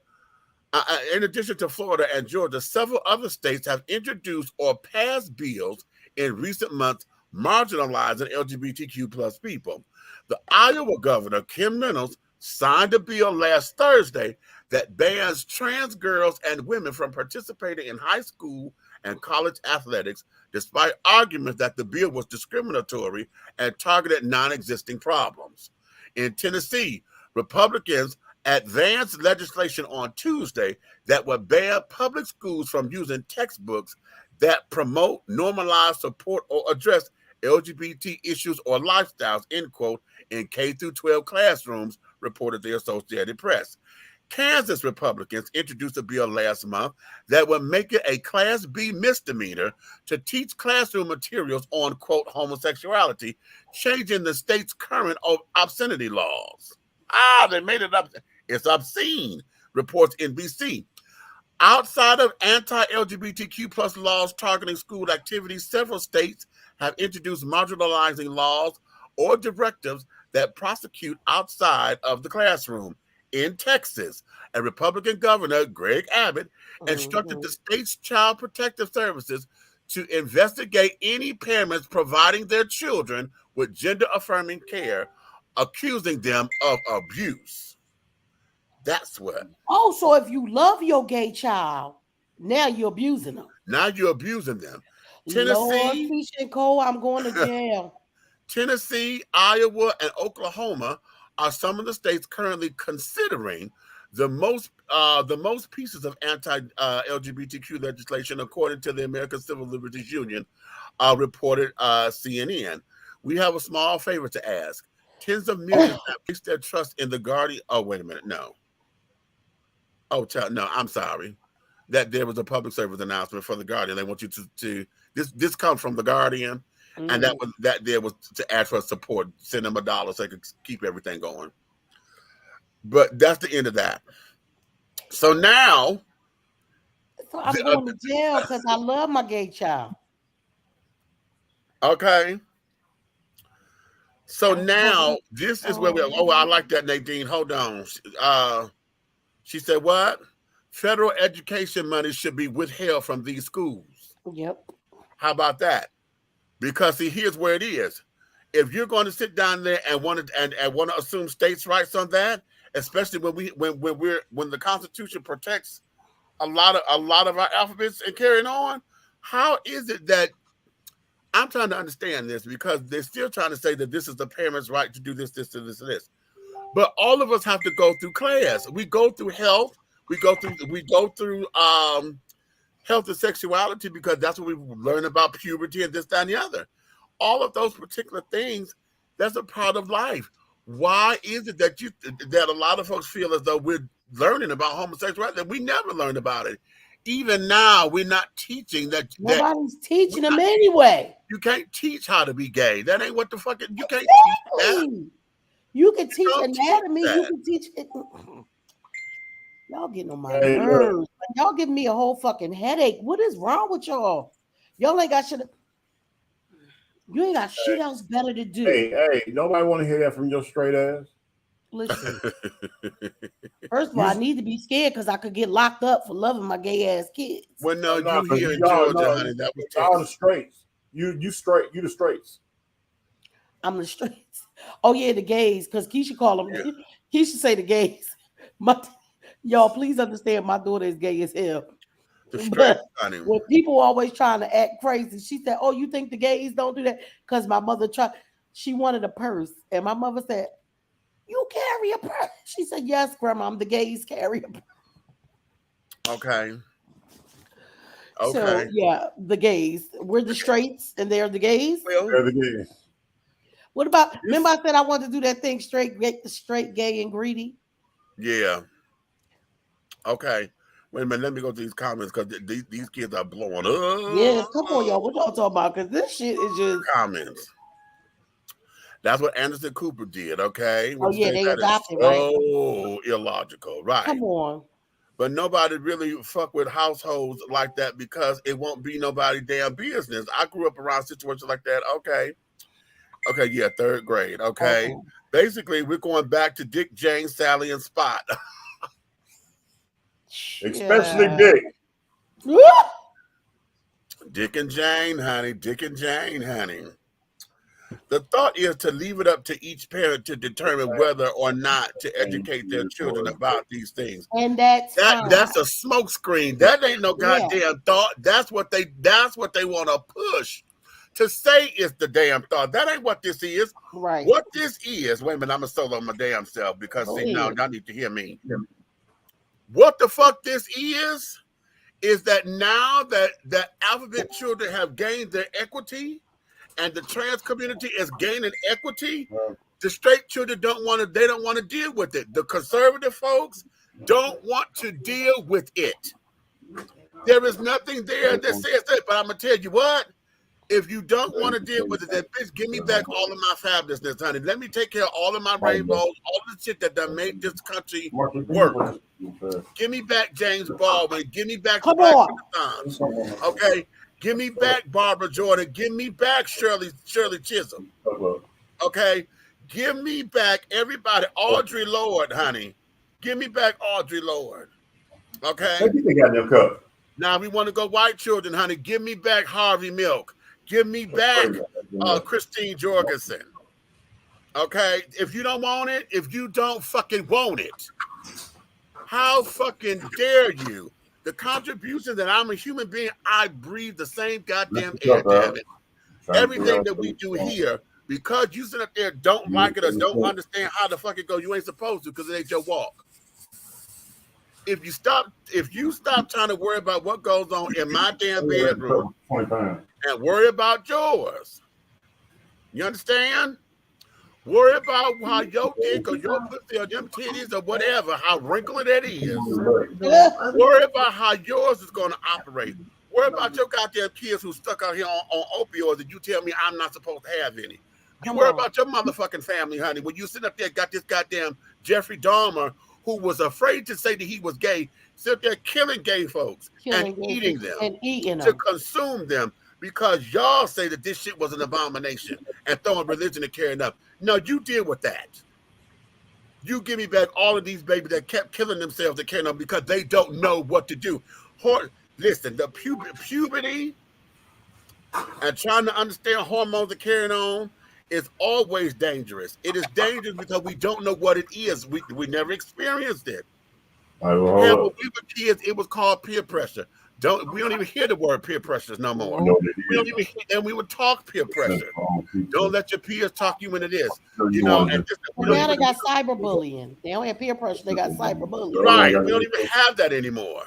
[SPEAKER 3] several other states have introduced or passed bills in recent months marginalizing LGBTQ plus people. The Iowa governor, Kim Reynolds, signed a bill last Thursday that bans trans girls and women from participating in high school and college athletics, despite arguments that the bill was discriminatory and targeted non-existing problems. In Tennessee, Republicans advanced legislation on Tuesday that would ban public schools from using textbooks that promote, normalize, support, or address LGBT issues or lifestyles, end quote, in K-12 classrooms, reported the Associated Press. Kansas Republicans introduced a bill last month that would make it a Class B misdemeanor to teach classroom materials on, quote, homosexuality, changing the state's current obscenity laws. They made it up. It's obscene, reports NBC. Outside of anti-LGBTQ plus laws targeting school activities, several states have introduced marginalizing laws or directives that prosecute outside of the classroom. In Texas, a Republican governor, Greg Abbott, instructed the state's child protective services to investigate any parents providing their children with gender-affirming care, accusing them of abuse. That's what.
[SPEAKER 4] Oh, so if you love your gay child, now you're abusing them.
[SPEAKER 3] Now you're abusing them.
[SPEAKER 4] Tennessee, Lord, Keisha and Cole, I'm going to jail.
[SPEAKER 3] Tennessee, Iowa, and Oklahoma are some of the states currently considering the most pieces of anti-LGBTQ legislation, according to the American Civil Liberties Union, reported CNN. We have a small favor to ask. Tens of millions have placed their trust in the Guardian. Oh, wait a minute. No. No, I'm sorry. That there was a public service announcement for the Guardian. They want you to this comes from the Guardian. And that there was to ask for support, send them $1 so they could keep everything going. But that's the end of that. So now,
[SPEAKER 4] I'm going to jail because I love my gay child.
[SPEAKER 3] Okay. So now this is where we are. Oh, I like that, Nadine. Hold on. She said, what? Federal education money should be withheld from these schools.
[SPEAKER 4] Yep.
[SPEAKER 3] How about that? Because see, here's where it is. If you're going to sit down there and want to assume states' rights on that, especially when the Constitution protects a lot of our alphabets and carrying on, how is it that I'm trying to understand this? Because they're still trying to say that this is the parents' right to do this, this, and this, and this. But all of us have to go through class. We go through health. We go through health and sexuality, because that's what we learn about puberty and this, that, and the other. All of those particular things, that's a part of life. Why is it that a lot of folks feel as though we're learning about homosexuality, that we never learned about it? Even now, we're not teaching that.
[SPEAKER 4] Nobody's teaching them anyway.
[SPEAKER 3] You can't teach how to be gay. That ain't what the fuck. You can't teach that.
[SPEAKER 4] You can teach anatomy. You can teach it. Y'all getting on my nerves. Y'all giving me a whole fucking headache. What is wrong with y'all? Y'all ain't got shit. You ain't got shit else better to do.
[SPEAKER 5] Hey, nobody want to hear that from your straight ass.
[SPEAKER 4] Listen. First of all, I need to be scared because I could get locked up for loving my gay ass kids.
[SPEAKER 3] Well, no, you here in Georgia, honey. That was
[SPEAKER 5] all the straights. You straight. You the straights.
[SPEAKER 4] I'm the straights. Oh yeah, the gays. Because Keisha call them. Keisha say the gays. Y'all, please understand, my daughter is gay as hell.
[SPEAKER 3] The straight,
[SPEAKER 4] But
[SPEAKER 3] honey.
[SPEAKER 4] when people always trying to act crazy, she said, "Oh, you think the gays don't do that?" Because my mother tried. She wanted a purse, and my mother said, "You carry a purse?" She said, "Yes, Grandma. The gays carry a purse."
[SPEAKER 3] Okay.
[SPEAKER 4] So yeah, the gays. We're the straights, and they're the gays.
[SPEAKER 3] Well,
[SPEAKER 5] They're the gays.
[SPEAKER 4] What about? Remember, I said I wanted to do that thing straight, gay, and greedy.
[SPEAKER 3] yeah. Okay. Wait a minute. Let me go to these comments because these kids are blowing up.
[SPEAKER 4] Yes, come on, y'all. What y'all talking about? Because this shit is just
[SPEAKER 3] comments. That's what Anderson Cooper did. Okay.
[SPEAKER 4] Oh yeah, they adopted,
[SPEAKER 3] so
[SPEAKER 4] right?
[SPEAKER 3] illogical, right?
[SPEAKER 4] Come on.
[SPEAKER 3] But nobody really fuck with households like that because it won't be nobody damn business. I grew up around situations like that. Okay. Okay, yeah, 3rd grade. Okay. Basically, we're going back to Dick, Jane, Sally, and Spot.
[SPEAKER 5] Especially Dick.
[SPEAKER 3] Dick and Jane, honey. Dick and Jane, honey. The thought is to leave it up to each parent to determine whether or not to educate their children about these things.
[SPEAKER 4] And that's
[SPEAKER 3] a smoke screen. That ain't no goddamn thought. That's what they want to push. To say it's the damn thought. That ain't what this is.
[SPEAKER 4] Right.
[SPEAKER 3] What this is, wait a minute, I'm gonna solo my damn self because see, now y'all need to hear me. What the fuck this is that now that the alphabet children have gained their equity and the trans community is gaining equity, the straight children don't want to deal with it. The conservative folks don't want to deal with it. There is nothing there that says that, but I'm gonna tell you what. If you don't want to deal with it, then bitch, give me back all of my fabulousness, honey. Let me take care of all of my rainbows, all of the shit that done made this country work. Give me back James Baldwin. Give me back the Black Renaissance. Okay? Give me back Barbara Jordan. Give me back Shirley Chisholm. Okay? Give me back everybody. Audre Lorde, honey. Give me back Audre Lorde. Okay?
[SPEAKER 5] They got their cup.
[SPEAKER 3] Now we want to go white children, honey. Give me back Harvey Milk. Give me back Christine Jorgensen. Okay? If you don't want it, if you don't fucking want it, how fucking dare you? The contribution that I'm a human being, I breathe the same goddamn air, damn it. Everything that we do here, because you sit up there, don't like it or don't understand how the fuck it goes, you ain't supposed to because it ain't your walk. If you stop trying to worry about what goes on in my damn bedroom and worry about yours, you understand? Worry about how your dick or your pussy or them titties or whatever, how wrinkled it is. Worry about how yours is going to operate. Worry about your goddamn kids who stuck out here on opioids and you tell me I'm not supposed to have any. You worry about your motherfucking family, honey. When you sit up there, got this goddamn Jeffrey Dahmer who was afraid to say that he was gay, sit there killing gay folks and eating them to consume them because y'all say that this shit was an abomination and throwing religion and carrying up. No, you deal with that. You give me back all of these babies that kept killing themselves and carrying on because they don't know what to do. Listen, the puberty and trying to understand hormones and carrying on is always dangerous. It is dangerous because we don't know what it is. We never experienced it. When we were kids, it was called peer pressure. We don't even hear the word peer pressure no more. We don't even hear, and we would talk peer pressure. Don't let your peers talk you into this. You know, and
[SPEAKER 4] now they got cyberbullying. They don't have peer pressure, they got cyberbullying.
[SPEAKER 3] Right. We don't even have that anymore.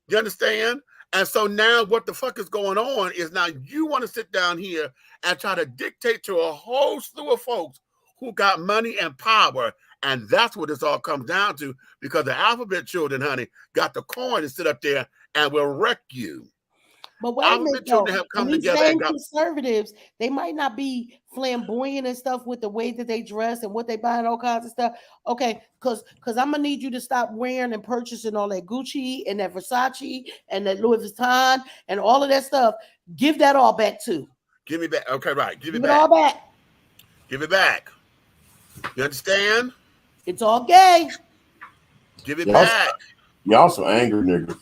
[SPEAKER 3] You understand? And so now what the fuck is going on is now you want to sit down here and try to dictate to a whole slew of folks who got money and power. And that's what this all comes down to because the alphabet children, honey, got the coin to sit up there and will wreck you.
[SPEAKER 4] But wait a minute, though. Have come these same conservatives, they might not be flamboyant and stuff with the way that they dress and what they buy and all kinds of stuff. Okay, because I'm gonna need you to stop wearing and purchasing all that Gucci and that Versace and that Louis Vuitton and all of that stuff. Give that all back too.
[SPEAKER 3] Give me back. Okay, right. Give it
[SPEAKER 4] back. All back.
[SPEAKER 3] Give it back. You understand?
[SPEAKER 4] It's all gay.
[SPEAKER 3] Give it back.
[SPEAKER 5] Y'all some angry niggas.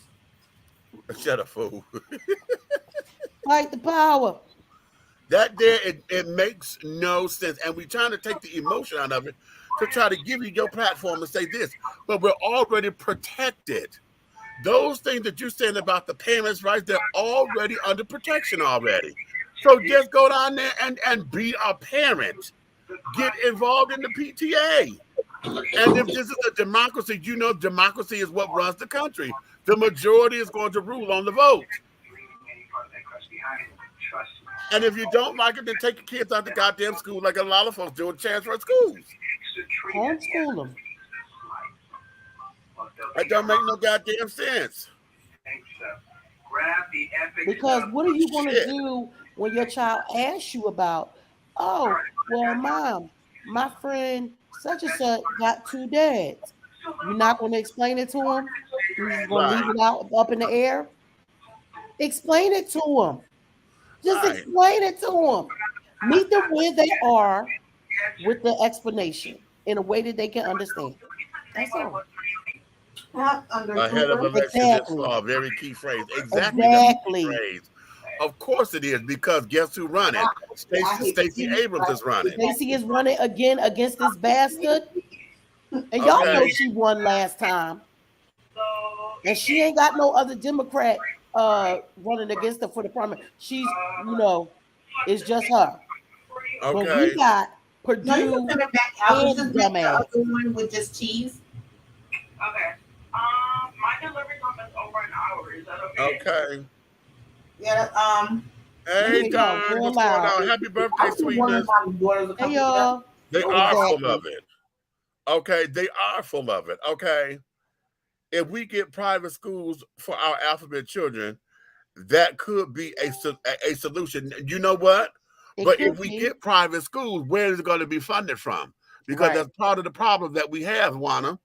[SPEAKER 3] Shut up, fool.
[SPEAKER 4] Fight the power.
[SPEAKER 3] That there, it makes no sense. And we're trying to take the emotion out of it to try to give you your platform and say this, but we're already protected. Those things that you're saying about the parents' rights, they're already under protection already. So just go down there and be a parent. Get involved in the PTA. And if this is a democracy, you know democracy is what runs the country. The majority is going to rule on the vote. And if you don't like it, then take your kids out the goddamn school like a lot of folks do and transfer schools.
[SPEAKER 4] Homeschool them.
[SPEAKER 3] That don't make no goddamn sense.
[SPEAKER 4] Because what are you going to do when your child asks you about, oh, well, mom, my friend such and such got 2 dads. You're not going to explain it to him? You're just going to leave it out up in the air? Explain it to him. Just explain it to them. Meet them where they are with the explanation in a way that they can understand. That's all.
[SPEAKER 3] Ahead of election this fall, very key phrase. Exactly. Key phrase. Of course it is, because guess who run it? Stacey Abrams is running.
[SPEAKER 4] Stacey is running again against this bastard. And y'all know she won last time. And she ain't got no other Democrat running against her for the primary. She's, you know, it's just her.
[SPEAKER 3] Okay.
[SPEAKER 4] But we got Purdue and dumbass.
[SPEAKER 14] With just cheese.
[SPEAKER 15] Okay. My delivery time is over an hour. Is that okay?
[SPEAKER 3] Okay.
[SPEAKER 14] Yeah.
[SPEAKER 3] Hey, Don, what's going on? Happy birthday, sweetness.
[SPEAKER 4] Hey, y'all.
[SPEAKER 3] They are full of it. Okay, they are full of it. Okay. If we get private schools for our alphabet children, that could be a solution. You know what? But if we get private schools, where is it going to be funded from? Because that's part of the problem that we have, Juana,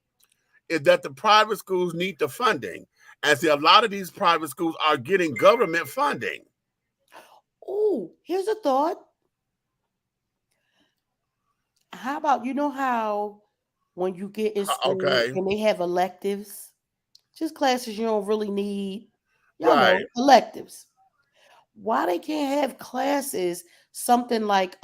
[SPEAKER 3] is that the private schools need the funding. And see, a lot of these private schools are getting government funding.
[SPEAKER 4] Oh, here's a thought. How about, you know how when you get in school and they have electives, just classes you don't really need, y'all know, electives. Why they can't have classes, something like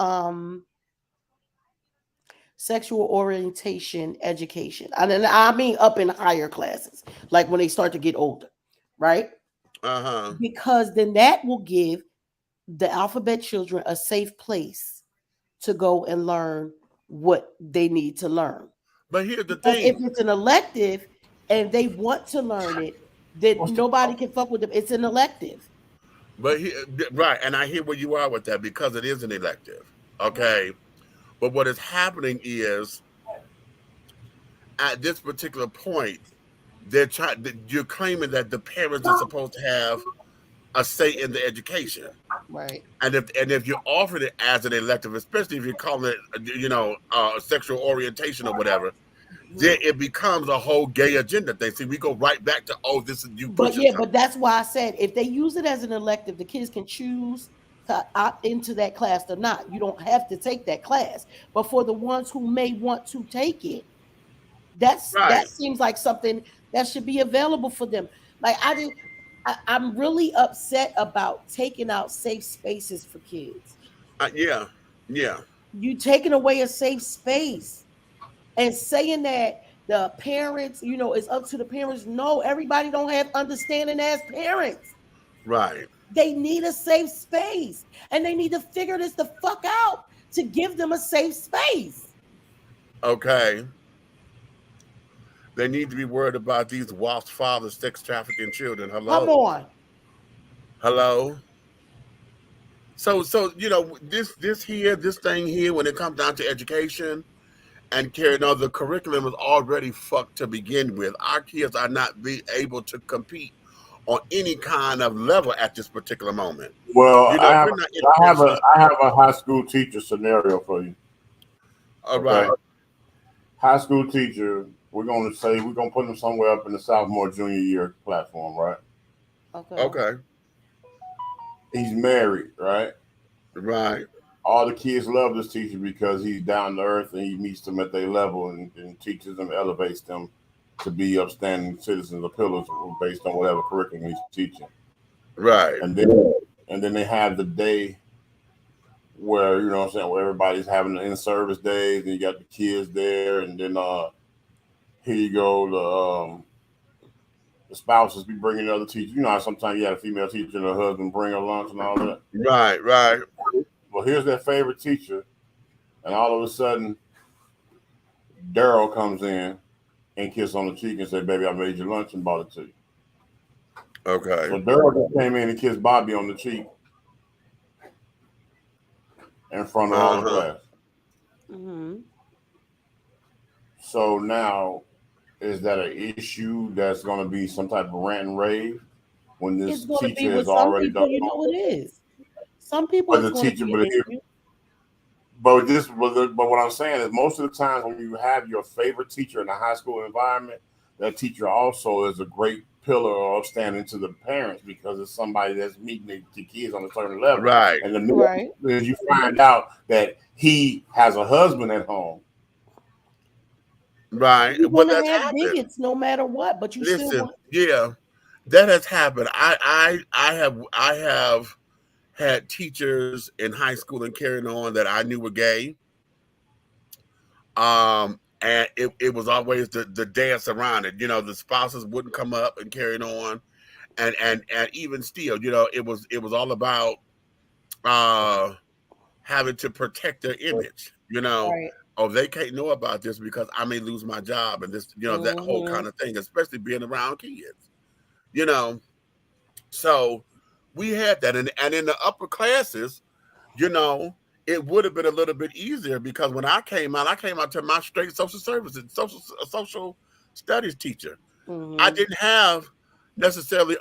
[SPEAKER 4] sexual orientation education? And I mean up in higher classes, like when they start to get older, right? Because then that will give the alphabet children a safe place to go and learn what they need to learn.
[SPEAKER 3] But here's the thing.
[SPEAKER 4] If it's an elective and they want to learn it, then nobody can fuck with them. It's an elective.
[SPEAKER 3] But and I hear where you are with that, because it is an elective. Okay. But what is happening is, at this particular point, you're claiming that the parents are supposed to have a say in the education.
[SPEAKER 4] Right.
[SPEAKER 3] And if you offer it as an elective, especially if you call it, you know, sexual orientation or whatever, then it becomes a whole gay agenda thing. See, we go right back to, oh, this is you.
[SPEAKER 4] But that's why I said if they use it as an elective, the kids can choose to opt into that class or not. You don't have to take that class. But for the ones who may want to take it, that seems like something that should be available for them. Like I'm really upset about taking out safe spaces for kids.
[SPEAKER 3] Yeah.
[SPEAKER 4] You taking away a safe space and saying that the parents, you know, it's up to the parents. No, everybody don't have understanding as parents.
[SPEAKER 3] Right.
[SPEAKER 4] They need a safe space, and they need to figure this the fuck out to give them a safe space.
[SPEAKER 3] Okay. They need to be worried about these whilst fathers sex trafficking children. Hello.
[SPEAKER 4] Come on.
[SPEAKER 3] Hello. So you know, this thing here, when it comes down to education and carrying on, the curriculum is already fucked to begin with. Our kids are not be able to compete on any kind of level at this particular moment.
[SPEAKER 5] Well,
[SPEAKER 3] you know,
[SPEAKER 5] I have a high school teacher scenario for you.
[SPEAKER 3] All right.
[SPEAKER 5] High school teacher, we're going to put them somewhere up in the sophomore, junior year platform, right?
[SPEAKER 3] Okay.
[SPEAKER 5] He's married, right?
[SPEAKER 3] Right.
[SPEAKER 5] All the kids love this teacher because he's down to earth and he meets them at their level and teaches them, elevates them to be upstanding citizens or pillars based on whatever curriculum he's teaching.
[SPEAKER 3] Right.
[SPEAKER 5] And then they have the day where you know what I'm saying, where everybody's having the in-service days, and you got the kids there, and then here you go, the spouses be bringing other teachers. You know how sometimes you had a female teacher and her husband bring her lunch and all that.
[SPEAKER 3] Right, right.
[SPEAKER 5] Well, here's their favorite teacher, and all of a sudden, Daryl comes in and kiss on the cheek and say, "Baby, I made you lunch and bought it to you."
[SPEAKER 3] Okay.
[SPEAKER 5] So Daryl just came in and kissed Bobby on the cheek in front of all the class.
[SPEAKER 4] Mm-hmm.
[SPEAKER 5] So now, is that an issue that's going to be some type of rant and rave when this teacher has already done?
[SPEAKER 4] You know it is. Some people,
[SPEAKER 5] but the teacher, but what I'm saying is, most of the times when you have your favorite teacher in a high school environment, that teacher also is a great pillar of standing to the parents because it's somebody that's meeting the kids on a certain level.
[SPEAKER 3] Right.
[SPEAKER 5] And the minute you find out that he has a husband at home.
[SPEAKER 3] Right.
[SPEAKER 4] You're going to have bigots no matter what, but you still
[SPEAKER 3] yeah, that has happened. I have had teachers in high school and carrying on that I knew were gay. And it was always the dance around it. You know, the spouses wouldn't come up and carrying on. And even still, you know, it was all about having to protect their image, you know.
[SPEAKER 4] Right.
[SPEAKER 3] Oh, they can't know about this because I may lose my job and this, you know, that whole kind of thing, especially being around kids, you know. So we had that. And in the upper classes, you know, it would have been a little bit easier because when I came out to my straight social services, social studies teacher.
[SPEAKER 4] Mm-hmm.
[SPEAKER 3] I didn't have necessarily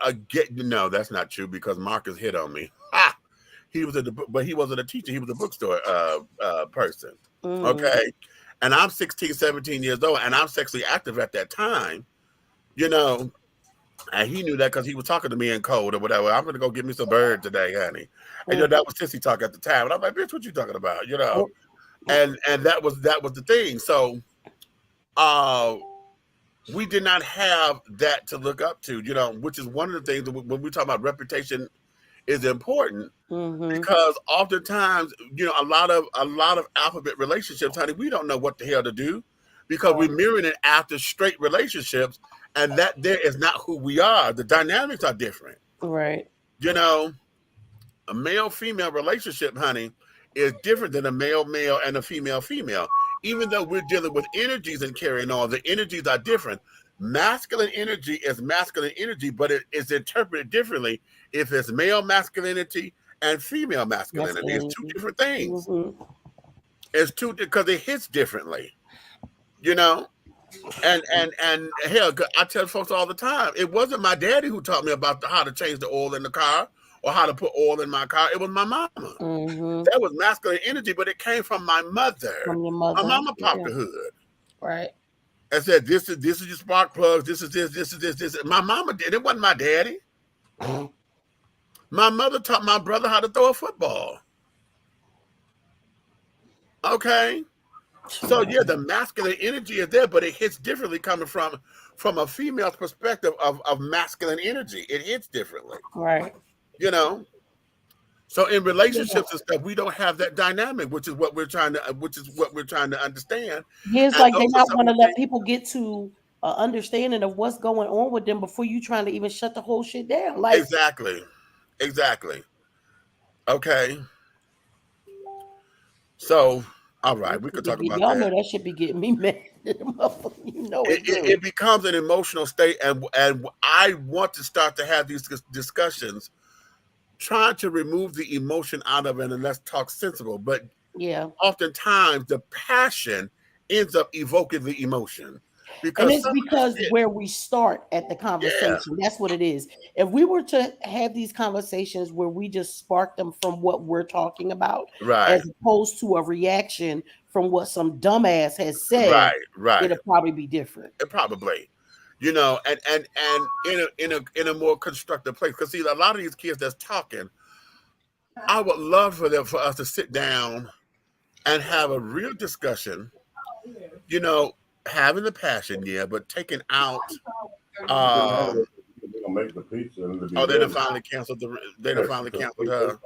[SPEAKER 3] no, that's not true because Marcus hit on me. Ha! He was but he wasn't a teacher. He was a bookstore person. Mm-hmm. Okay. And I'm 16, 17 years old and I'm sexually active at that time, you know, and he knew that because he was talking to me in code or whatever. I'm going to go get me some bird today, honey. And you know, that was sissy talk at the time. And I'm like, bitch, what you talking about? You know, and that was the thing. So we did not have that to look up to, you know, which is one of the things when we talk about reputation is important because oftentimes, you know, a lot of alphabet relationships, honey, we don't know what the hell to do because we're mirroring it after straight relationships, and that there is not who we are. The dynamics are different.
[SPEAKER 4] Right.
[SPEAKER 3] You know, a male-female relationship, honey, is different than a male-male and a female-female. Even though we're dealing with energies and carrying on, the energies are different. Masculine energy is masculine energy, but it is interpreted differently if it's male masculinity and female masculinity. It's two different things. It's two because it hits differently, you know. And hell, I tell folks all the time, it wasn't my daddy who taught me about how to change the oil in the car or how to put oil in my car. It was my mama. That was masculine energy, but it came from my mother. From your mother. My mama popped the hood.
[SPEAKER 4] Right.
[SPEAKER 3] I said, this is your spark plugs. This is this. My mama did. It wasn't my daddy. My mother taught my brother how to throw a football. Okay. So yeah, the masculine energy is there, but it hits differently coming from a female's perspective of masculine energy. It hits differently.
[SPEAKER 4] Right.
[SPEAKER 3] You know. So in relationships and stuff, we don't have that dynamic, which is what we're trying to understand.
[SPEAKER 4] Yeah, it's like they not want to let people get to understanding of what's going on with them before you trying to even shut the whole shit down. Like
[SPEAKER 3] exactly. Okay. So, all right, we could talk about
[SPEAKER 4] y'all
[SPEAKER 3] that.
[SPEAKER 4] know that should be getting me mad. You know
[SPEAKER 3] it becomes an emotional state, and I want to start to have these discussions, trying to remove the emotion out of it and let's talk sensible. But
[SPEAKER 4] yeah,
[SPEAKER 3] oftentimes the passion ends up evoking the emotion.
[SPEAKER 4] And it's because where we start at the conversation, that's what it is. If we were to have these conversations where we just spark them from what we're talking about, as opposed to a reaction from what some dumbass has said, it'll probably be different.
[SPEAKER 3] It probably, you know, and in a more constructive place. Because see, a lot of these kids that's talking, I would love for us to sit down and have a real discussion, you know, having the passion, but taking out.
[SPEAKER 5] Make the pizza.
[SPEAKER 3] They done finally canceled her.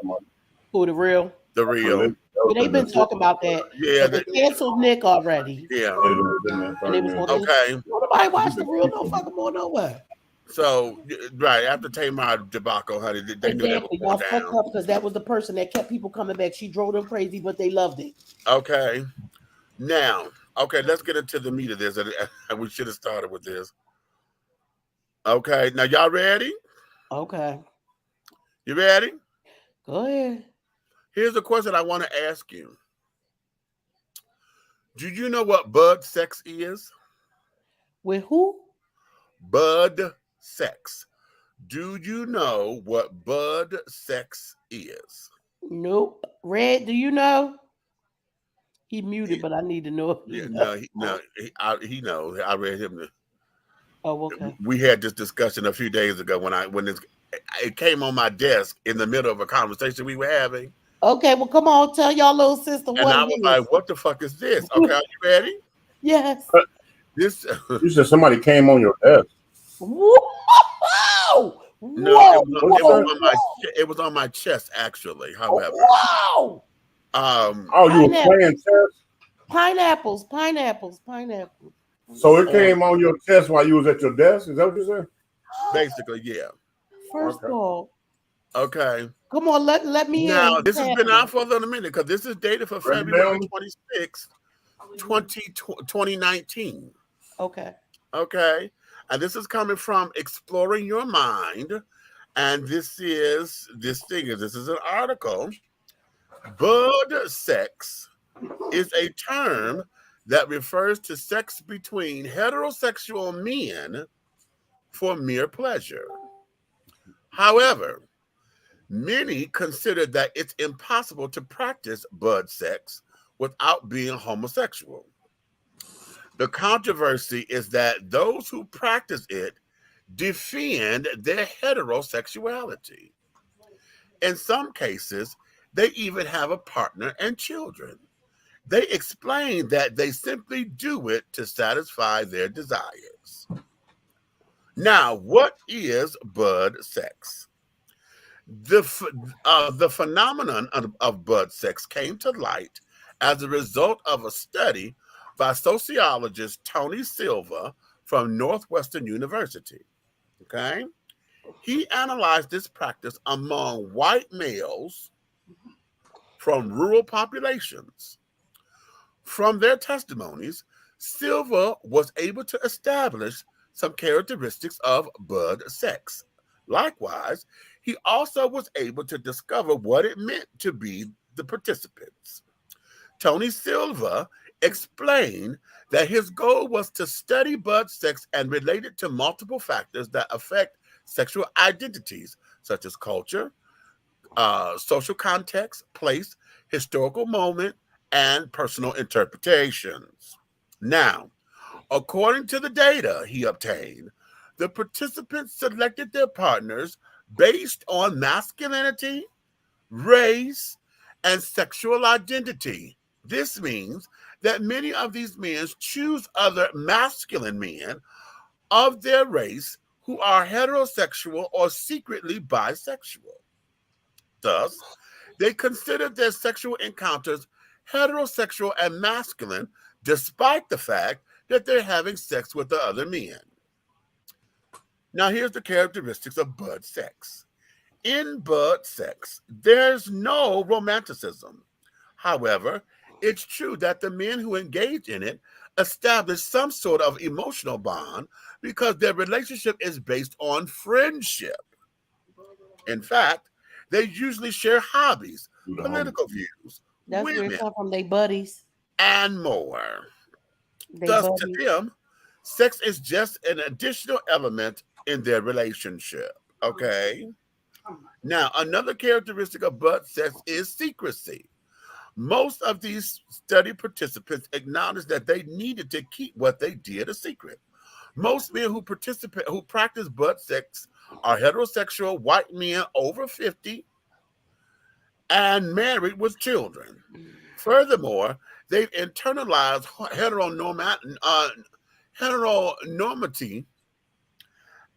[SPEAKER 4] Who, the real?
[SPEAKER 3] The real.
[SPEAKER 4] They've been talking about that.
[SPEAKER 3] Yeah,
[SPEAKER 4] they canceled Nick already.
[SPEAKER 3] Yeah.
[SPEAKER 4] And they was gonna
[SPEAKER 3] okay.
[SPEAKER 4] Nobody watched The Real no fucking more nowhere.
[SPEAKER 3] So right after Tamar debacle, honey, they knew that was
[SPEAKER 4] Y'all
[SPEAKER 3] going
[SPEAKER 4] fucked
[SPEAKER 3] down.
[SPEAKER 4] up because that was the person that kept people coming back. She drove them crazy, but they loved it.
[SPEAKER 3] Okay. Now, okay, let's get into the meat of this. And we should have started with this. Okay, now y'all ready?
[SPEAKER 4] Okay.
[SPEAKER 3] You ready?
[SPEAKER 4] Go ahead.
[SPEAKER 3] Here's a question I want to ask you. Do you know what bud sex is?
[SPEAKER 4] With who?
[SPEAKER 3] Bud sex. Do you know what bud sex is?
[SPEAKER 4] Nope. Red, do you know? He muted, but I need to know.
[SPEAKER 3] Yeah, he knows. I read him.
[SPEAKER 4] Oh, okay.
[SPEAKER 3] We had this discussion a few days ago when it came on my desk in the middle of a conversation we were having.
[SPEAKER 4] Okay, well, come on, tell y'all little sister what
[SPEAKER 3] I was like, "What the fuck is this?" Okay, are you ready?
[SPEAKER 4] Yes.
[SPEAKER 3] This.
[SPEAKER 5] You said somebody came on your desk.
[SPEAKER 4] Whoa!
[SPEAKER 3] No, it was on my chest actually. However,
[SPEAKER 4] wow.
[SPEAKER 5] You were playing chess.
[SPEAKER 4] Pineapples.
[SPEAKER 5] So it came on your chest while you was at your desk. Is that what you said?
[SPEAKER 3] Basically, yeah.
[SPEAKER 4] First of all,
[SPEAKER 3] okay.
[SPEAKER 4] Come on, let me
[SPEAKER 3] now,
[SPEAKER 4] in.
[SPEAKER 3] This has been out for a little minute because this is dated for February 26th, 2019.
[SPEAKER 4] Okay.
[SPEAKER 3] Okay. And this is coming from Exploring Your Mind. And this is an article. Bud sex is a term that refers to sex between heterosexual men for mere pleasure. However, many consider that it's impossible to practice bud sex without being homosexual. The controversy is that those who practice it defend their heterosexuality. In some cases, they even have a partner and children. They explain that they simply do it to satisfy their desires. Now, what is bud sex? The phenomenon of bud sex came to light as a result of a study by sociologist Tony Silva from Northwestern University. Okay? He analyzed this practice among white males from rural populations. From their testimonies, Silva was able to establish some characteristics of bud sex. Likewise, he also was able to discover what it meant to be the participants. Tony Silva explained that his goal was to study bud sex and relate it to multiple factors that affect sexual identities, such as culture, social context, place, historical moment, and personal interpretations. Now, according to the data he obtained, the participants selected their partners based on masculinity, race, and sexual identity. This means that many of these men choose other masculine men of their race who are heterosexual or secretly bisexual. Thus, they consider their sexual encounters heterosexual and masculine, despite the fact that they're having sex with the other men. Now, here's the characteristics of bud sex. In bud sex, there's no romanticism. However, it's true that the men who engage in it establish some sort of emotional bond because their relationship is based on friendship. In fact, they usually share hobbies, political views,
[SPEAKER 4] that's
[SPEAKER 3] women,
[SPEAKER 4] where it come from, they buddies,
[SPEAKER 3] and more. Thus, to them, sex is just an additional element in their relationship. Okay. Now, another characteristic of bud sex is secrecy. Most of these study participants acknowledged that they needed to keep what they did a secret. Most men who practice bud sex are heterosexual white men over 50 and married with children. Furthermore, they've internalized heteronormity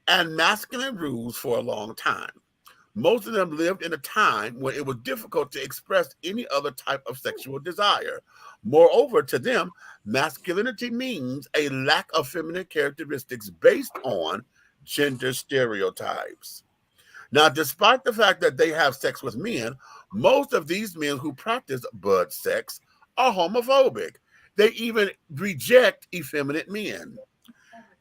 [SPEAKER 3] and masculine rules for a long time. Most of them lived in a time when it was difficult to express any other type of sexual desire. Moreover, to them, masculinity means a lack of feminine characteristics based on gender stereotypes. Now, despite the fact that they have sex with men, most of these men who practice bud sex are homophobic. They even reject effeminate men.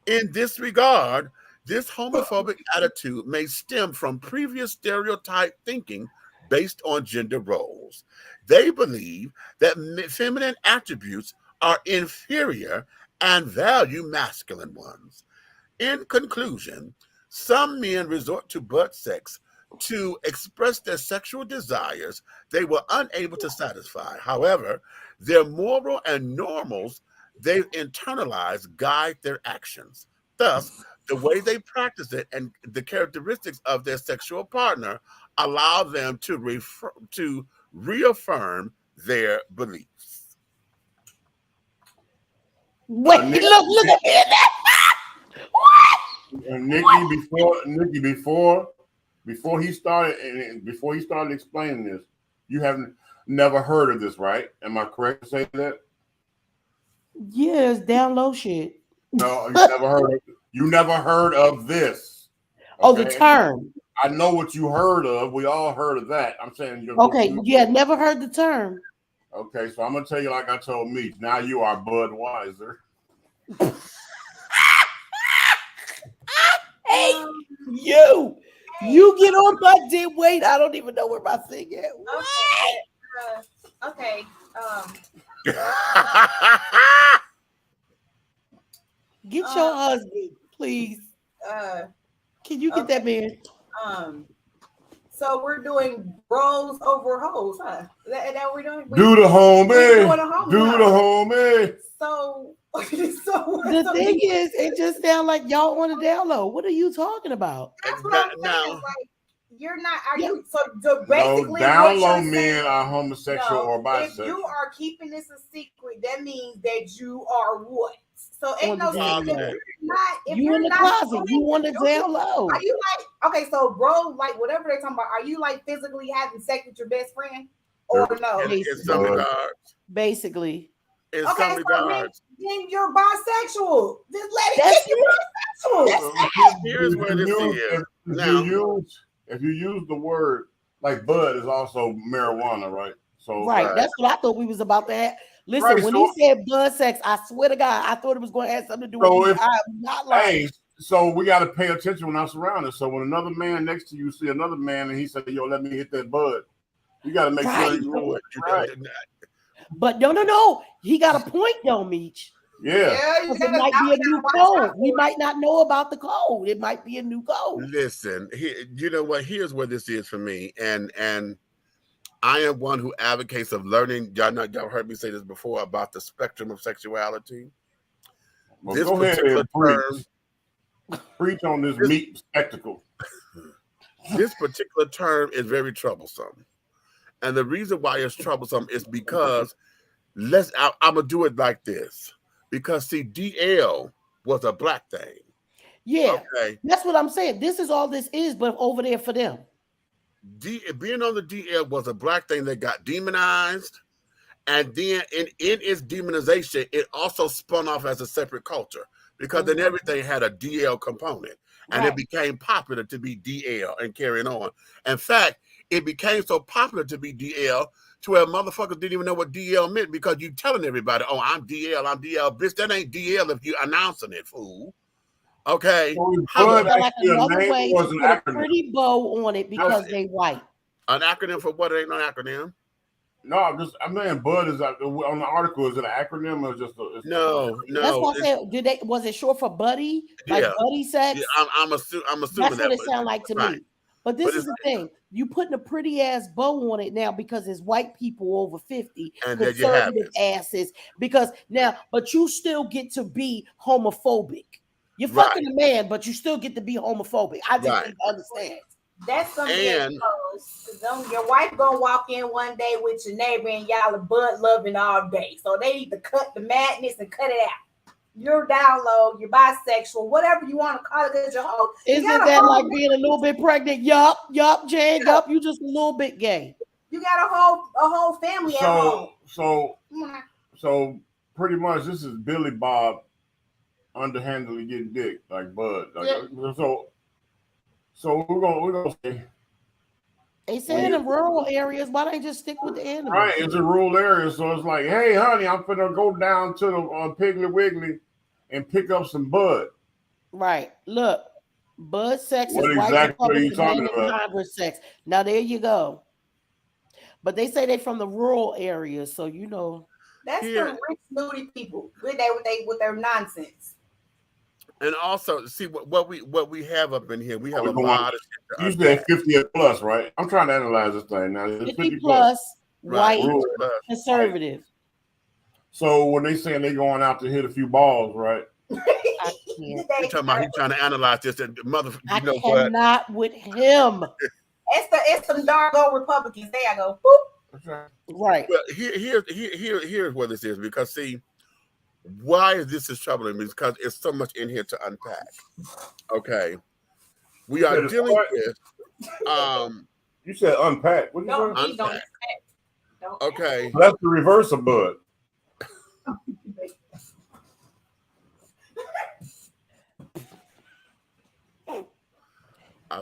[SPEAKER 3] In this regard, this homophobic attitude may stem from previous stereotype thinking based on gender roles. They believe that feminine attributes are inferior and value masculine ones. In conclusion, some men resort to butt sex to express their sexual desires they were unable to satisfy. However, their moral and normals they've internalized guide their actions. Thus, the way they practice it and the characteristics of their sexual partner allow them to reaffirm their beliefs.
[SPEAKER 4] Wait, look at me.
[SPEAKER 5] And Nikki, before he started explaining this, you haven't never heard of this, right? Am I correct to say that?
[SPEAKER 4] Yes, down low shit.
[SPEAKER 5] No, you never heard of this. Okay?
[SPEAKER 4] Oh, the term.
[SPEAKER 5] I know what you heard of. We all heard of that. I'm saying
[SPEAKER 4] okay, yeah, never heard the term.
[SPEAKER 5] Okay, so I'm gonna tell you like I told Meech. Now you are Budweiser.
[SPEAKER 4] Hey, you get on my dead weight. I don't even know where my thing is.
[SPEAKER 14] Okay.
[SPEAKER 4] Get your husband, please. Can you get that man?
[SPEAKER 14] So we're doing bros over hoes, huh? Is that what we're doing?
[SPEAKER 5] Do the homie. Do the homie.
[SPEAKER 14] So
[SPEAKER 4] the thing is, it just sounds like y'all want to download. What are you talking about?
[SPEAKER 14] That's what I'm saying. Like, you're not. Are you? So basically,
[SPEAKER 5] down low men are homosexual or bisexual.
[SPEAKER 14] If you are keeping this a secret, that means that you are what? So ain't no secret. If
[SPEAKER 4] you in the closet, you want to download.
[SPEAKER 14] Are you like okay? So bro, like whatever they're talking about, are you like physically having sex with your best friend or no?
[SPEAKER 3] In some regards.
[SPEAKER 4] Basically.
[SPEAKER 3] In some regards.
[SPEAKER 14] Then you're bisexual. Just let it get you bisexual.
[SPEAKER 3] Here's where this is. Now,
[SPEAKER 5] if you use the word like bud is also marijuana, right? So
[SPEAKER 4] right, that's what I thought we was about to have. Listen,
[SPEAKER 5] right,
[SPEAKER 4] when he said bud sex, I swear to God, I thought it was going to have something to do with me. I'm not lying.
[SPEAKER 5] So we got to pay attention when I'm surrounded. So when another man next to you see another man and he said, "Yo, let me hit that bud," you got to make sure you do it. Right.
[SPEAKER 4] But no, he got a point though, Meech.
[SPEAKER 5] Yeah,
[SPEAKER 4] it might be a new code. We might not know about the code. It might be a new code.
[SPEAKER 3] Listen, you know what? Here's what this is for me, and I am one who advocates of learning. Y'all heard me say this before about the spectrum of sexuality.
[SPEAKER 5] Well, this go ahead and preach on this meat spectacle.
[SPEAKER 3] This particular term is very troublesome, and the reason why it's troublesome is because I'm gonna do it like this. Because see, DL was a black thing.
[SPEAKER 4] Yeah, okay. That's what I'm saying. This is all this is, but over there for them.
[SPEAKER 3] Being on the DL was a black thing that got demonized, and then in its demonization, it also spun off as a separate culture because then everything had a DL component, and it became popular to be DL and carrying on. In fact, it became so popular to be DL to where motherfuckers didn't even know what DL meant because you telling everybody, "Oh, I'm DL, bitch." That ain't DL if you announcing it, fool. Okay.
[SPEAKER 4] Like another way to put a pretty bow on it because they white.
[SPEAKER 3] An acronym for what? Ain't no acronym.
[SPEAKER 5] No, I'm saying bud is on the article. Is it an acronym or just
[SPEAKER 3] no?
[SPEAKER 4] That's what I said. Was it short for buddy? Like buddy sex?
[SPEAKER 3] Yeah, I'm assuming
[SPEAKER 4] that's what it sounds like to me. But this is the thing. You putting a pretty ass bow on it now because it's white people over 50,
[SPEAKER 3] and
[SPEAKER 4] conservative asses. Because now, but you still get to be homophobic. You're fucking a man, but you still get to be homophobic. I just didn't understand.
[SPEAKER 14] That's something your wife gonna walk in one day with your neighbor and y'all are bud loving all day. So they need to cut the madness and cut it out. you're down low, you're bisexual, whatever you want to call it, because you're whole.
[SPEAKER 4] Isn't that like being a little bit pregnant? Yup, Jan, yup, you just a little bit gay.
[SPEAKER 14] You got a whole family at home.
[SPEAKER 5] So pretty much this is Billy Bob underhandedly getting dick like Bud. Like,
[SPEAKER 4] Yeah.
[SPEAKER 5] So we're gonna say
[SPEAKER 4] they say in the rural areas, why don't they just stick with the animals?
[SPEAKER 5] right, it's a rural area, so it's like, hey, honey, I'm finna go down to the Piggly Wiggly and pick up some bud.
[SPEAKER 4] Right. Look, bud sex
[SPEAKER 5] What
[SPEAKER 4] is white
[SPEAKER 5] exactly are you
[SPEAKER 4] Republican
[SPEAKER 5] talking about?
[SPEAKER 4] Congress sex. Now there you go. But they say they from the rural areas, so you know.
[SPEAKER 14] That's some rich snooty people with their nonsense.
[SPEAKER 3] And also, see what we have up in here. We have a lot of shit to
[SPEAKER 5] You said 50 plus, right? I'm trying to analyze this thing now.
[SPEAKER 4] 50 plus, white,
[SPEAKER 5] Right.
[SPEAKER 4] conservative.
[SPEAKER 5] So when they saying they going out to hit a few balls, right?
[SPEAKER 3] You're talking about he trying to analyze this and mother.
[SPEAKER 4] I cannot with him.
[SPEAKER 14] It's some dark old Republicans. There I go. Boop.
[SPEAKER 4] Right.
[SPEAKER 3] Well, here's what this is, because see, why this is troubling me, because it's so much in here to unpack. Okay, we are dealing with
[SPEAKER 5] you said unpack. What
[SPEAKER 14] No,
[SPEAKER 5] you say?
[SPEAKER 3] unpack. Okay,
[SPEAKER 5] That's the reverse of bud.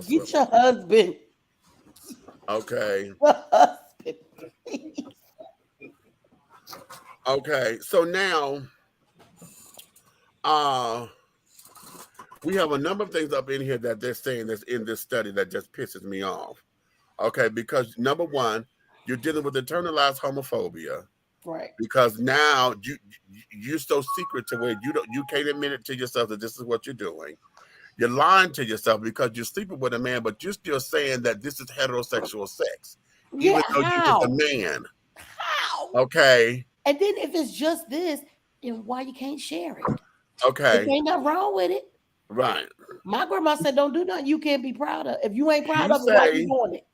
[SPEAKER 4] Get your husband.
[SPEAKER 3] Okay. Okay, so now we have a number of things up in here that they're saying that's in this study that just pisses me off. Okay, because number one, you're dealing with internalized homophobia.
[SPEAKER 4] Right.
[SPEAKER 3] Because now you're so secret to where you can't admit it to yourself that this is what you're doing. You're lying to yourself because you're sleeping with a man, but you're still saying that this is heterosexual sex, even though you're just a man.
[SPEAKER 4] How?
[SPEAKER 3] Okay.
[SPEAKER 4] And then if it's just this, then why you can't share it?
[SPEAKER 3] Okay.
[SPEAKER 4] There ain't nothing wrong with it.
[SPEAKER 3] Right.
[SPEAKER 4] My grandma said, "Don't do nothing you can't be proud of. If you ain't proud of it, why you doing it?"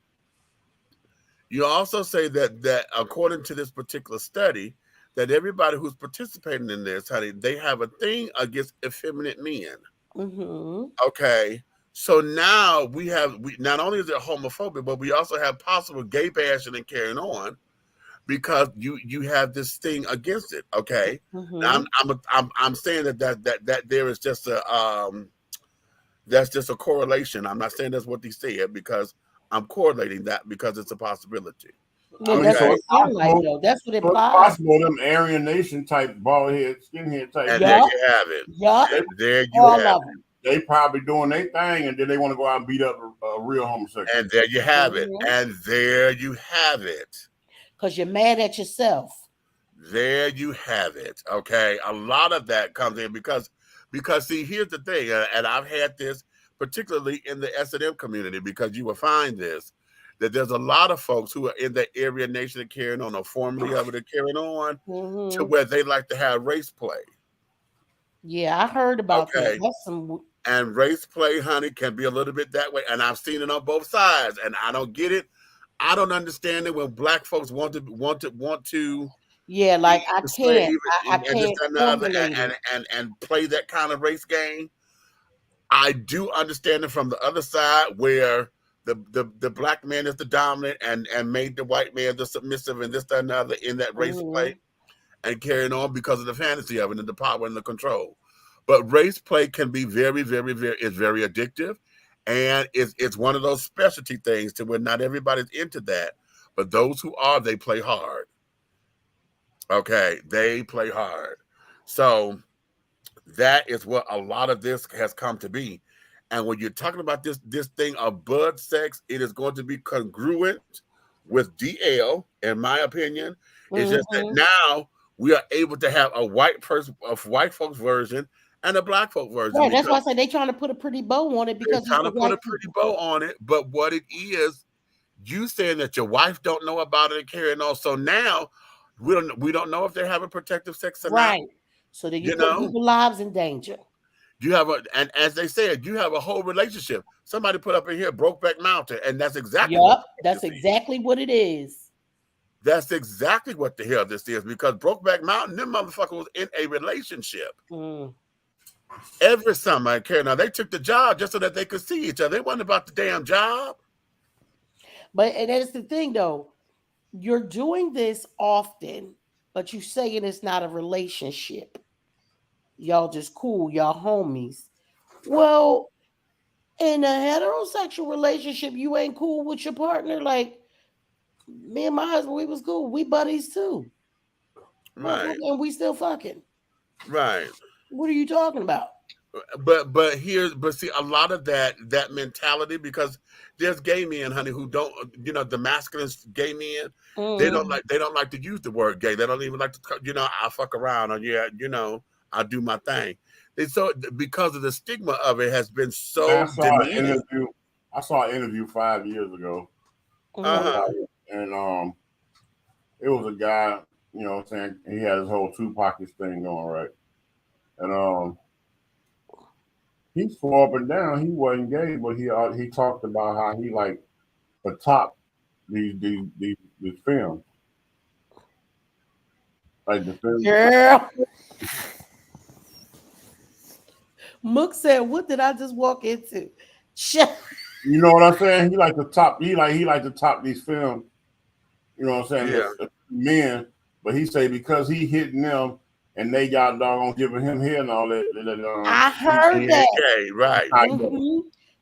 [SPEAKER 3] You also say that according to this particular study, that everybody who's participating in this, honey, they have a thing against effeminate men.
[SPEAKER 4] Mm-hmm.
[SPEAKER 3] Okay, so now we not only is it homophobia, but we also have possible gay bashing and carrying on because you have this thing against it. Okay,
[SPEAKER 4] mm-hmm.
[SPEAKER 3] Now, I'm saying that there is just that's just a correlation. I'm not saying that's what they said because I'm correlating that because it's a possibility.
[SPEAKER 4] Well, that's what it sounds like, though. That's what it implies.
[SPEAKER 5] Possible them Aryan Nation type bald head, skinhead type.
[SPEAKER 3] And there you have it.
[SPEAKER 4] Yup.
[SPEAKER 3] There you have it.
[SPEAKER 5] They probably doing their thing, and then they want to go out and beat up a real homosexual.
[SPEAKER 3] And there you have it. And there you have it.
[SPEAKER 4] Because you're mad at yourself.
[SPEAKER 3] There you have it. Okay, a lot of that comes in because see, here's the thing, and I've had this particularly in the S&M community, because you will find this, that there's a lot of folks who are in the Aryan Nation and carrying on, or formerly of it and carrying on, to where they like to have race play.
[SPEAKER 4] Yeah, I heard about that. That's some...
[SPEAKER 3] And race play, honey, can be a little bit that way. And I've seen it on both sides, and I don't get it. I don't understand it when black folks want to.
[SPEAKER 4] Yeah, like I can't
[SPEAKER 3] and play that kind of race game. I do understand it from the other side, where the black man is the dominant and made the white man the submissive and this, that, and the other in that race play and carrying on because of the fantasy of it and the power and the control. But race play can be very, very, very addictive. And it's one of those specialty things to where not everybody's into that. But those who are, they play hard. Okay, they play hard. So that is what a lot of this has come to be. And when you're talking about this thing of bud sex, it is going to be congruent with DL, in my opinion. It's just that now we are able to have a white folks version and a black folk version.
[SPEAKER 4] Right, that's why I say they're trying to put a pretty bow on it, because
[SPEAKER 3] they're trying to put a pretty bow on it. But what it is, you saying that your wife don't know about it and carrying on. So now we don't know if they're having protective sex or not.
[SPEAKER 4] So that you put people's lives in danger.
[SPEAKER 3] You have and as they said, you have a whole relationship. Somebody put up in here Brokeback Mountain, and that's exactly
[SPEAKER 4] that's exactly what it is.
[SPEAKER 3] That's exactly what the hell this is, because Brokeback Mountain, them motherfuckers was in a relationship. Every summer, now they took the job just so that they could see each other. They wasn't about the damn job.
[SPEAKER 4] But and that's the thing, though. You're doing this often, but you saying it's not a relationship. Y'all just cool, y'all homies. Well, in a heterosexual relationship, you ain't cool with your partner. Like me and my husband, we was cool. We buddies too.
[SPEAKER 3] Right.
[SPEAKER 4] And we still fucking.
[SPEAKER 3] Right.
[SPEAKER 4] What are you talking about?
[SPEAKER 3] But see, a lot of that mentality, because there's gay men, honey, who don't, the masculine gay men, they don't like to use the word gay. They don't even like to, I fuck around, or I do my thing. So because of the stigma of it has been so demeaning.
[SPEAKER 5] I saw an interview 5 years ago. And it was a guy, you know what I'm saying, he had his whole two pockets thing going, right? And he swore up and down he wasn't gay, but he talked about how he like to top these films. Like the film.
[SPEAKER 4] Girl. Mook said, "What did I just walk into?"
[SPEAKER 5] You know what I'm saying? He like to top. He like to top these films. You know what I'm saying?
[SPEAKER 3] Yeah.
[SPEAKER 5] Men, but he say because he hitting them and they got doggone giving him hair and all that.
[SPEAKER 4] I heard that.
[SPEAKER 3] Gay, right?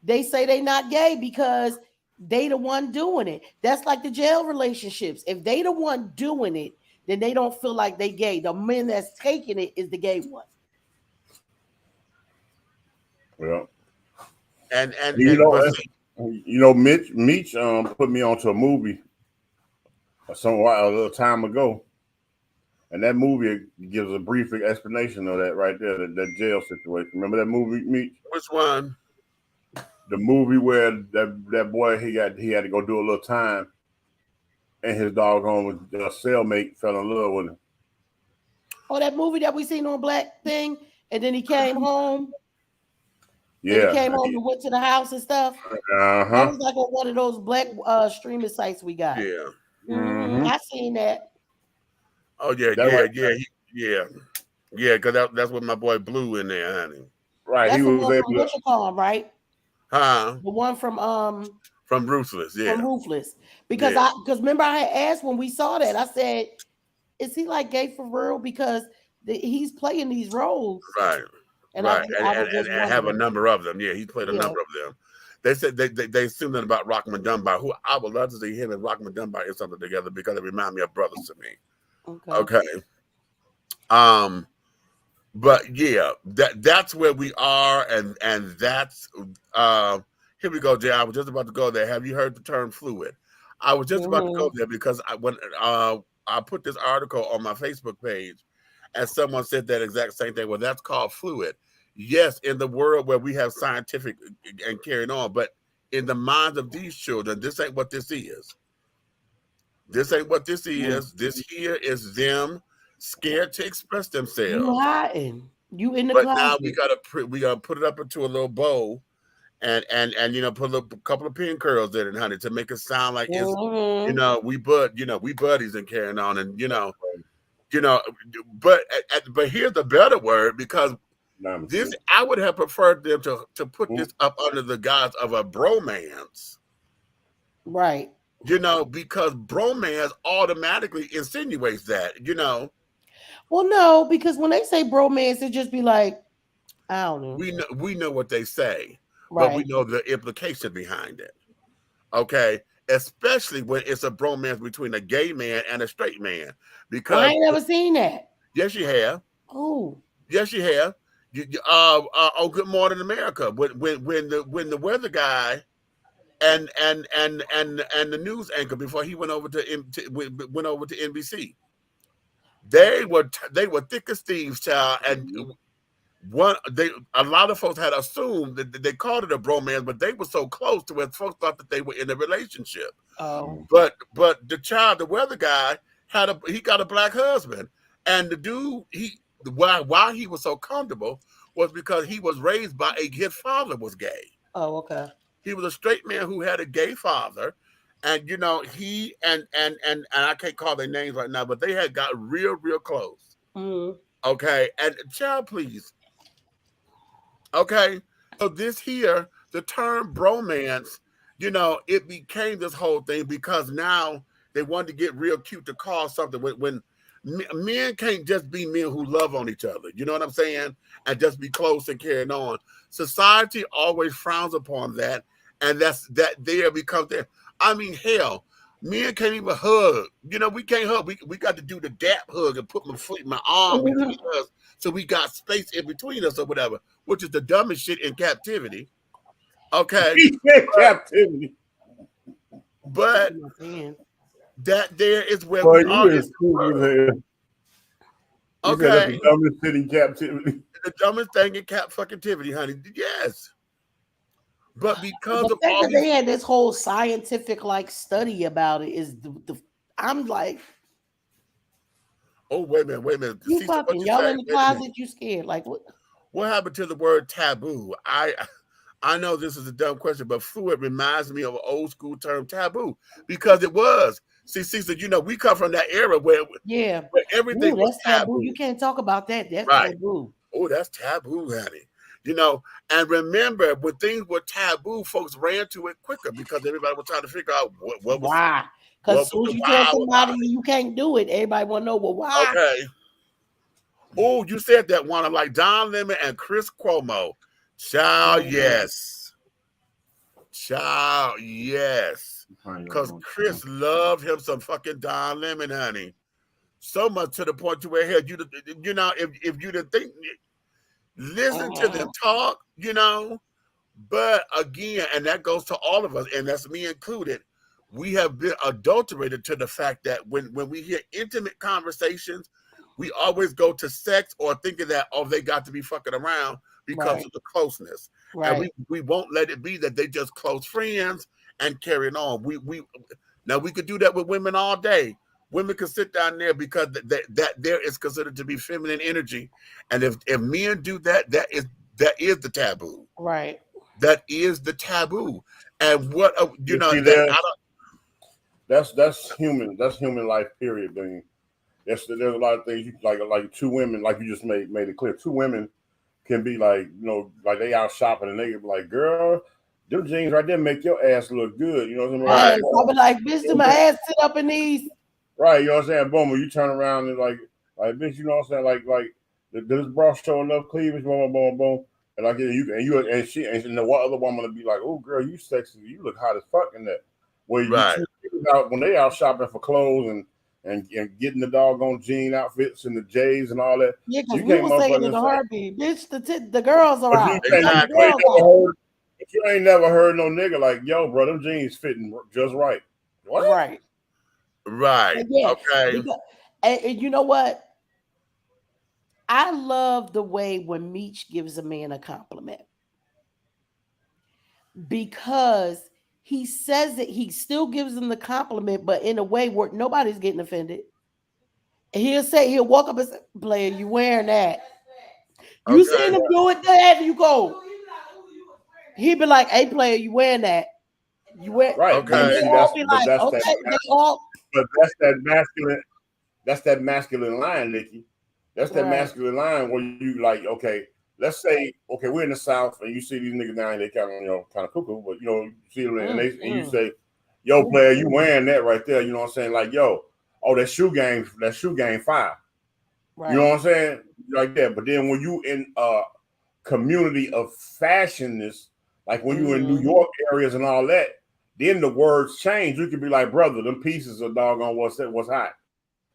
[SPEAKER 4] They say they not gay because they the one doing it. That's like the jail relationships. If they the one doing it, then they don't feel like they gay. The man that's taking it is the gay one.
[SPEAKER 5] Well,
[SPEAKER 3] and
[SPEAKER 5] Meech put me onto a movie a little time ago, and that movie gives a brief explanation of that right there, that jail situation. Remember that movie, Meech?
[SPEAKER 3] Which one?
[SPEAKER 5] The movie where that boy he had to go do a little time, and his doggone cellmate fell in love with him.
[SPEAKER 4] Oh, that movie that we seen on Black Thing, and then he came home.
[SPEAKER 5] Yeah,
[SPEAKER 4] he came home and went to the house and stuff. That was like on one of those black streaming sites we got.
[SPEAKER 3] Yeah,
[SPEAKER 4] I seen that.
[SPEAKER 3] Oh yeah, because that's what my boy Blue in there, honey.
[SPEAKER 5] Right,
[SPEAKER 4] that's
[SPEAKER 5] he was able
[SPEAKER 4] to. What you call him, right?
[SPEAKER 3] Huh?
[SPEAKER 4] The one from
[SPEAKER 3] Ruthless, yeah.
[SPEAKER 4] From Ruthless, because remember I had asked when we saw that, I said, "Is he like gay for real?" Because he's playing these roles,
[SPEAKER 3] right?
[SPEAKER 4] And
[SPEAKER 3] right, and have a number of them. Yeah, he played a number of them. They said they assumed that about Rockman Dunbar, who I would love to see him and Rockman Dunbar in something together because they remind me of brothers to me. Okay. But yeah, that's where we are, and that's here we go, Jay. I was just about to go there. Have you heard the term fluid? I was just about to go there because when I put this article on my Facebook page, and someone said that exact same thing. Well, that's called fluid. Yes, in the world where we have scientific and carrying on, but in the minds of these children, this ain't what this is. This ain't what this is. This here is them scared to express themselves.
[SPEAKER 4] You hiding. You in the
[SPEAKER 3] but
[SPEAKER 4] closet.
[SPEAKER 3] Now we gotta put it up into a little bowl, and put a couple of pin curls in it, honey, to make it sound like it's we buddies and carrying on, and but here's the better word, because this I would have preferred them to put this up under the guise of a bromance,
[SPEAKER 4] right?
[SPEAKER 3] Because bromance automatically insinuates that,
[SPEAKER 4] Well, no, because when they say bromance, it just be like, I don't know.
[SPEAKER 3] We know what they say,
[SPEAKER 4] right.
[SPEAKER 3] But we know the implication behind it. Okay. Especially when it's a bromance between a gay man and a straight man. Because
[SPEAKER 4] I ain't never seen that.
[SPEAKER 3] Yes, you have.
[SPEAKER 4] Oh.
[SPEAKER 3] Yes, you have. Good Morning America. When the weather guy and the news anchor, before he went over to NBC, they were thick as thieves, child. And a lot of folks had assumed that they called it a bromance, but they were so close to where folks thought that they were in a relationship.
[SPEAKER 4] Oh.
[SPEAKER 3] But the weather guy he got a black husband, and the dude why he was so comfortable was because he was raised by his father was gay.
[SPEAKER 4] Oh, okay.
[SPEAKER 3] He was a straight man who had a gay father, And you know, he and I can't call their names right now, but they had got real close. Okay, and child, please. Okay, so this here, the term bromance, you know, it became this whole thing because now they wanted to get real cute to call something when men can't just be men who love on each other. You know what I'm saying? And just be close and carrying on. Society always frowns upon that, and that there becomes there. I mean, hell, men can't even hug. You know, we can't hug. We got to do the dap hug and put my foot in my arm between us, so we got space in between us or whatever, which is the dumbest shit in captivity. Okay,
[SPEAKER 5] captivity.
[SPEAKER 3] But that there is where
[SPEAKER 5] Boy,
[SPEAKER 3] we are.
[SPEAKER 5] is cool as hell.
[SPEAKER 3] Okay,
[SPEAKER 5] that's the dumbest shit in captivity.
[SPEAKER 3] The dumbest thing in fuckingtivity, honey. Yes. But because
[SPEAKER 4] the
[SPEAKER 3] of
[SPEAKER 4] fact
[SPEAKER 3] all
[SPEAKER 4] that they had this whole scientific like study about it is I'm like,
[SPEAKER 3] oh wait a minute.
[SPEAKER 4] You
[SPEAKER 3] See,
[SPEAKER 4] fucking
[SPEAKER 3] what
[SPEAKER 4] y'all
[SPEAKER 3] say?
[SPEAKER 4] in the closet, you scared. Like what?
[SPEAKER 3] What happened to the word taboo? I know this is a dumb question, but fluid reminds me of an old school term taboo because it was. See, so you know, we come from that era where everything was taboo.
[SPEAKER 4] You can't talk about that. That's
[SPEAKER 3] right.
[SPEAKER 4] taboo.
[SPEAKER 3] Oh, that's taboo, honey. You know, and remember when things were taboo, folks ran to it quicker because everybody was trying to figure out what was
[SPEAKER 4] why. Because as soon as you tell somebody you can't do it, everybody want to know, well, why?
[SPEAKER 3] Okay. Oh, you said that one. I'm like Don Lemon and Chris Cuomo. Child, yes. Child, yes. Because Chris loved him some fucking Don Lemon, honey. So much to the point to where, hell, you know, if you didn't think, listen to them talk, you know. But again, and that goes to all of us, and that's me included, we have been adulterated to the fact that when we hear intimate conversations, we always go to sex or thinking that, oh, they got to be fucking around because of the closeness. Right. And we won't let it be that they just close friends and carrying on. Now we could do that with women all day. Women can sit down there because that there is considered to be feminine energy. And if men do that, that is the taboo.
[SPEAKER 4] Right.
[SPEAKER 3] That is the taboo. And what you know,
[SPEAKER 5] that's human. That's human life, period. Thing. There's a lot of things like two women, like you just made it clear. Two women can be like, you know, like they out shopping and they can be like, girl, them jeans right there make your ass look good. You know what I'm saying?
[SPEAKER 4] I'll be like, bitch, do my ass sit up in these.
[SPEAKER 5] Right, you know what I'm saying? Boom, when you turn around and like bitch, you know what I'm saying? Like this bra show enough cleavage, boom, boom, boom. And like and she and the one other woman will be like, oh girl, you sexy, you look hot as fuck in that. Where you out when they out shopping for clothes and getting the doggone jean outfits and the J's and all that.
[SPEAKER 4] Yeah, because we were saying in the heartbeat, bitch, the girls are out.
[SPEAKER 5] But you ain't never heard no nigga like, yo, bro, them jeans fitting just right. What?
[SPEAKER 4] Right.
[SPEAKER 3] Right.
[SPEAKER 4] Yeah,
[SPEAKER 3] okay.
[SPEAKER 4] And you know what? I love the way when Meech gives a man a compliment because he says that he still gives him the compliment, but in a way where nobody's getting offended. And he'll walk up and say, player, you wearing that. You seen him do it there, you go. He'd be like, hey, player, you wearing that. You wear
[SPEAKER 5] right.
[SPEAKER 3] Okay.
[SPEAKER 5] But that's that masculine line, Nikki. That's that masculine line where you like, okay, let's say, okay, we're in the South and you see these niggas down, they kind of cuckoo, but you know, you see them and you say, yo, player, you wearing that right there, you know what I'm saying? Like, yo, oh, that shoe game fire. Right. You know what I'm saying? Like that. But then when you in a community of fashionness, like when you in New York areas and all that, then the words change. You could be like, brother, them pieces are doggone what's hot.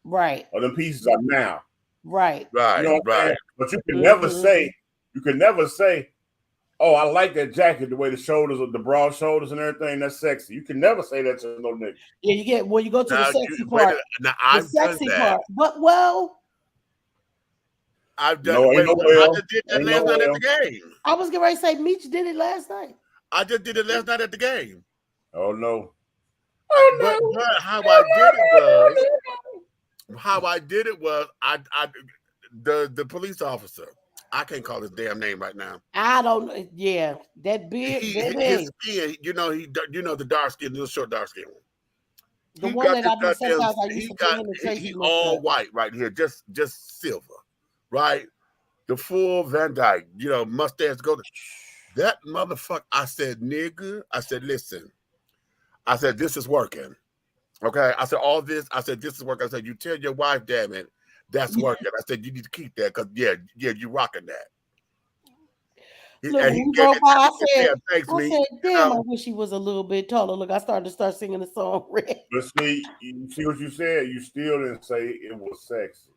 [SPEAKER 4] Right.
[SPEAKER 5] Or them pieces are now.
[SPEAKER 4] Right.
[SPEAKER 3] Right.
[SPEAKER 5] You know what I'm saying? But you can never say, oh, I like that jacket, the way the shoulders, the broad shoulders and everything, that's sexy. You can never say that to no nigga.
[SPEAKER 4] Yeah, you get when you go to the sexy part.
[SPEAKER 3] Now I've done that.
[SPEAKER 4] But
[SPEAKER 3] I've done I just did that last night at the game.
[SPEAKER 4] I was getting ready to say Meech did it last night.
[SPEAKER 3] I just did it last night at the game.
[SPEAKER 5] Oh no.
[SPEAKER 3] But how I did it was the police officer. I can't call his damn name right now.
[SPEAKER 4] I don't. Yeah, that beard.
[SPEAKER 3] His skin. You know the dark skin, little short dark skin one.
[SPEAKER 4] The one that I do sometimes I used to put him in Tracy.
[SPEAKER 3] He all white right here, just silver, right? The full Van Dyke, you know, mustache go. That motherfucker. I said, nigga. I said, listen. I said, this is working. Okay. I said, all this. I said, this is working. I said, you tell your wife, damn it, that's working. I said, you need to keep that because you rocking that.
[SPEAKER 4] Look, when we broke by, I said, damn, I wish he was a little bit taller. Look, I started to start singing the song. Red.
[SPEAKER 5] But see, you see what you said? You still didn't say it was sexy.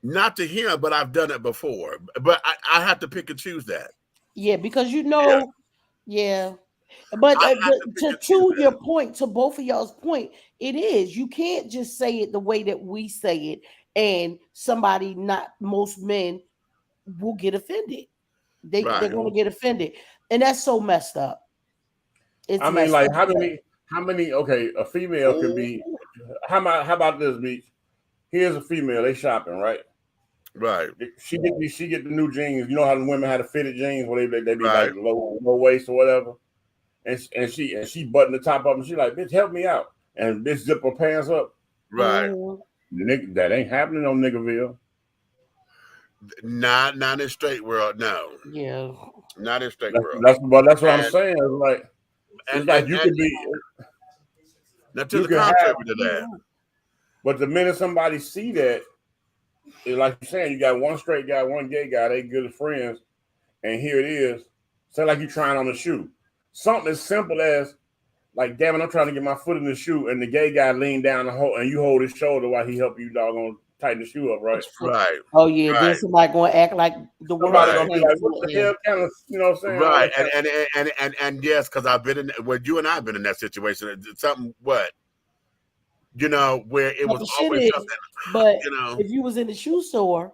[SPEAKER 3] Not to him, but I've done it before. But I have to pick and choose that.
[SPEAKER 4] Yeah, because you know, yeah. But to your point, to both of y'all's point, it is. You can't just say it the way that we say it, and somebody, not most men, will get offended. They're going to get offended, and that's so messed up.
[SPEAKER 5] I mean, like how many? Okay, a female can be. How about this, Beach? Here's a female. They shopping, right?
[SPEAKER 3] Right.
[SPEAKER 5] She get the new jeans. You know how the women had the fitted jeans where they be like low waist or whatever. And she buttoned the top up and she like, bitch, help me out. And bitch zip her pants up.
[SPEAKER 3] Right.
[SPEAKER 5] That ain't happening on Niggerville.
[SPEAKER 3] Not in straight world, no.
[SPEAKER 4] Yeah.
[SPEAKER 3] Not in straight world.
[SPEAKER 5] That's what I'm saying. It's like you could be.
[SPEAKER 3] Now to the contrary to that.
[SPEAKER 5] But the minute somebody see that, it's like you're saying, you got one straight guy, one gay guy, they good friends, and here it is. Say like you're trying on a shoe. Something as simple as, like, damn it, I'm trying to get my foot in the shoe, and the gay guy lean down and you hold his shoulder while he help you doggone tighten the shoe up, right?
[SPEAKER 3] Right.
[SPEAKER 4] Oh yeah, then somebody gonna act like the world.
[SPEAKER 5] Somebody gonna be like, what the hell kind of, you know what I'm saying?
[SPEAKER 3] Right, and yes, because I've been in, well, you and I have been in that situation. It's something what, you know, where it was always something.
[SPEAKER 4] But
[SPEAKER 3] you know,
[SPEAKER 4] if you was in the shoe store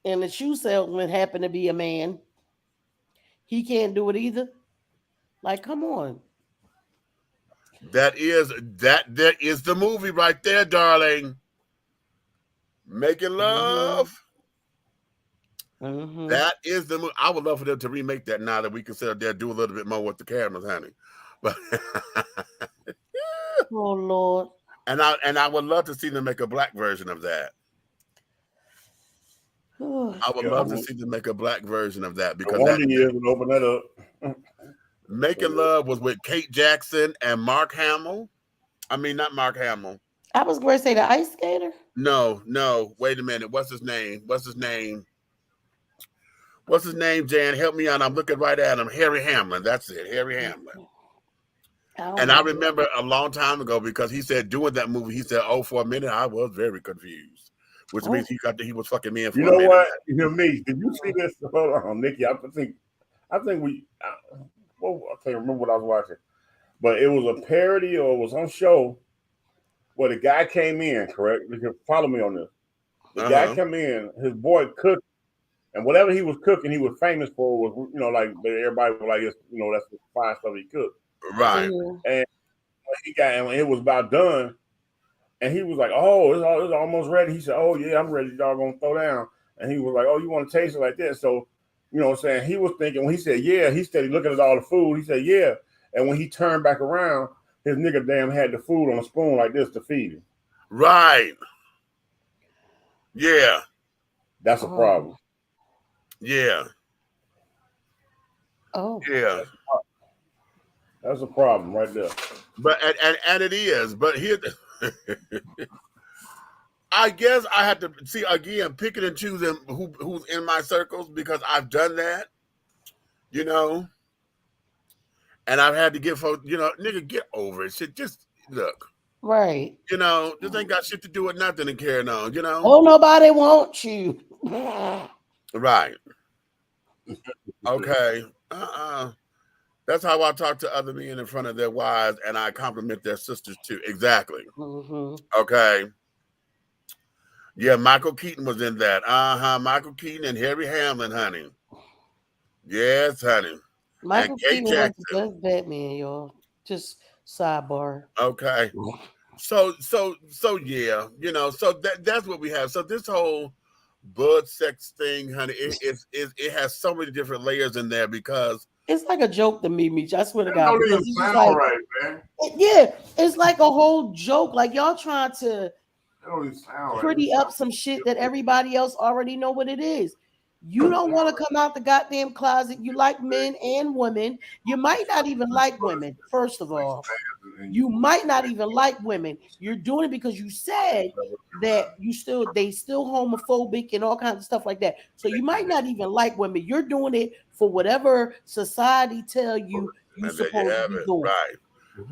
[SPEAKER 4] and the shoe salesman happened to be a man, he can't do it either. Like, come on.
[SPEAKER 3] That is the movie right there, darling. Making Love.
[SPEAKER 4] Mm-hmm.
[SPEAKER 3] That is the movie. I would love for them to remake that now that we can sit there do a little bit more with the cameras, honey. But
[SPEAKER 4] oh Lord.
[SPEAKER 3] And I would love to see them make a black version of that. I would love to see them make a black version of that because
[SPEAKER 5] would open that up.
[SPEAKER 3] Making Love was with Kate Jackson and Mark Hamill. I mean, not Mark Hamill.
[SPEAKER 4] I was going to say the ice skater.
[SPEAKER 3] No. Wait a minute. What's his name, Jan? Help me out. I'm looking right at him. Harry Hamlin. That's it. Harry Hamlin. And I remember a long time ago because he said doing that movie, he said, oh, for a minute, I was very confused. Which means he was fucking me in for a minute.
[SPEAKER 5] You know what? You know me. Did you see this? Hold on, Nikki. I think I can't remember what I was watching. But it was a parody or it was on show where the guy came in, correct? You can follow me on this. The guy came in, his boy cooked, and whatever he was cooking, he was famous for was, you know, like everybody was like, you know, that's the fine stuff he cooked.
[SPEAKER 3] Right.
[SPEAKER 5] And when it was about done, and he was like, oh, it's almost ready. He said, oh, yeah, I'm ready. Y'all gonna throw down. And he was like, oh, you want to taste it like that? So, you know what I'm saying? He was thinking, when he said, yeah, he said, looking at all the food. He said, yeah. And when he turned back around, his nigga damn had the food on a spoon like this to feed him.
[SPEAKER 3] Right. Yeah.
[SPEAKER 5] That's a problem.
[SPEAKER 3] Yeah.
[SPEAKER 4] Oh.
[SPEAKER 3] Yeah.
[SPEAKER 5] That's a problem right there.
[SPEAKER 3] But and it is. But here, I guess I have to see again, picking and choosing who's in my circles because I've done that, you know. And I've had to give folks, you know, nigga, get over it. Shit, just look.
[SPEAKER 4] Right.
[SPEAKER 3] You know, this ain't got shit to do with nothing and carrying on, you know.
[SPEAKER 4] Oh, nobody wants you.
[SPEAKER 3] Right. Okay. That's how I talk to other men in front of their wives, and I compliment their sisters too. Exactly.
[SPEAKER 4] Mm-hmm.
[SPEAKER 3] Okay. Yeah, Michael Keaton was in that. Michael Keaton and Harry Hamlin, honey. Yes, honey.
[SPEAKER 4] Michael Keaton was the best Batman, y'all. Just sidebar.
[SPEAKER 3] Okay. So yeah, you know, so that's what we have. So this whole blood sex thing, honey, it has so many different layers in there because
[SPEAKER 4] It's like a joke to me, Meech. I swear to
[SPEAKER 5] That
[SPEAKER 4] God.
[SPEAKER 5] don't even
[SPEAKER 4] Because it's
[SPEAKER 5] sound
[SPEAKER 4] like,
[SPEAKER 5] right, man.
[SPEAKER 4] yeah, it's like a whole joke. Like y'all trying to
[SPEAKER 5] That don't even sound
[SPEAKER 4] pretty
[SPEAKER 5] right.
[SPEAKER 4] up some shit that everybody else already know what it is. You don't want to come out the goddamn closet. You like men and women. You might not even like women, first of all. You might not even like women. You're doing it because you said that they still homophobic and all kinds of stuff like that. So you might not even like women. You're doing it for whatever society tell you you're
[SPEAKER 3] And there
[SPEAKER 4] supposed
[SPEAKER 3] you
[SPEAKER 4] to
[SPEAKER 3] have
[SPEAKER 4] be
[SPEAKER 3] it,
[SPEAKER 4] doing.
[SPEAKER 3] right?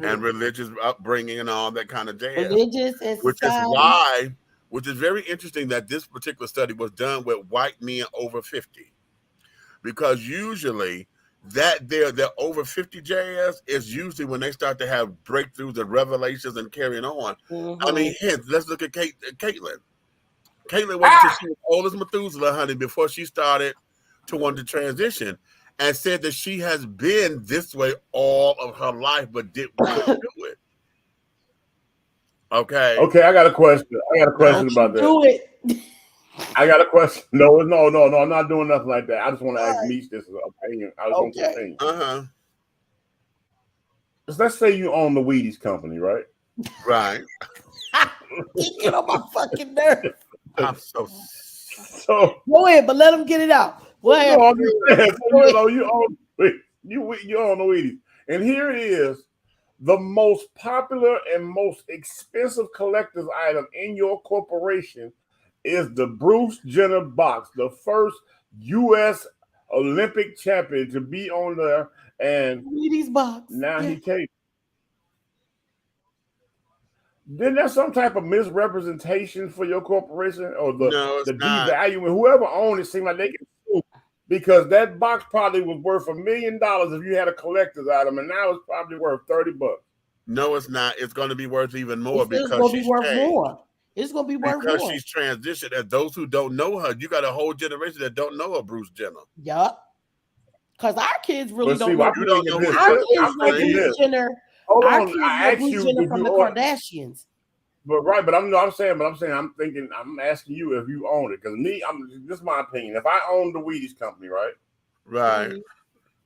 [SPEAKER 3] And religious upbringing and all that kind of jazz.
[SPEAKER 4] Religious and
[SPEAKER 3] which is
[SPEAKER 4] society.
[SPEAKER 3] why, which is very interesting that this particular study was done with white men over 50, because usually that over 50 jazz is usually when they start to have breakthroughs and revelations and carrying on. I mean, hence, let's look at Caitlyn. Caitlyn waited till she was old as Methuselah, honey, before she started to want to transition, and said that she has been this way all of her life, but couldn't do it. Okay.
[SPEAKER 5] Okay, I got a question. About that.
[SPEAKER 4] Do it.
[SPEAKER 5] I got a question. No, I'm not doing nothing like that. I just want to ask Meech this opinion. I just want to opinion. Let's say you own the Wheaties company, right?
[SPEAKER 3] Right.
[SPEAKER 4] You get on my fucking nerve.
[SPEAKER 3] I'm so
[SPEAKER 4] go ahead, but let them get it out. What happened?
[SPEAKER 5] You own the Wheaties, and here it is. The most popular and most expensive collector's item in your corporation is the Bruce Jenner box, the first U.S. Olympic champion to be on there. And
[SPEAKER 4] Wheaties box.
[SPEAKER 5] Now he can't. Didn't that some type of misrepresentation for your corporation or the devaluing? Whoever owned it seemed like they can sue because that box probably was worth $1 million if you had a collector's item, and now it's probably worth $30.
[SPEAKER 3] No, it's not. It's going to be worth even more
[SPEAKER 4] It's going to be worth more. It's going to be worth more
[SPEAKER 3] because she's transitioned. And those who don't know her, you got a whole generation that don't know her, Bruce Jenner.
[SPEAKER 4] Yup. Because our kids really don't know.
[SPEAKER 3] You don't know
[SPEAKER 4] our kids know Bruce Jenner.
[SPEAKER 5] Hold
[SPEAKER 4] our
[SPEAKER 5] on,
[SPEAKER 4] kids
[SPEAKER 5] I
[SPEAKER 4] know
[SPEAKER 5] asked
[SPEAKER 4] Bruce
[SPEAKER 5] you,
[SPEAKER 4] Jenner from the Kardashians.
[SPEAKER 5] But I'm asking you if you own it. Because this is my opinion. If I own the Wheaties company, right?
[SPEAKER 3] Right.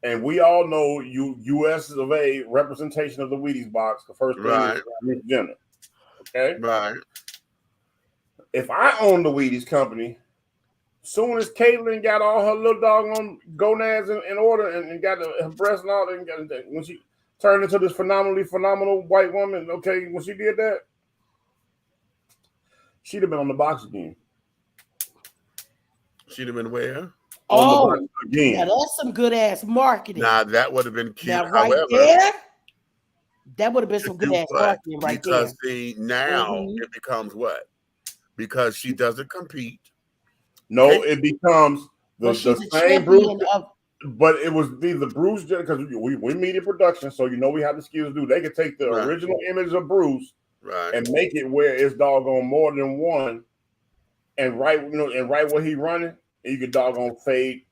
[SPEAKER 5] And we all know U.S. of A representation of the Wheaties box. The first thing is Bruce Jenner. Okay?
[SPEAKER 3] Right.
[SPEAKER 5] If I own the Wheaties company, soon as Caitlyn got all her little doggone gonads in order and got her breasts and all that, when she turned into this phenomenal white woman, okay, when she did that, she'd have been on the box again.
[SPEAKER 3] She'd have been where?
[SPEAKER 4] Oh, now that's some good ass marketing.
[SPEAKER 3] Now that would have been cute.
[SPEAKER 4] Now, right there, that would have been some good ass marketing right there.
[SPEAKER 3] Because see, now it becomes what? Because she doesn't compete.
[SPEAKER 5] No, it becomes the same Bruce. But it was the Bruce Jenner, because we media production, so we have the skills to do. They could take the original image of Bruce and make it where it's doggone more than one, and write where he running. And you could doggone fade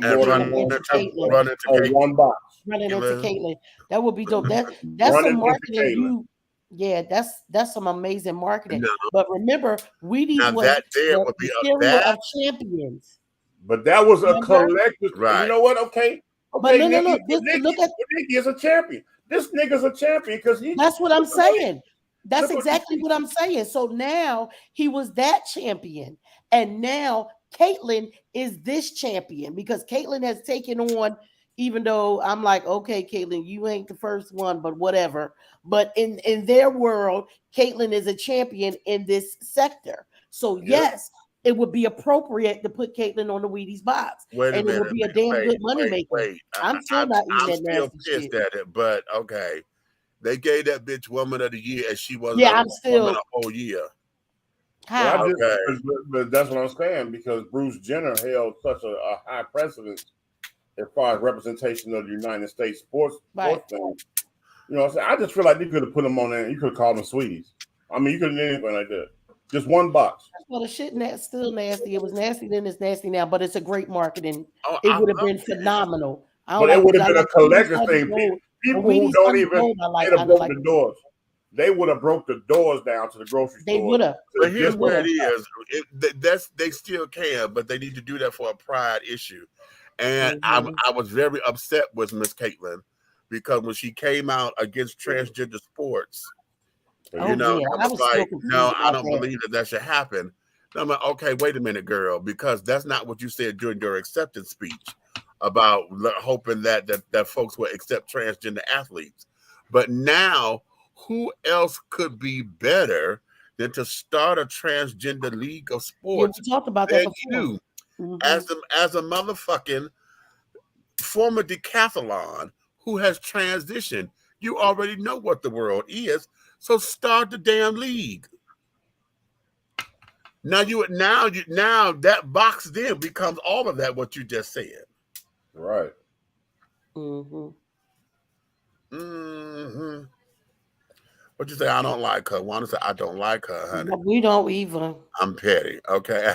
[SPEAKER 5] more than one box.
[SPEAKER 4] Running into Caitlyn. That would be dope. That's some marketing. That's some amazing marketing. No. But remember, Wheaties was the cereal of champions.
[SPEAKER 5] But that was a collective. Right. You know what? Okay.
[SPEAKER 4] But no.
[SPEAKER 5] Nicky is a champion. This nigga's a champion because he.
[SPEAKER 4] That's what I'm saying. That's exactly what I'm saying. So now he was that champion, and now Caitlyn is this champion because Caitlyn has taken on. Even though I'm like, okay, Caitlyn, you ain't the first one, but whatever. But in their world, Caitlyn is a champion in this sector. So yes, it would be appropriate to put Caitlyn on the Wheaties box. It would be a damn good money maker. I'm still not eating that nasty shit.
[SPEAKER 3] Pissed at it, but okay. They gave that bitch Woman of the Year and she wasn't
[SPEAKER 4] I'm still
[SPEAKER 3] a whole year.
[SPEAKER 4] How?
[SPEAKER 5] But that's what I'm saying, because Bruce Jenner held such a high precedence as far as representation of the United States sports thing. I just feel like you could have put them on there and you could have called them Sweeties. I mean, you could have done anything like that. Just one box.
[SPEAKER 4] Well, the shit still nasty. It was nasty then, it's nasty now, but it's a great marketing. It would have been phenomenal.
[SPEAKER 5] But it would have been a collector thing. People who don't even broke the doors. They would have broke the doors down to the grocery store.
[SPEAKER 4] They would have.
[SPEAKER 3] But here's where it is. They still can, but they need to do that for a pride issue. And I was very upset with Miss Caitlin because when she came out against transgender sports, you know, I was like, no, I don't believe that should happen. And I'm like, okay, wait a minute, girl, because that's not what you said during your acceptance speech about hoping that folks will accept transgender athletes. But now, who else could be better than to start a transgender league of sports?
[SPEAKER 4] Yeah, we talked about that before.
[SPEAKER 3] You, as a motherfucking former decathlon who has transitioned. You already know what the world is, so start the damn league. Now that box then becomes all of that what you just said.
[SPEAKER 5] Right.
[SPEAKER 3] What you say? I don't like her. Wanda said I don't like her, honey.
[SPEAKER 4] We don't either.
[SPEAKER 3] I'm petty, okay?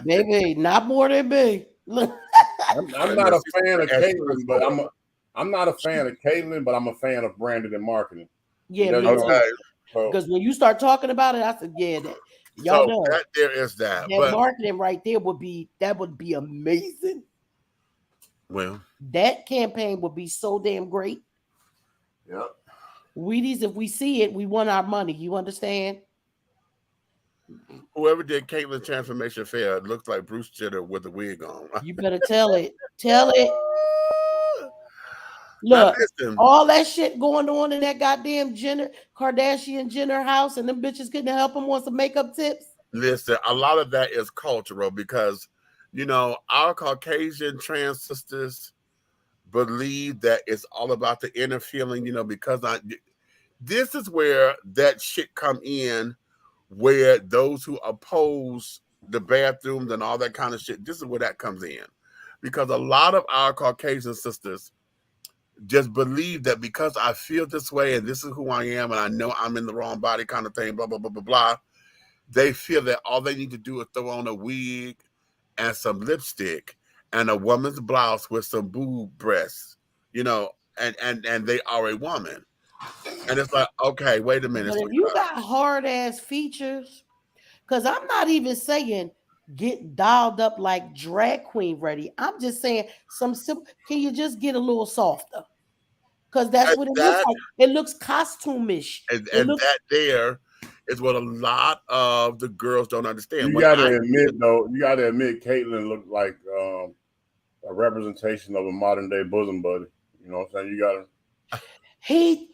[SPEAKER 4] Baby, not more than me.
[SPEAKER 5] I'm not a fan of Caitlin, but I'm not a fan of Caitlin, but I'm a fan of branding and marketing.
[SPEAKER 4] Yeah, because when you start talking about it, I said, yeah, y'all know
[SPEAKER 3] there is that.
[SPEAKER 4] That marketing right there would be amazing.
[SPEAKER 3] Well,
[SPEAKER 4] that campaign would be so damn great.
[SPEAKER 3] Yep.
[SPEAKER 4] Wheaties, if we see it, we want our money. You understand?
[SPEAKER 3] Whoever did Caitlyn Transformation Fair, it looks like Bruce Jenner with a wig on.
[SPEAKER 4] You better tell it. Tell it. Look, all that shit going on in that goddamn Kardashian Jenner house, and them bitches couldn't help them want some makeup tips.
[SPEAKER 3] Listen, a lot of that is cultural because, you know, our Caucasian trans sisters believe that it's all about the inner feeling, you know, because this is where that shit come in, where those who oppose the bathrooms and all that kind of shit, this is where that comes in. Because a lot of our Caucasian sisters just believe that because I feel this way and this is who I am and I know I'm in the wrong body kind of thing, blah, blah, blah, blah, blah. They feel that all they need to do is throw on a wig and some lipstick and a woman's blouse with some boob breasts, you know, and they are a woman. And it's like, okay, wait a minute.
[SPEAKER 4] But if you got hard ass features, because I'm not even saying get dialed up like drag queen ready. I'm just saying some simple. Can you just get a little softer? Because that's what it looks like. It looks costumish.
[SPEAKER 3] And that there is what a lot of the girls don't understand.
[SPEAKER 5] You got to admit, Caitlyn looked like a representation of a modern day bosom buddy. You know what I'm saying? You got to.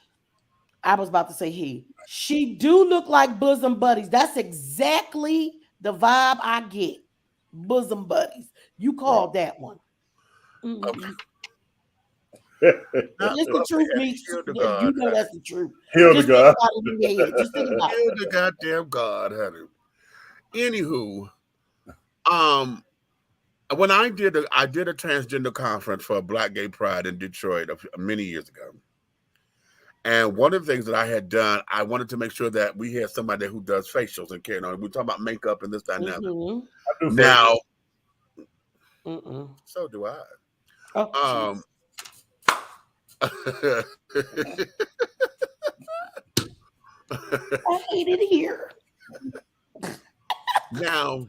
[SPEAKER 4] I was about to say she do look like bosom buddies. That's exactly the vibe I get. Bosom buddies. You called that one. Okay. It's the truth, Meeks. You know that's the truth.
[SPEAKER 5] Heal the God.
[SPEAKER 4] Just think about it.
[SPEAKER 3] Heal the goddamn God, honey. Anywho, when I did a transgender conference for Black Gay Pride in Detroit many years ago. And one of the things that I had done, I wanted to make sure that we had somebody who does facials and carrying on. We talk about makeup and this, that, and that. Now, so do I.
[SPEAKER 4] Oh, I hate it here.
[SPEAKER 3] Now,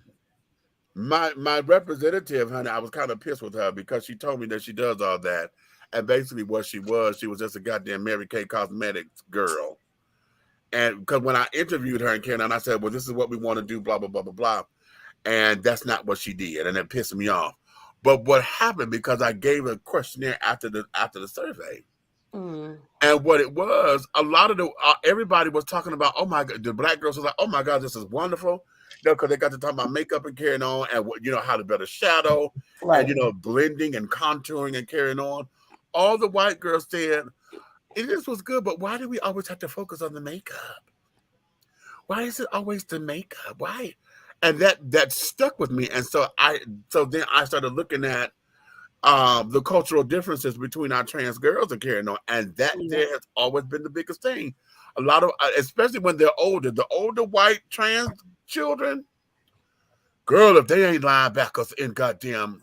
[SPEAKER 3] my representative, honey, I was kind of pissed with her because she told me that she does all that. And basically what she was just a goddamn Mary Kay Cosmetics girl. And because when I interviewed her in Canada, I said, well, this is what we want to do, blah, blah, blah, blah, blah. And that's not what she did. And it pissed me off. But what happened, because I gave a questionnaire after the survey. And what it was, a lot of everybody was talking about, oh my God, the Black girls was like, oh my God, this is wonderful. You know, because they got to talk about makeup and carrying on and, you know, how to better shadow and, you know, blending and contouring and carrying on. All the white girls said, this was good, but why do we always have to focus on the makeup? Why is it always the makeup? Why? And that stuck with me. And so then I started looking at the cultural differences between our trans girls and carrying on. And that there has always been the biggest thing. A lot of, especially when they're older, the older white trans children, girl, if they ain't linebackers in goddamn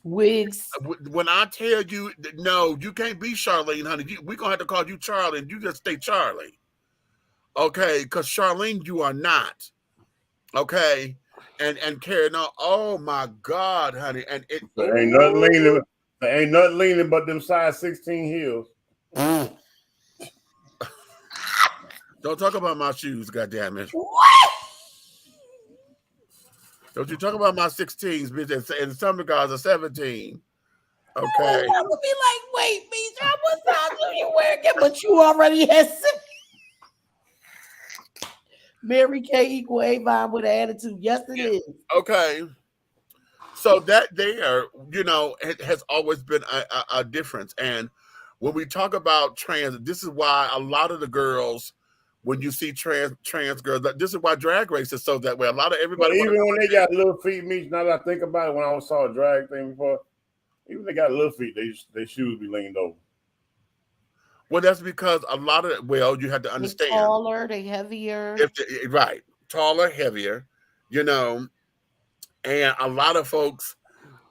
[SPEAKER 4] wigs.
[SPEAKER 3] When I tell you, no, you can't be Charlene, honey. We're going to have to call you Charlie, and you just stay Charlie. Okay? Because Charlene, you are not. Okay? and carrying on. Oh my God, honey. And it
[SPEAKER 5] there ain't nothing leaning. There ain't nothing leaning but them size 16 heels.
[SPEAKER 3] Don't talk about my shoes, goddammit.
[SPEAKER 4] What?
[SPEAKER 3] Don't you talk about my 16s, bitch, and some guys are 17. Okay.
[SPEAKER 4] I would be like, wait, Misha, what size do you wear again? But you already had 6. Mary Kay equal Avon with an attitude. Yes, it is.
[SPEAKER 3] Okay. So that there, you know, it has always been a difference. And when we talk about trans, this is why a lot of the girls, when you see trans girls, this is why Drag Race is so that way. A lot of everybody,
[SPEAKER 5] but even when they got little feet, Meech, now that I think about it, when I saw a drag thing before, even they got little feet, they shoes be leaned over.
[SPEAKER 3] Well, that's because a lot of you have to understand.
[SPEAKER 4] They're taller, they heavier.
[SPEAKER 3] Right, taller, heavier, you know, and a lot of folks,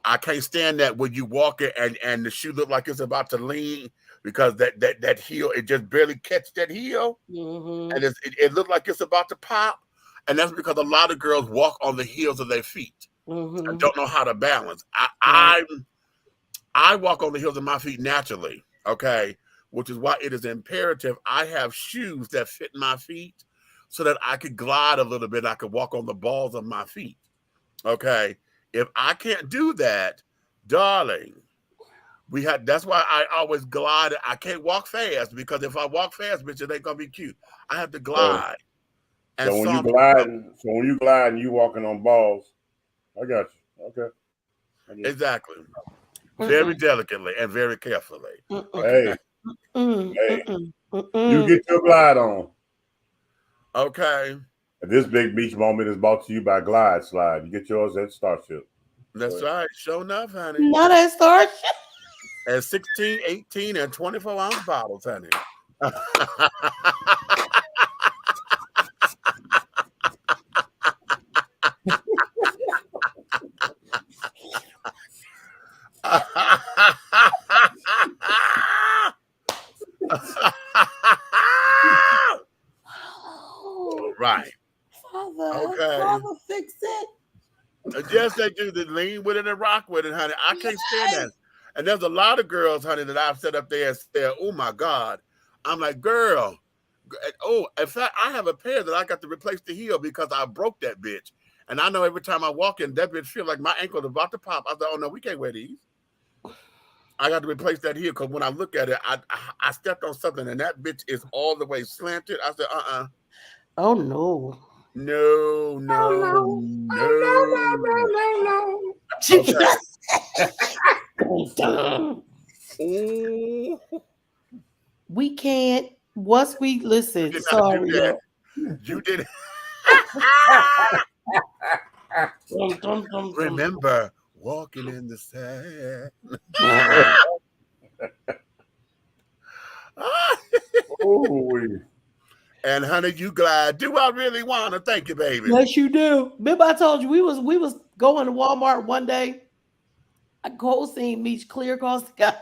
[SPEAKER 3] I can't stand that when you walk it and the shoe look like it's about to lean because that heel, it just barely catch that heel, and it looked like it's about to pop, and that's because a lot of girls walk on the heels of their feet and don't know how to balance. I walk on the heels of my feet naturally, okay, which is why it is imperative I have shoes that fit my feet so that I could glide a little bit. I could walk on the balls of my feet, okay. If I can't do that, darling, that's why I always glide. I can't walk fast because if I walk fast, bitch, it ain't gonna be cute. I have to glide.
[SPEAKER 5] So when you glide and you walking on balls, I got you. Okay.
[SPEAKER 3] Exactly. Very delicately and very carefully.
[SPEAKER 5] Hey. Hey. You get your glide on.
[SPEAKER 3] Okay.
[SPEAKER 5] This big beach moment is brought to you by Glide Slide. You get yours at Starship.
[SPEAKER 3] That's right. Show enough, honey.
[SPEAKER 4] Not at Starship.
[SPEAKER 3] At 16, 18, and 24-ounce bottles, honey. Right.
[SPEAKER 4] Father, fix it.
[SPEAKER 3] Yes, they do. They lean with it and rock with it, honey. I can't stand that. And there's a lot of girls, honey, that I've set up there and said, oh my God. I'm like, girl. Oh, in fact, I have a pair that I got to replace the heel because I broke that bitch. And I know every time I walk in, that bitch feel like my ankle is about to pop. I thought, oh no, we can't wear these. I got to replace that heel because when I look at it, I stepped on something and that bitch is all the way slanted. I said,
[SPEAKER 4] Oh no.
[SPEAKER 3] No.
[SPEAKER 4] Okay. We can't. Once we listen, sorry.
[SPEAKER 3] You did. Remember walking in the sand. And honey, you glad? Do I really want to? Thank you, baby.
[SPEAKER 4] Yes, you do. Remember, I told you we was going to Walmart one day. I go see Meech clear across the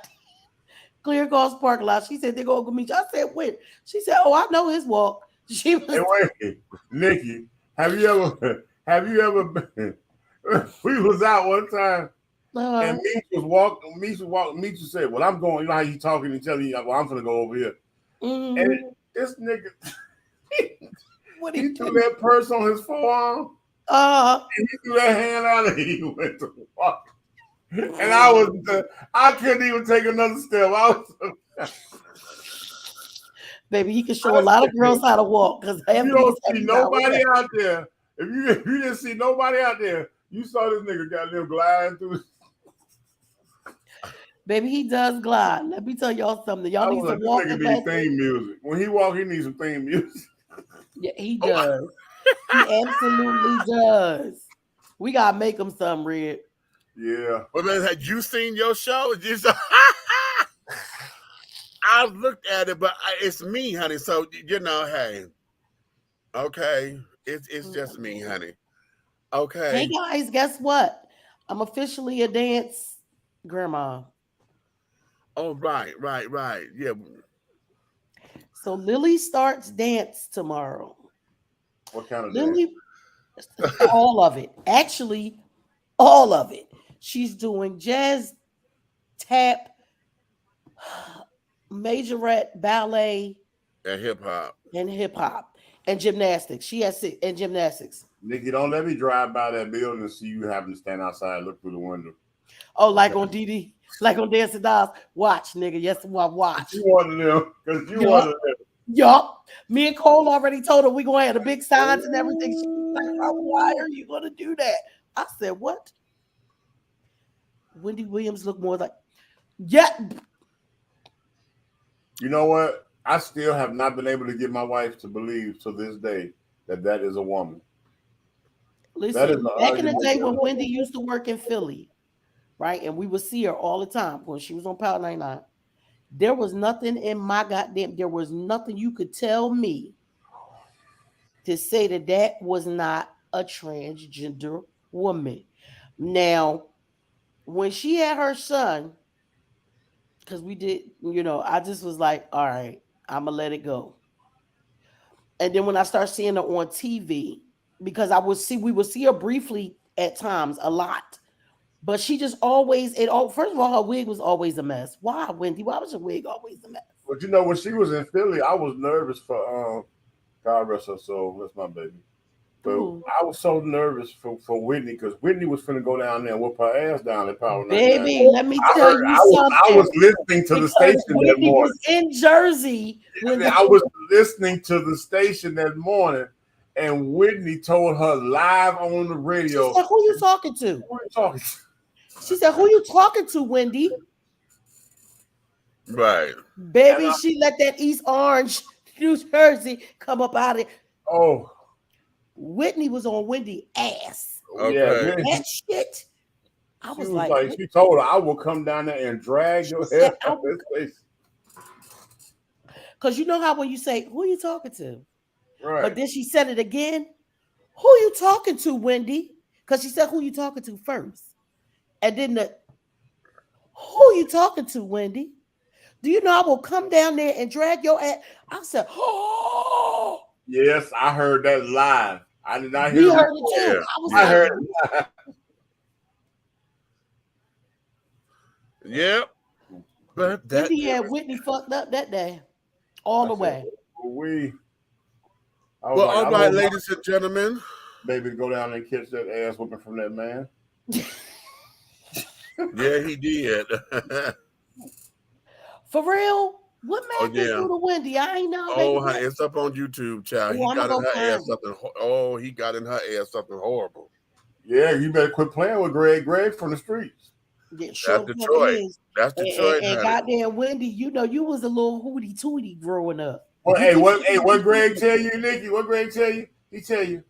[SPEAKER 4] parking lot. She said they're going to go meet you. I said, when? She said, oh, I know his walk. She was.
[SPEAKER 5] Hey, wait, Nikki, have you ever been? We was out one time, and Meech was walking. Meech said, "Well, I'm going." You know how you talking and telling you, "Well, I'm gonna go over here." And this nigga, he threw that purse on his forearm. And he threw that hand out, and he went to walk. And I couldn't even take another step.
[SPEAKER 4] Baby, he can show a lot of girls how to walk because
[SPEAKER 5] you don't see nobody out there. If you didn't see nobody out there, you saw this nigga goddamn gliding through.
[SPEAKER 4] Baby, he does glide. Let me tell y'all something. Y'all need to walk.
[SPEAKER 5] Nigga need theme music. When he walk, he needs some theme music.
[SPEAKER 4] Yeah, he does. He absolutely does. We gotta make him some, Red.
[SPEAKER 5] Yeah.
[SPEAKER 3] Well, man, had you seen your show? I looked at it, but it's me, honey. So you know, hey, okay, it's just me, honey. Okay.
[SPEAKER 4] Hey guys, guess what? I'm officially a dance grandma.
[SPEAKER 3] Oh, right. Yeah.
[SPEAKER 4] So Lily starts dance tomorrow.
[SPEAKER 5] What kind of
[SPEAKER 4] Lily?
[SPEAKER 5] dance?
[SPEAKER 4] All of it. Actually, all of it. She's doing jazz, tap, majorette, ballet,
[SPEAKER 3] and hip hop,
[SPEAKER 4] and gymnastics. She has and gymnastics.
[SPEAKER 5] Nikki, don't let me drive by that building and see you having to stand outside and look through the window.
[SPEAKER 4] Oh, like on DD, like on Dancing Dolls. Watch, nigga. Yes, watch.
[SPEAKER 5] You wanted them because you wanted them.
[SPEAKER 4] Yup. Me and Cole already told her we gonna have the big signs and everything. She was like, "Oh, why are you gonna do that?" I said, "What?" Wendy Williams looked more like, yeah.
[SPEAKER 5] You know what? I still have not been able to get my wife to believe to this day that is a woman.
[SPEAKER 4] Listen, back in the day when Wendy used to work in Philly, right, and we would see her all the time when she was on Power 99. There was nothing in my goddamn. There was nothing you could tell me to say that was not a transgender woman. Now, when she had her son, because we did, I just was like, all right, I'm gonna let it go. And then when I start seeing her on TV, because we would see her briefly at times, a lot, but she just always, first of all, her wig was always a mess. Why, Wendy? Why was your wig always a mess?
[SPEAKER 5] But when she was in Philly, I was nervous for God rest her soul. That's my baby. But I was so nervous for Whitney because Whitney was finna go down there and whoop her ass down at Power 99.
[SPEAKER 4] Baby, let me tell you something.
[SPEAKER 5] I was listening to the station that morning.
[SPEAKER 4] Was in Jersey.
[SPEAKER 5] I was listening to the station that morning, and Whitney told her live on the radio.
[SPEAKER 4] She said, "Who you talking to?"
[SPEAKER 5] Who you talking to?
[SPEAKER 4] She said, "Who you talking to, Wendy?"
[SPEAKER 3] Right.
[SPEAKER 4] Baby, she let that East Orange, New Jersey come up out of it.
[SPEAKER 5] Oh.
[SPEAKER 4] Whitney was on Wendy ass.
[SPEAKER 3] Okay.
[SPEAKER 5] Yeah,
[SPEAKER 4] that shit. I was like,
[SPEAKER 5] she told her, I will come down there and drag your head out this place.
[SPEAKER 4] Because you know how when you say, "Who you talking to?"
[SPEAKER 5] Right.
[SPEAKER 4] But then she said it again. "Who you talking to, Wendy?" Because she said, "Who you talking to?" first. And then "Who you talking to, Wendy? Do you know I will come down there and drag your ass?" I said, "Oh."
[SPEAKER 5] Yes, I heard that live. I did not hear
[SPEAKER 4] it. You heard it too.
[SPEAKER 5] I heard it live.
[SPEAKER 3] Yep. But
[SPEAKER 4] Whitney fucked up that day. All the way.
[SPEAKER 3] Well, all right, ladies and gentlemen.
[SPEAKER 5] Baby, go down and catch that ass whooping from that man.
[SPEAKER 3] Yeah, he did.
[SPEAKER 4] For real? What man did do to Wendy? I ain't know.
[SPEAKER 3] Oh, honey, it's up on YouTube, child. He got in her ass something. Oh, he got in her ass something horrible.
[SPEAKER 5] Yeah, you better quit playing with Greg. Greg from the streets.
[SPEAKER 4] Yeah, sure
[SPEAKER 3] that's Detroit. That's Detroit.
[SPEAKER 4] And goddamn Wendy, you was a little hootie tootie growing up.
[SPEAKER 5] Well, what Greg tell you, Nikki? What Greg tell you? He tell you,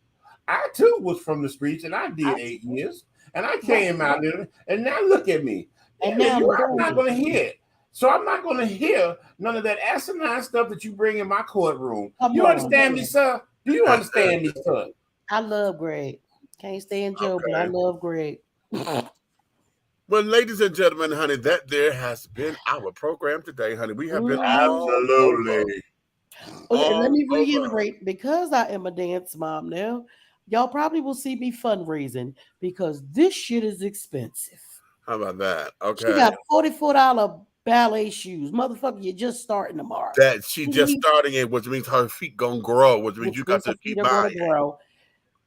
[SPEAKER 5] I too was from the streets, and I did 8 years, and I came out there, and now look at me. And now I'm not gonna hear it. So I'm not going to hear none of that asinine stuff that you bring in my courtroom. You understand me, sir? Do you understand me, sir?
[SPEAKER 4] I love Greg. Can't stand Joe, but I love Greg.
[SPEAKER 3] Well, ladies and gentlemen, honey, that there has been our program today, honey. We have been
[SPEAKER 5] absolutely.
[SPEAKER 4] Okay, let me reiterate, because I am a dance mom now, y'all probably will see me fundraising because this shit is expensive.
[SPEAKER 3] How about that? Okay.
[SPEAKER 4] She got $44 ballet shoes. Motherfucker, you're just starting tomorrow.
[SPEAKER 3] That she just starting it, which means her feet gonna grow, which means you got to keep buying.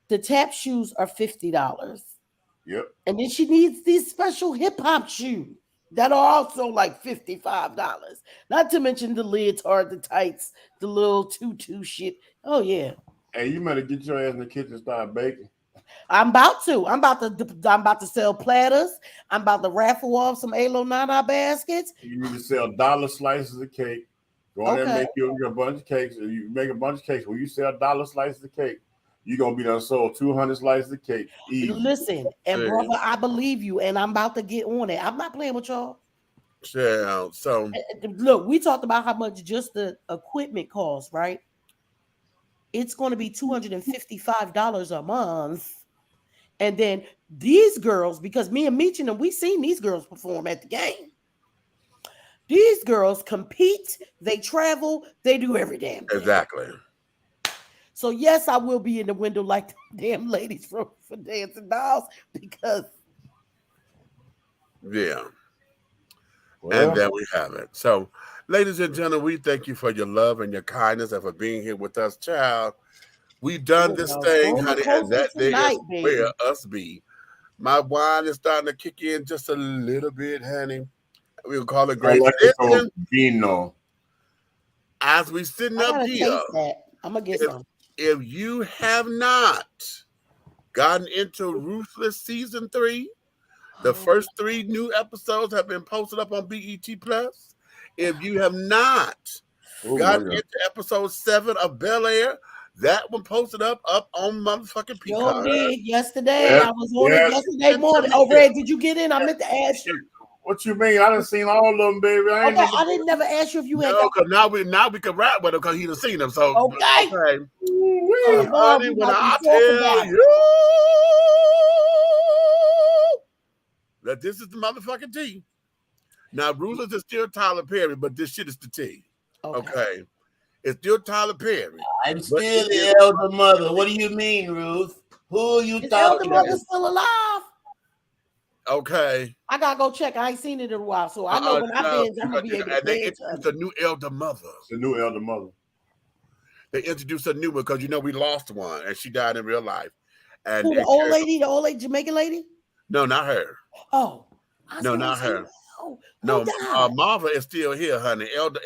[SPEAKER 4] The tap shoes are $50.
[SPEAKER 5] Yep.
[SPEAKER 4] And then she needs these special hip hop shoes that are also like $55. Not to mention the leotard, the tights, the little tutu shit. Oh yeah.
[SPEAKER 5] Hey, you better get your ass in the kitchen and start baking.
[SPEAKER 4] I'm about to sell platters. I'm about to raffle off some Alo Nana baskets.
[SPEAKER 5] You need to sell dollar slices of cake. Go in there and make you a bunch of cakes. You make a bunch of cakes. When you sell dollar slices of cake, you're gonna be done sold 200 slices of cake. Easy.
[SPEAKER 4] Listen, and brother, I believe you, and I'm about to get on it. I'm not playing with y'all.
[SPEAKER 3] Yeah. So
[SPEAKER 4] look, we talked about how much just the equipment costs, right? It's going to be $255 a month. And then these girls, because me and Meech and them, we seen these girls perform at the game. These girls compete, they travel, they do every damn thing.
[SPEAKER 3] Exactly.
[SPEAKER 4] So yes, I will be in the window like the damn ladies for Dancing Dolls because
[SPEAKER 3] yeah.
[SPEAKER 5] Well,
[SPEAKER 3] And there we have it. So, ladies and gentlemen, we thank you for your love and your kindness and for being here with us, child. We done this thing, honey, and that there is where us be. My wine is starting to kick in just a little bit, honey. We'll call it great. Listen,
[SPEAKER 5] Vino.
[SPEAKER 3] as we sitting up here,
[SPEAKER 4] I'm gonna get some.
[SPEAKER 3] If you have not gotten into Ruthless Season 3, the first 3 new episodes have been posted up on BET Plus. If you have not gotten into episode 7 of Bel Air, that one posted up on motherfucking Peacock.
[SPEAKER 4] Yo, did yesterday. I was on it yesterday morning. Oh, Red, did you get in? I meant to ask you.
[SPEAKER 5] What you mean? I done seen all of them, baby.
[SPEAKER 4] I didn't never ask you if you had.
[SPEAKER 3] No, because now we can rap with him because he done seen them. So
[SPEAKER 4] okay.
[SPEAKER 3] Honey, when I tell you that this is the motherfucking tea. Now, Ruthless is still Tyler Perry, but this shit is the tea. Okay. It's still Tyler Perry.
[SPEAKER 16] I'm still the elder mother. What do you mean, Ruth? Who are you talking about?
[SPEAKER 4] The elder mother's still alive.
[SPEAKER 3] Okay.
[SPEAKER 4] I gotta go check. I ain't seen it in a while, so I know when I binge, I'm gonna be able to.
[SPEAKER 3] And they introduced a new elder mother.
[SPEAKER 5] The new elder mother.
[SPEAKER 3] They introduced a new one because we lost one, and she died in real life. And
[SPEAKER 4] who, the old lady Jamaican lady?
[SPEAKER 3] No, not her.
[SPEAKER 4] Oh,
[SPEAKER 3] no, not her.
[SPEAKER 4] No,
[SPEAKER 3] Marva is still here, honey. Elder,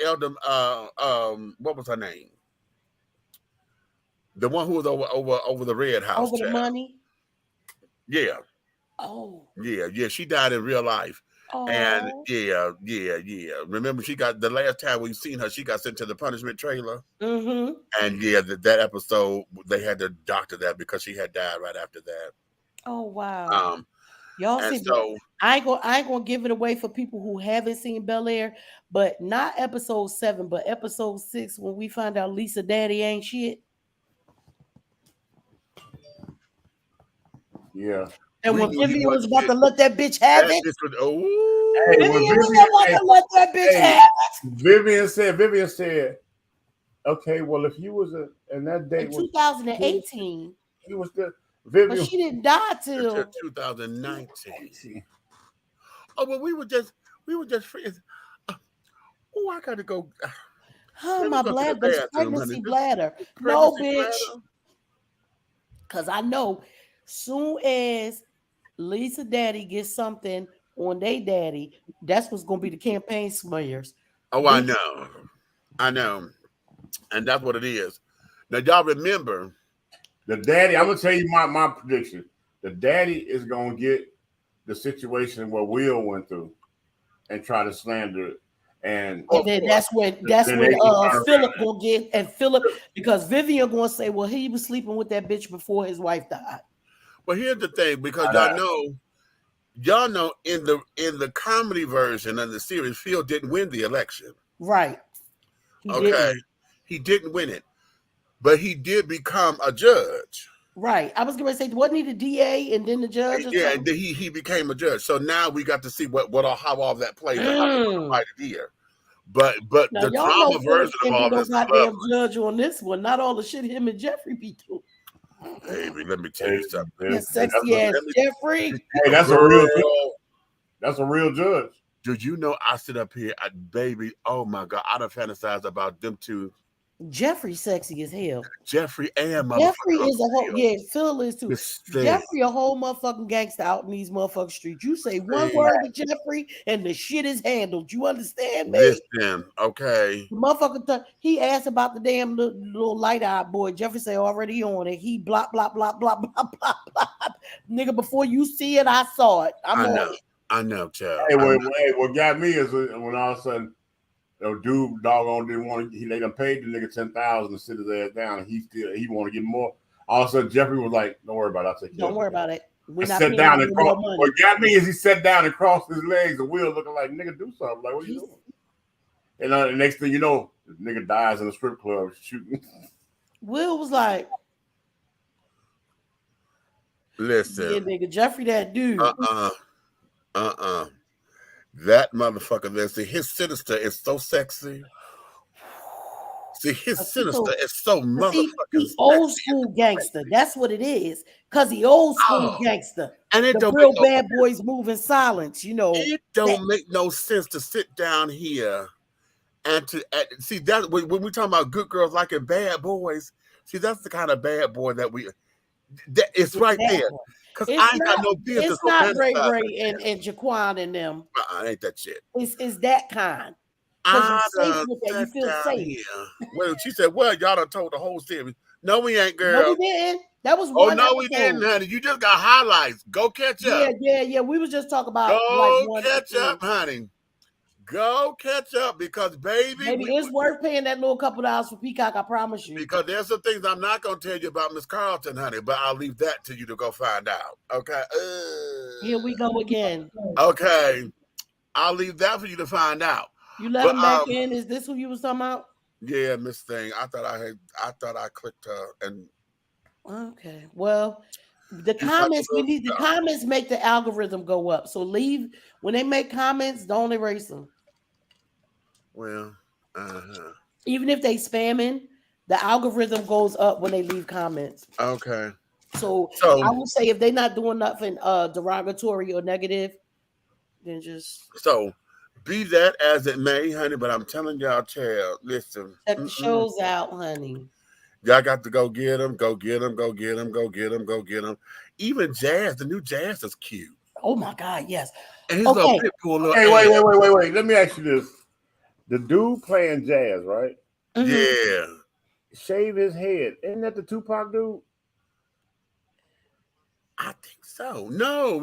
[SPEAKER 3] what was her name? The one who was over the Red House.
[SPEAKER 4] Over the money.
[SPEAKER 3] Yeah.
[SPEAKER 4] Oh.
[SPEAKER 3] Yeah. She died in real life.
[SPEAKER 4] Oh.
[SPEAKER 3] And yeah. Remember, she got the last time we seen her, she got sent to the punishment trailer.
[SPEAKER 4] Mm-hmm.
[SPEAKER 3] And yeah, that episode they had to doctor that because she had died right after that.
[SPEAKER 4] Oh wow. Y'all see,
[SPEAKER 3] so
[SPEAKER 4] I ain't gonna give it away for people who haven't seen Bel Air, but not episode 7, but episode 6 when we find out Lisa daddy ain't shit.
[SPEAKER 5] Yeah.
[SPEAKER 4] And when Vivian was about to let that bitch have it,
[SPEAKER 5] Vivian
[SPEAKER 4] was about to let that bitch have it.
[SPEAKER 5] Vivian said, okay, well, if you was in that date
[SPEAKER 4] in 2018,
[SPEAKER 5] he was the Vivian.
[SPEAKER 4] But she didn't die till
[SPEAKER 3] 2019. Oh, but we were just friends. Oh, I gotta go.
[SPEAKER 4] My bladder, pregnancy bladder. No, bitch. Because I know soon as Lisa daddy gets something on they daddy, that's what's gonna be the campaign smears.
[SPEAKER 3] Oh, I know. And that's what it is. Now, y'all remember
[SPEAKER 5] the daddy, I'm gonna tell you my prediction. The daddy is gonna get the situation where Will went through and try to slander it. And
[SPEAKER 4] then that's when Philip gonna get, and Philip, because Vivian gonna say, well, he was sleeping with that bitch before his wife died.
[SPEAKER 3] Well, here's the thing, because y'all know in the comedy version of the series, Phil didn't win the election.
[SPEAKER 4] Right.
[SPEAKER 3] He didn't win it, but he did become a judge.
[SPEAKER 4] Right. I was going to say, wasn't he the DA and then the judge?
[SPEAKER 3] Yeah, and then he became a judge. So now we got to see how all that plays out right here. But now, the drama version of all this
[SPEAKER 4] goddamn judge on this one, not all the shit him and Jeffrey be doing.
[SPEAKER 3] Baby, let me tell you something.
[SPEAKER 4] That sexy ass Jeffrey.
[SPEAKER 5] Hey, that's a real judge. That's a real judge.
[SPEAKER 3] Did you know I sit up here, baby? Oh my God, I done fantasized about them two.
[SPEAKER 4] Jeffrey sexy as hell.
[SPEAKER 3] Jeffrey and
[SPEAKER 4] Jeffrey is a whole Phil is too. Jeffrey a whole motherfucking gangster out in these motherfucking streets. You say one word to Jeffrey and the shit is handled. You understand me?
[SPEAKER 3] Listen, okay.
[SPEAKER 4] The motherfucker he asked about the damn little light-eyed boy. Jeffrey say already on it. He blah blah blah blah blah blah blah. Nigga, before you see it, I saw it.
[SPEAKER 3] I know, child.
[SPEAKER 5] Hey, what got me is when all of a sudden dude doggone didn't want to. They done paid the nigga $10,000 to sit his ass down, and he want to get more. All of a sudden, Jeffrey was like, "Don't worry about it. I'll take care of it.
[SPEAKER 4] Don't worry about it."
[SPEAKER 5] Sat down and crossed. What got me is he sat down and crossed his legs, and Will looking like, "Nigga, do something." Like, what are you doing? And the next thing you know, the nigga dies in a strip club shooting.
[SPEAKER 4] Will was like,
[SPEAKER 3] "Listen,
[SPEAKER 4] yeah, nigga, Jeffrey, that dude."
[SPEAKER 3] That motherfucker, listen, his sinister is so sexy. See, his sinister is so motherfucking.
[SPEAKER 4] He old school gangster. That's what it is. Cause he old school gangster.
[SPEAKER 3] And it
[SPEAKER 4] the
[SPEAKER 3] don't
[SPEAKER 4] real
[SPEAKER 3] make
[SPEAKER 4] bad boys move in silence. You know,
[SPEAKER 3] it don't make no sense to sit down here and to see that when we talking about good girls liking bad boys. See, that's the kind of bad boy that it's right there. Because I ain't got no business.
[SPEAKER 4] It's not Ray and Jaquan and them.
[SPEAKER 3] Ain't that shit.
[SPEAKER 4] It's that kind. Because you're safe with that. You feel safe.
[SPEAKER 3] Well, she said, well, y'all done told the whole series. No, we ain't, girl.
[SPEAKER 4] No, we didn't. That was one
[SPEAKER 3] no,
[SPEAKER 4] episode.
[SPEAKER 3] We didn't, honey. You just got highlights. Go catch up.
[SPEAKER 4] Yeah. We was just talking about
[SPEAKER 3] Go catch up, honey. Go catch up because, baby,
[SPEAKER 4] it's worth paying that little couple dollars for Peacock, I promise you.
[SPEAKER 3] Because there's some things I'm not going to tell you about Miss Carlton, honey, but I'll leave that to you to go find out. Okay?
[SPEAKER 4] Here we go again.
[SPEAKER 3] Okay. I'll leave that for you to find out.
[SPEAKER 4] You let him back in? Is this who you was talking about?
[SPEAKER 3] Yeah, Miss Thing. I thought I clicked her and.
[SPEAKER 4] Okay. Well, the comments, we need the comments make the algorithm go up. So when they make comments, don't erase them.
[SPEAKER 3] Well,
[SPEAKER 4] even if they spamming, the algorithm goes up when they leave comments.
[SPEAKER 3] Okay.
[SPEAKER 4] So I would say if they're not doing nothing derogatory or negative, then just
[SPEAKER 3] be that as it may, honey. But I'm telling y'all, child, listen.
[SPEAKER 4] Check the shows out, honey.
[SPEAKER 3] Y'all got to go get them. Go get them. Go get them. Go get them. Go get them. Even Jazz, the new Jazz is cute.
[SPEAKER 4] Oh my God, yes.
[SPEAKER 3] And he's a bit cool.
[SPEAKER 5] Hey, wait. Let me ask you this. The dude playing Jazz, right?
[SPEAKER 4] Mm-hmm.
[SPEAKER 3] Yeah.
[SPEAKER 5] Shave his head. Isn't that the Tupac dude?
[SPEAKER 3] I think so. No.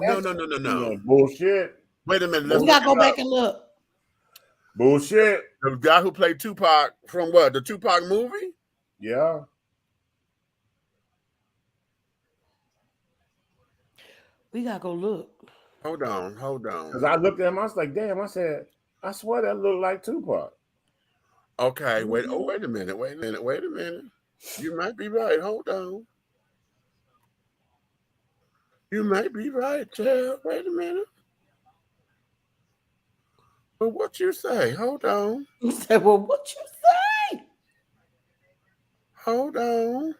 [SPEAKER 5] Bullshit.
[SPEAKER 3] Wait a minute.
[SPEAKER 4] We gotta go back and look.
[SPEAKER 5] Bullshit.
[SPEAKER 3] The guy who played Tupac from what? The Tupac movie?
[SPEAKER 5] Yeah.
[SPEAKER 4] We gotta go look.
[SPEAKER 3] Hold on.
[SPEAKER 5] Because I looked at him, I was like, damn, I said, I swear that looked like Tupac.
[SPEAKER 3] Okay, wait a minute. You might be right. Hold on. You might be right, child. Wait a minute. But what you say? Hold on.
[SPEAKER 4] You said, well, what you say?
[SPEAKER 3] Hold on.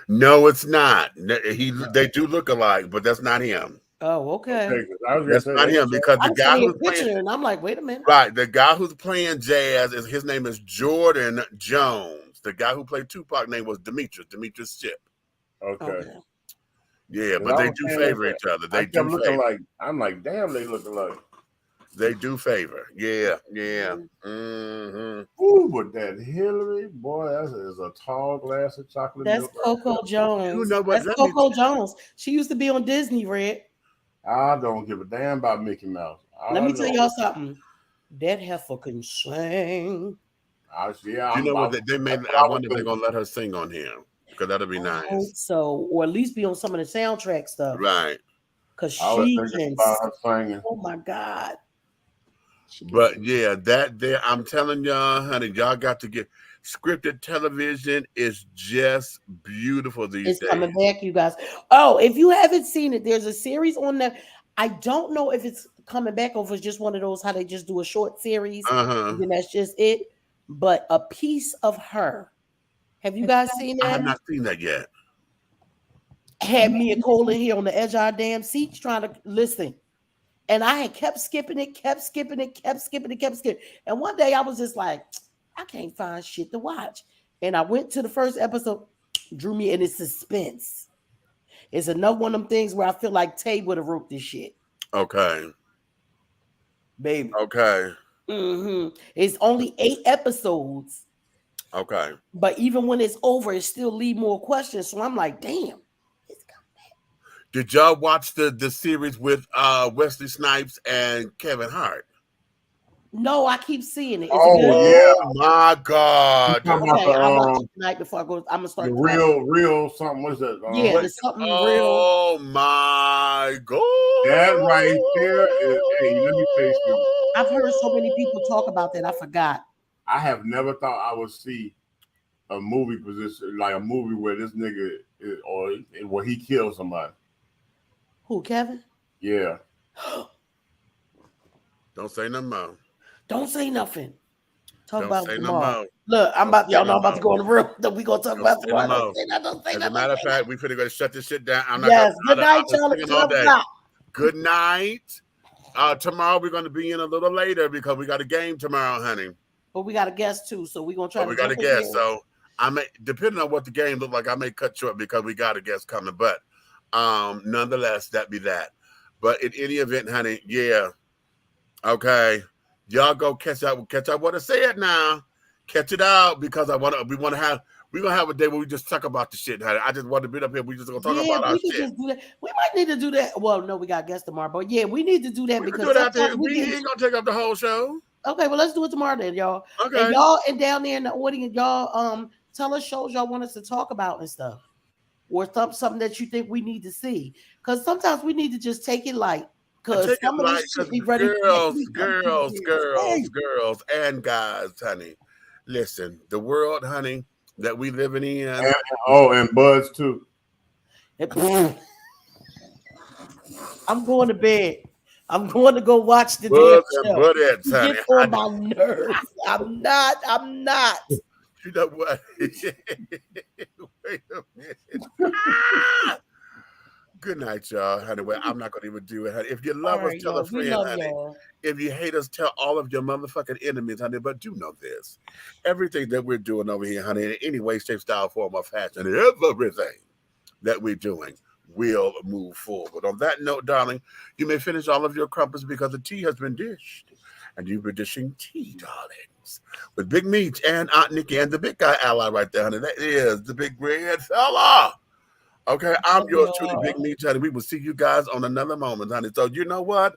[SPEAKER 3] No, it's not. They do look alike, but that's not him.
[SPEAKER 4] Oh, okay.
[SPEAKER 3] That's not him because the guy who's playing,
[SPEAKER 4] and I'm like, wait a minute.
[SPEAKER 3] Right, the guy who's playing Jazz his name is Jordan Jones. The guy who played Tupac name was Demetrius Chip.
[SPEAKER 5] Okay.
[SPEAKER 3] Yeah, but they do favor each other. They do favor.
[SPEAKER 5] I'm like, damn, they look alike.
[SPEAKER 3] They do favor. Yeah. Mm-hmm.
[SPEAKER 5] Ooh, but that Hillary, boy, that is a tall glass of chocolate.
[SPEAKER 4] That's Coco Jones.
[SPEAKER 3] You know what?
[SPEAKER 4] That's Coco Jones. She used to be on Disney, Red.
[SPEAKER 5] I don't give a damn about Mickey Mouse.
[SPEAKER 4] Let me tell y'all something. That heifer can sing.
[SPEAKER 3] You know what they made? I wonder if they're gonna let her sing on here because that'll be nice.
[SPEAKER 4] I hope so, or at least be on some of the soundtrack stuff.
[SPEAKER 3] Right.
[SPEAKER 4] Because she can.
[SPEAKER 5] Singing.
[SPEAKER 4] Oh my God.
[SPEAKER 3] But yeah, that there, I'm telling y'all, honey, y'all got to get scripted television is just beautiful these days.
[SPEAKER 4] It's coming back, you guys. Oh, if you haven't seen it, there's a series on there. I don't know if it's coming back or if it's just one of those how they just do a short series and then that's just it. But A Piece of Her. Have you guys seen that?
[SPEAKER 3] I have not seen that yet.
[SPEAKER 4] Had me and Cole in here on the edge of our damn seats trying to listen. And I had kept skipping it. And one day I was just like, I can't find shit to watch. And I went to the first episode, drew me in its suspense. It's another one of them things where I feel like Tay would have wrote this shit.
[SPEAKER 3] Okay.
[SPEAKER 4] Baby.
[SPEAKER 3] Okay.
[SPEAKER 4] Mm-hmm. It's only 8 episodes.
[SPEAKER 3] Okay.
[SPEAKER 4] But even when it's over, it still leave more questions. So I'm like, damn.
[SPEAKER 3] Did y'all watch the series with Wesley Snipes and Kevin Hart?
[SPEAKER 4] No, I keep seeing it.
[SPEAKER 3] Yeah, my God.
[SPEAKER 4] Okay, I'll watch it tonight before I go. I'm gonna start.
[SPEAKER 5] The real something. What's that?
[SPEAKER 4] Yeah, there's something real.
[SPEAKER 3] Oh my God.
[SPEAKER 5] That right there is. Hey, let me tell you something.
[SPEAKER 4] I've heard so many people talk about that. I forgot.
[SPEAKER 5] I have never thought I would see a movie position like a movie where this nigga is, or where he kills somebody.
[SPEAKER 4] Who, Kevin?
[SPEAKER 5] Yeah.
[SPEAKER 3] Don't say nothing more.
[SPEAKER 4] Don't say nothing. Talk about it tomorrow. Look, I'm about y'all know I'm about to go in the room. That we gonna talk about tomorrow.
[SPEAKER 3] As a matter of fact, we finna go shut this shit down. I'm not
[SPEAKER 4] yes.
[SPEAKER 3] gonna,
[SPEAKER 4] Good night, y'all.
[SPEAKER 3] all day. Good night. Tomorrow we're gonna be in a little later because we got a game tomorrow, honey.
[SPEAKER 4] But we got a guest too, so we're gonna try.
[SPEAKER 3] We got a guest, so I may, depending on what the game look like, I may cut short because we got a guest coming. But nonetheless, that be that. But in any event, honey, yeah. Okay. Y'all go catch up what I said now. Catch it out because we're gonna have a day where we just talk about the shit, honey. I just want to be up here. We just gonna talk about our shit.
[SPEAKER 4] Just do that. We might need to do that. Well, no, we got guests tomorrow, but yeah, we need to do that
[SPEAKER 3] we
[SPEAKER 4] because
[SPEAKER 3] do it we ain't gonna take up the whole show.
[SPEAKER 4] Okay, well, let's do it tomorrow then, y'all.
[SPEAKER 3] Okay.
[SPEAKER 4] And y'all and down there in the audience, y'all tell us shows y'all want us to talk about and stuff. Or something that you think we need to see. Because sometimes we need to just take it light. Because some of this shit be ready.
[SPEAKER 3] Girls, and guys, honey. Listen, the world, honey, that we living in.
[SPEAKER 5] And buds too.
[SPEAKER 4] I'm going to bed. I'm going to go watch the damn show. Get on my nerves. I'm not.
[SPEAKER 3] You know what? Wait a minute. Good night, y'all. Anyway, I'm not gonna even do it. If you love us, tell a friend, honey. If you hate us, tell all of your motherfucking enemies, honey. But do know this: everything that we're doing over here, honey, in any way, shape, style, form, or fashion, everything that we're doing will move forward. On that note, darling, you may finish all of your crumpets because the tea has been dished, and you've been dishing tea, darlings, with Big Meech and Aunt Nikki and the big guy ally right there, honey. That is the big red fella. Okay, I'm yours truly, Big Meech, honey. We will see you guys on another moment, honey. So you know what?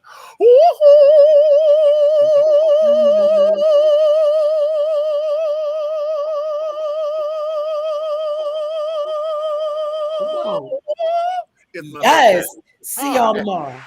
[SPEAKER 4] Yes. See y'all tomorrow.